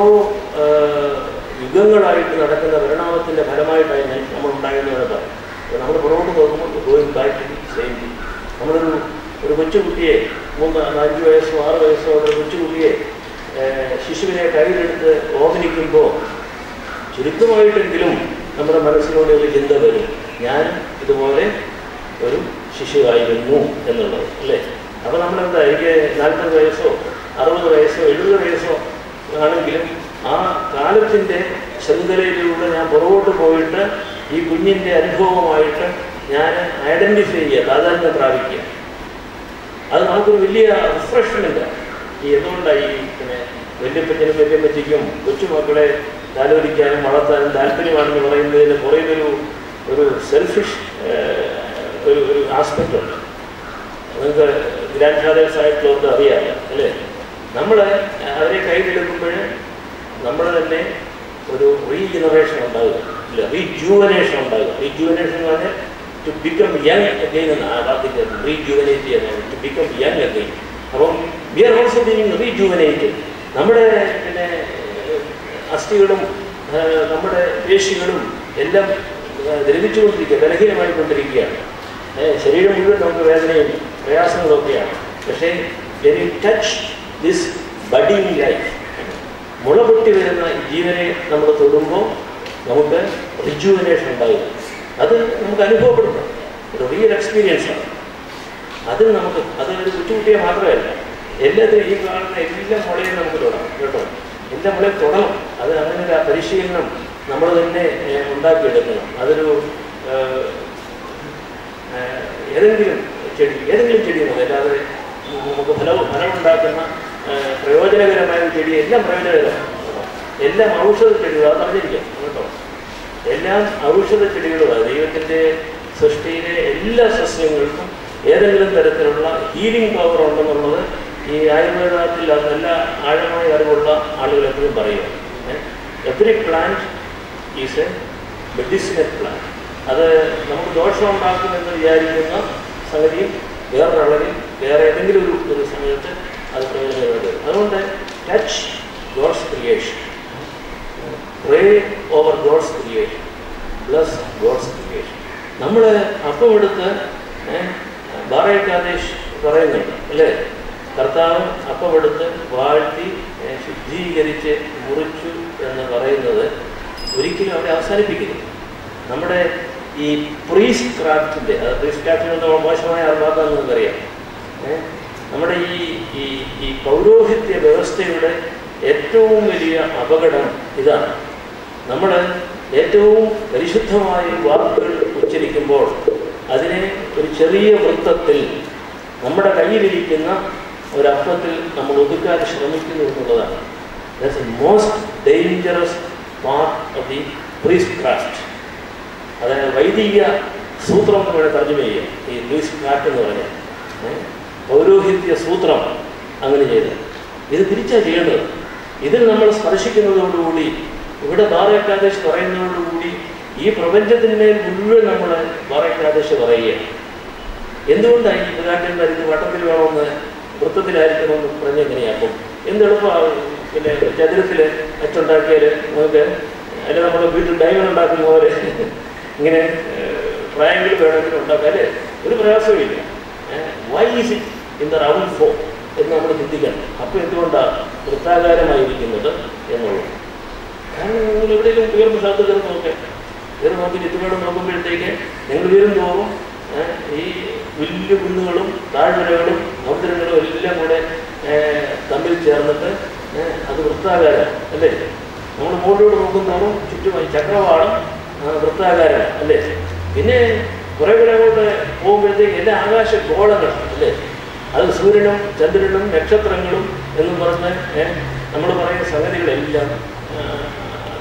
യുഗങ്ങളായിട്ട് നടക്കുന്ന പരിണാമത്തിൻ്റെ ഫലമായിട്ടായി നമ്മളുണ്ടായെന്ന് പറയും. നമ്മൾ പുറകോട്ട് നോക്കുമ്പോൾ going back to same thing. നമ്മളൊരു കൊച്ചുകുട്ടിയെ 3-5 വയസ്സോ 6 വയസ്സോ ഉള്ള കൊച്ചുകുട്ടിയെ ശിശുവിനെ കയ്യിലെടുത്ത് ഓമനിക്കുമ്പോൾ ചുരുക്കമായിട്ടെങ്കിലും നമ്മുടെ മനസ്സിലൂടെ ഒരു ചിന്ത വരും, ഞാനും ഇതുപോലെ ഒരു ശിശുവായിരുന്നു എന്നുള്ളത്, അല്ലേ? അപ്പോൾ നമ്മളെന്താ, എനിക്ക് 40 വയസ്സോ 60 വയസ്സോ 70 വയസ്സോ ആണെങ്കിലും ആ കാലത്തിൻ്റെ ശൃംഖലയിലൂടെ ഞാൻ പുറകോട്ട് പോയിട്ട് ഈ കുഞ്ഞിൻ്റെ അനുഭവമായിട്ട് ഞാൻ ഐഡൻറ്റിഫൈ ചെയ്യുക, താതാത്മ്യം പ്രാപിക്കുക. അത് നമുക്കൊരു വലിയ റിഫ്രഷ്മെൻ്റ്. ഈ എന്തുകൊണ്ടായി പിന്നെ വല്യപ്പച്ചനും വല്യമ്മച്ചിക്കും കൊച്ചുമക്കളെ താലോലിക്കാനും വളർത്താനും താല്പര്യമാണെന്ന് പറയുന്നതിന് കുറേയൊരു സെൽഫിഷ് ഒരു ആസ്പെക്റ്റ് ഉണ്ട്. നിങ്ങൾക്ക് ഗ്രാൻഡ് ഫാദേഴ്സ് ആയിട്ടുള്ളവർക്ക് അറിയാമല്ലോ, അല്ലേ? നമ്മൾ അവരെ കയ്യിലെടുക്കുമ്പോൾ നമ്മൾ തന്നെ ഒരു റീജനറേഷൻ ഉണ്ടാകുക, ഇല്ല റീജുവനേഷൻ ഉണ്ടാകുക. റീജുവനേഷൻ എന്ന് പറഞ്ഞാൽ ടു ബിക്കം യങ് അഗെയിൻ എന്ന് ആ വാക്കിൻ്റെ റീജുവനേറ്റ് ചെയ്യുന്നത്, ടു ബിക്കം യങ് അഗെയിൻ. അപ്പം വി ആർ ഓൾസോ ബീയിങ് റീജുവനേറ്റഡ്. നമ്മുടെ പിന്നെ അസ്ഥികളും നമ്മുടെ പേശികളും എല്ലാം ദ്രവിച്ചുകൊണ്ടിരിക്കുക, ബലഹീനമായിക്കൊണ്ടിരിക്കുകയാണ്. ശരീരം മുഴുവൻ നമുക്ക് വേദനയും പ്രയാസങ്ങളൊക്കെയാണ്. പക്ഷേ when you touch this budding life, മുളപൊട്ടി വരുന്ന ജീവനെ നമ്മൾ തൊടുമ്പോൾ നമുക്ക് റിജുവനേഷൻ ഉണ്ടാകും. അത് നമുക്ക് അനുഭവപ്പെടുന്നു, ഒരു റിയൽ എക്സ്പീരിയൻസാണ്. അത് നമുക്ക് ഒരു കൊച്ചുകുട്ടിയെ മാത്രമല്ല, എല്ലാത്തിനും ഈ കാണുന്ന എല്ലാ മുളയും നമുക്ക് തൊടണം കേട്ടോ. എല്ലാ മുളയും തൊടണം. അത് അങ്ങനെ ഒരു പരിശീലനം നമ്മൾ തന്നെ ഉണ്ടാക്കിയെടുക്കണം. അതൊരു ഏതെങ്കിലും ചെടി മതി, അല്ലാതെ നമുക്ക് ഫലമുണ്ടാക്കുന്ന പ്രയോജനകരമായ ചെടി എല്ലാം പ്രയോജനകരമാണ്. എല്ലാം ഔഷധ ചെടികളും അത് അറിഞ്ഞിരിക്കാം കേട്ടോ. എല്ലാം ഔഷധ ചെടികളുമാണ്. ദൈവത്തിൻ്റെ സൃഷ്ടിയിലെ എല്ലാ സസ്യങ്ങൾക്കും ഏതെങ്കിലും തരത്തിലുള്ള ഹീലിംഗ് പവർ ഉണ്ടെന്നുള്ളത് ഈ ആയുർവേദത്തിൽ നല്ല ആഴമായ അറിവുള്ള ആളുകൾ എപ്പോഴും പറയുക. Every plant is A medicinal plant. അത് നമുക്ക് ദോഷമുണ്ടാക്കുമെന്ന് വിചാരിക്കുന്ന സംഗതിയും വേറൊരളവിൽ വേറെ ഏതെങ്കിലും ഒരു സമയത്ത് അത് പ്രയോജനപ്പെടുന്നത്. അതുകൊണ്ട് touch God's creation, pray over God's creation, bless God's creation. നമ്മൾ അപ്പം എടുത്ത് ബാറേക്കാദേശ് പറയുന്നുണ്ട്, അല്ലേ? കർത്താവ് അപ്പം എടുത്ത് വാഴ്ത്തി ശുദ്ധീകരിച്ച് മുറിച്ചു എന്ന് പറയുന്നത് ഒരിക്കലും അവിടെ അവസാനിപ്പിക്കുന്നു. നമ്മുടെ ഈ പ്രീസ്റ്റ് ക്രാഫ്റ്റിൻ്റെ, പ്രീസ്റ്റ് ക്രാഫ്റ്റിൻ്റെ മോശമായ അർബാക്കാന്ന് നമുക്കറിയാം. നമ്മുടെ ഈ പൗരോഹിത്യ വ്യവസ്ഥയുടെ ഏറ്റവും വലിയ അപകടം ഇതാണ്. നമ്മൾ ഏറ്റവും പരിശുദ്ധമായ വാക്കുകൾ ഉച്ചരിക്കുമ്പോൾ അതിനെ ഒരു ചെറിയ വൃത്തത്തിൽ നമ്മുടെ കയ്യിലിരിക്കുന്ന ഒരപ്പത്തിൽ നമ്മൾ ഒതുക്കാൻ ശ്രമിക്കുന്നു എന്നുള്ളതാണ്. That's A most dangerous part of the priest craft. അതായത് വൈദിക സൂത്രം എന്ന് വേണേൽ തർജ്ജമ ചെയ്യാം ഈ പ്രീസ്റ്റ് ക്രാഫ്റ്റ് എന്ന് പറഞ്ഞാൽ. പൗരോഹിത്യ സൂത്രം അങ്ങനെ ചെയ്ത് ഇത് തിരിച്ചാണ് ചെയ്യേണ്ടത്. ഇതിൽ നമ്മൾ സ്പർശിക്കുന്നതോടുകൂടി, ഇവിടെ ബാറേക്കാദേശ് പറയുന്നതോടുകൂടി ഈ പ്രപഞ്ചത്തിന്മേൽ മുഴുവൻ നമ്മൾ ബാറേക്കാദേശ് പറയുകയാണ്. എന്തുകൊണ്ടാണ് ഈ പിതാക്കന്മാർ ഇത് വട്ടത്തിൽ വേണമെന്ന് വൃത്തത്തിലായിരിക്കണമെന്ന് പറഞ്ഞെങ്ങനെയാക്കും? എന്തെളുപ്പമാണ്. പിന്നെ ചതുരത്തിൽ അച്ചുണ്ടാക്കിയാൽ നമുക്ക്, അല്ലെ നമ്മുടെ വീട്ടിൽ ഡയമണ്ട് ഉണ്ടാക്കുന്ന പോലെ ഇങ്ങനെ ട്രയാങ്കിൾ വേണമെങ്കിൽ ഉണ്ടാക്കാൻ ഒരു പ്രയാസവും ഇല്ല. Why is it in the round form എന്ന് നമ്മൾ ചിന്തിക്കണം. അപ്പോൾ എന്തുകൊണ്ടാണ് വൃത്താകാരമായിരിക്കുന്നത് എന്നുള്ളത്? കാരണം നിങ്ങൾ എവിടെയെങ്കിലും ഉയർന്ന സ്ഥലത്ത് കയറി നോക്കി ചുറ്റുപാടും നോക്കുമ്പോഴത്തേക്ക് നിങ്ങൾ ഉയരും തോറും ഈ വലിയ കുന്നുകളും താഴ്വരകളും സമുദ്രങ്ങളും എല്ലാം കൂടെ തമ്മിൽ ചേർന്നിട്ട് അത് വൃത്താകാരം, അല്ലേ? നമ്മൾ മുകളിലൂടെ നോക്കുന്നതോറും ചുറ്റുമായി ചക്രവാളം വൃത്താകാരമാണ്, അല്ലേ? പിന്നെ കുറേ കൂടെ അങ്ങോട്ട് പോകുമ്പോഴത്തേക്ക് എല്ലാ ആകാശ ഗോളങ്ങളാണ്, അല്ലേ? അത് സൂര്യനും ചന്ദ്രനും നക്ഷത്രങ്ങളും എന്നും പറഞ്ഞ് നമ്മൾ പറയുന്ന സംഗതികളെല്ലാം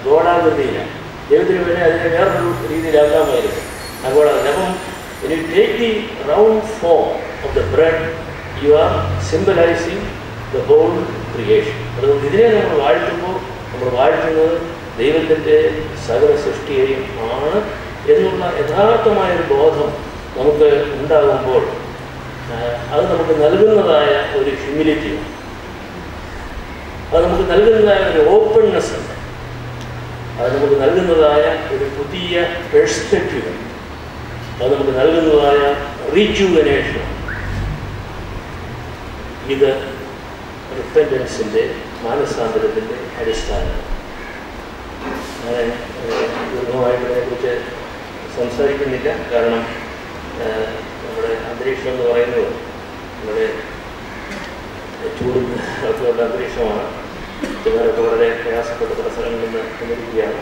ഗോളാകൃതിയിലാണ്. ദൈവത്തിന് വേണ്ടി അതിനെ വേറൊരു രീതിയിലാക്കാമായിരുന്നു ആ ഗോളാകൃതി. അപ്പം when you take the round form of the bread, you are symbolizing the whole creation. അതുകൊണ്ട് ഇതിനെ നമ്മൾ വാഴ്ത്തുന്നത് ദൈവത്തിൻ്റെ സകല സൃഷ്ടിയെയും ആണ് എന്നുള്ള യഥാർത്ഥമായൊരു ബോധം നമുക്ക് ഉണ്ടാകുമ്പോൾ അത് നമുക്ക് നൽകുന്നതായ ഒരു ഹ്യൂമിലിറ്റിയാണ്. അത് നമുക്ക് നൽകുന്നതായ ഒരു ഓപ്പൺനെസ് ഉണ്ട്, അത് നമുക്ക് നൽകുന്നതായ ഒരു പുതിയ പെർസ്പെക്റ്റീവ്, അത് നമുക്ക് നൽകുന്നതായ റീജുവനേഷൻ. ഇത് റിപ്പൻറ്റൻസിൻ്റെ, മാനസാന്തരത്തിൻ്റെ അടിസ്ഥാനം. ഞാൻ ദീർഘമായിട്ട് ഇതിനെക്കുറിച്ച് സംസാരിക്കുന്നില്ല. കാരണം നമ്മുടെ അന്തരീക്ഷം എന്ന് പറയുന്നത് വളരെ ചൂടും ഒക്കെയുള്ള അന്തരീക്ഷമാണ്. ചിലരൊക്കെ വളരെ പ്രയാസപ്പെട്ട പല സ്ഥലങ്ങളിൽ നിന്ന് വന്നിരിക്കുകയാണ്.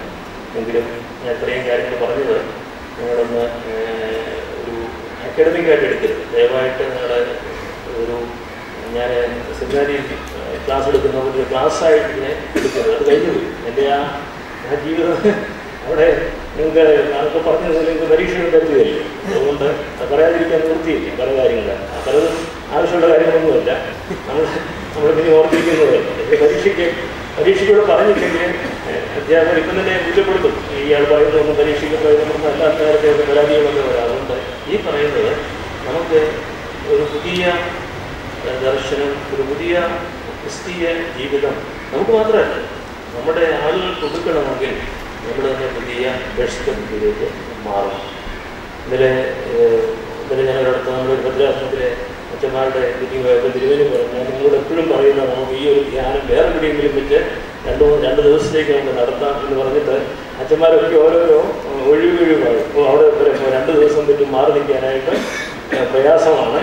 എങ്കിലും ഞാൻ ഇത്രയും കാര്യങ്ങൾ പറഞ്ഞത് നിങ്ങളൊന്ന് ഒരു അക്കാഡമിക്കായിട്ട് എടുക്കരുത്. ദയവായിട്ട് നിങ്ങളുടെ ഒരു ഞാൻ സെമിനാരിയിൽ ക്ലാസ് എടുക്കുന്ന ഒരു ക്ലാസ്സായിട്ട് ഇതിനെ എടുക്കരുത്. അത് കഴിഞ്ഞു പോയി. എൻ്റെ ആ ജീവിതം അവിടെ നിങ്ങൾക്ക് പറഞ്ഞത് നിങ്ങൾക്ക് പരീക്ഷകൾ തരുകയല്ലേ. അതുകൊണ്ട് പറയാതിരിക്കാൻ നിർത്തിയില്ല പല കാര്യങ്ങൾ. പലതും ആവശ്യമുള്ള കാര്യങ്ങളൊന്നുമല്ല, നമ്മളിങ്ങനെ ഓർത്തിരിക്കുന്നതല്ല. പരീക്ഷയ്ക്കൂടെ പറഞ്ഞില്ലെങ്കിൽ അധ്യാപകർ ഇപ്പം തന്നെ കുറ്റപ്പെടുത്തും. ഇയാൾ പറയുന്നതൊന്നും പരീക്ഷയ്ക്ക് പ്രയോജനപ്പെടുന്ന അല്ലാത്ത നേരത്തെ പരാതികളൊക്കെ വരാം. അതുകൊണ്ട് ഈ പറയുന്നത് നമുക്ക് ഒരു പുതിയ ദർശനം, ഒരു പുതിയ ക്രിസ്തീയ ജീവിതം നമുക്ക് മാത്രമല്ല, നമ്മുടെ ആളുകൾ കൊടുക്കണമെങ്കിൽ നമ്മൾ തന്നെ പുതിയ പെർസ്പെക്റ്റീവിലേക്ക് മാറും. ഇന്നലെ ഞങ്ങളടുത്ത് നമ്മുടെ ഭദ്രാസനത്തിലെ അച്ഛന്മാരുടെ മീറ്റിംഗ് പോയപ്പോൾ തിരുവനന്തപുരം പറഞ്ഞു, ഞാൻ നിങ്ങളോട് എപ്പോഴും പറയുന്ന നമുക്ക് ഈ ഒരു ധ്യാനം വേറെ എവിടെയെങ്കിലും വെച്ച് രണ്ട് ദിവസത്തേക്ക് നമുക്ക് നടത്താം എന്ന് പറഞ്ഞിട്ട് അച്ഛന്മാരൊക്കെ ഓരോരോ ഒഴിവായി. അവിടെ വരുമ്പോൾ 2 ദിവസം പറ്റും മാറി നിൽക്കാനായിട്ട് പ്രയാസമാണ്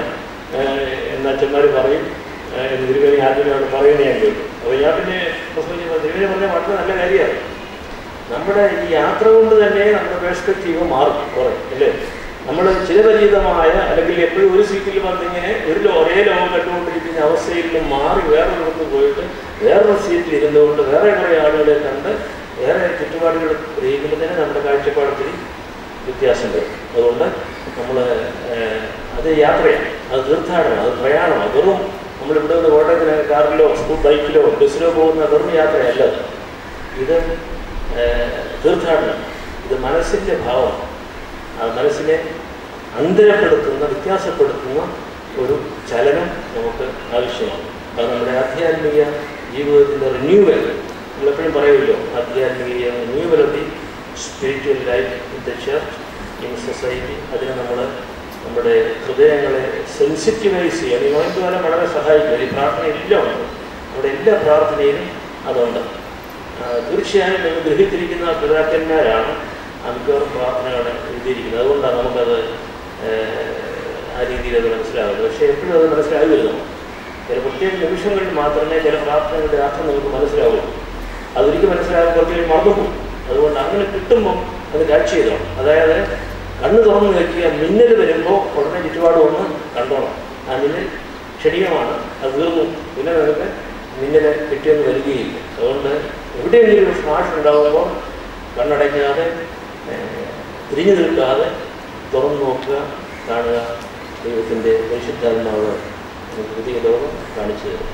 എന്ന് അച്ഛന്മാർ പറയും. തിരുവേനി ആദ്യമേ അവിടെ പറയുന്നത് ഞാൻ കേട്ടു. അപ്പോൾ ഞാൻ പിന്നെ തിരുവേനി പറഞ്ഞാൽ വളരെ നല്ല കാര്യമാണ്. നമ്മുടെ ഈ യാത്ര കൊണ്ട് തന്നെ നമ്മുടെ പെർസ്പെക്റ്റീവ് മാറും കുറേ, അല്ലേ? നമ്മൾ ചിരപരിചിതമായ അല്ലെങ്കിൽ എപ്പോഴും ഒരു സീറ്റിൽ വന്നിങ്ങനെ ഒരേ ലോകം കണ്ടുകൊണ്ടിരിക്കുന്ന അവസ്ഥയിൽ നിന്ന് മാറി വേറൊരിടത്ത് പോയിട്ട് വേറൊരു സീറ്റിൽ ഇരുന്നുകൊണ്ട് വേറെ കുറേ ആളുകളെ കണ്ട് വേറെ ചുറ്റുപാടുകൾ ഗ്രഹിക്കുന്നതിന് നമ്മുടെ കാഴ്ചപ്പാടത്തിൽ വ്യത്യാസം വരും. അതുകൊണ്ട് നമ്മൾ അത് യാത്രയാണ്, അത് തീർത്ഥാടനം, അത് പ്രയാണമാണ്. വെറും നമ്മളിവിടെ നിന്ന് കോട്ടയത്തിന് കാറിലോ ബൈക്കിലോ ബസ്സിലോ പോകുന്ന വെറും യാത്രയല്ല. ഇത് തീർത്ഥാടനം, ഇത് മനസ്സിൻ്റെ ഭാവമാണ്. ആ മനസ്സിനെ അന്തരപ്പെടുത്തുന്ന, വ്യത്യാസപ്പെടുത്തുന്ന ഒരു ചലനം നമുക്ക് ആവശ്യമാണ്. അത് നമ്മുടെ ആധ്യാത്മിക ജീവിതത്തിൻ്റെ റിന്യൂവൽ. നമ്മളെപ്പോഴും പറയുമല്ലോ, ആധ്യാത്മിക renewal of the spiritual life in the church, in society. അതിന് നമ്മുടെ ഹൃദയങ്ങളെ സെൻസിറ്റീവൈസ് ചെയ്യാൻ ഈ നോയമ്പുകാലം വളരെ സഹായിക്കും. ഈ പ്രാർത്ഥന എല്ലാം ഉണ്ട്, നമ്മുടെ എല്ലാ പ്രാർത്ഥനയിലും അതുണ്ട്. തീർച്ചയായും നമ്മൾ ഗ്രഹിച്ചിരിക്കുന്ന പിതാക്കന്മാരാണ് മിക്കവാറും പ്രാർത്ഥനകൾ എഴുതിയിരിക്കുന്നത്. അതുകൊണ്ടാണ് നമുക്കത് ആ രീതിയിൽ അത് മനസ്സിലാകുന്നത്. പക്ഷേ എപ്പോഴും അത് മനസ്സിലായി വരുന്നു. ചില പ്രത്യേക നിമിഷങ്ങളിൽ മാത്രമേ ചില പ്രാർത്ഥനകളുടെ അർത്ഥം നമുക്ക് മനസ്സിലാവുള്ളൂ. അതൊരിക്കലും മനസ്സിലാകുമ്പോൾ കുറച്ച് മറന്നുപോകും. അതുകൊണ്ട് അങ്ങനെ കിട്ടുമ്പം അത് കാഴ്ച ചെയ്തോണം. അതായത് കണ്ണ് തുറന്ന് വെക്കുക, മിന്നൽ വരുമ്പോൾ ഉടനെ ചുറ്റുപാട് ഒന്ന് കണ്ടോണം. ആ മിന്നൽ ക്ഷണികമാണ്, അത് തീർന്നു, പിന്നെ നമുക്ക് മിന്നലെ കിട്ടിയെന്ന് വരികയില്ല. അതുകൊണ്ട് എവിടെയെങ്കിലും ഒരു ഫ്ലാഷ് ഉണ്ടാകുമ്പോൾ കണ്ണടയ്ക്കാതെ, തിരിഞ്ഞു നിൽക്കാതെ തുറന്നു നോക്കുക, കാണുക. ദൈവത്തിൻ്റെ പരിശുദ്ധാത്മാവ് പുതിയ ലോകം കാണിച്ചു തരും.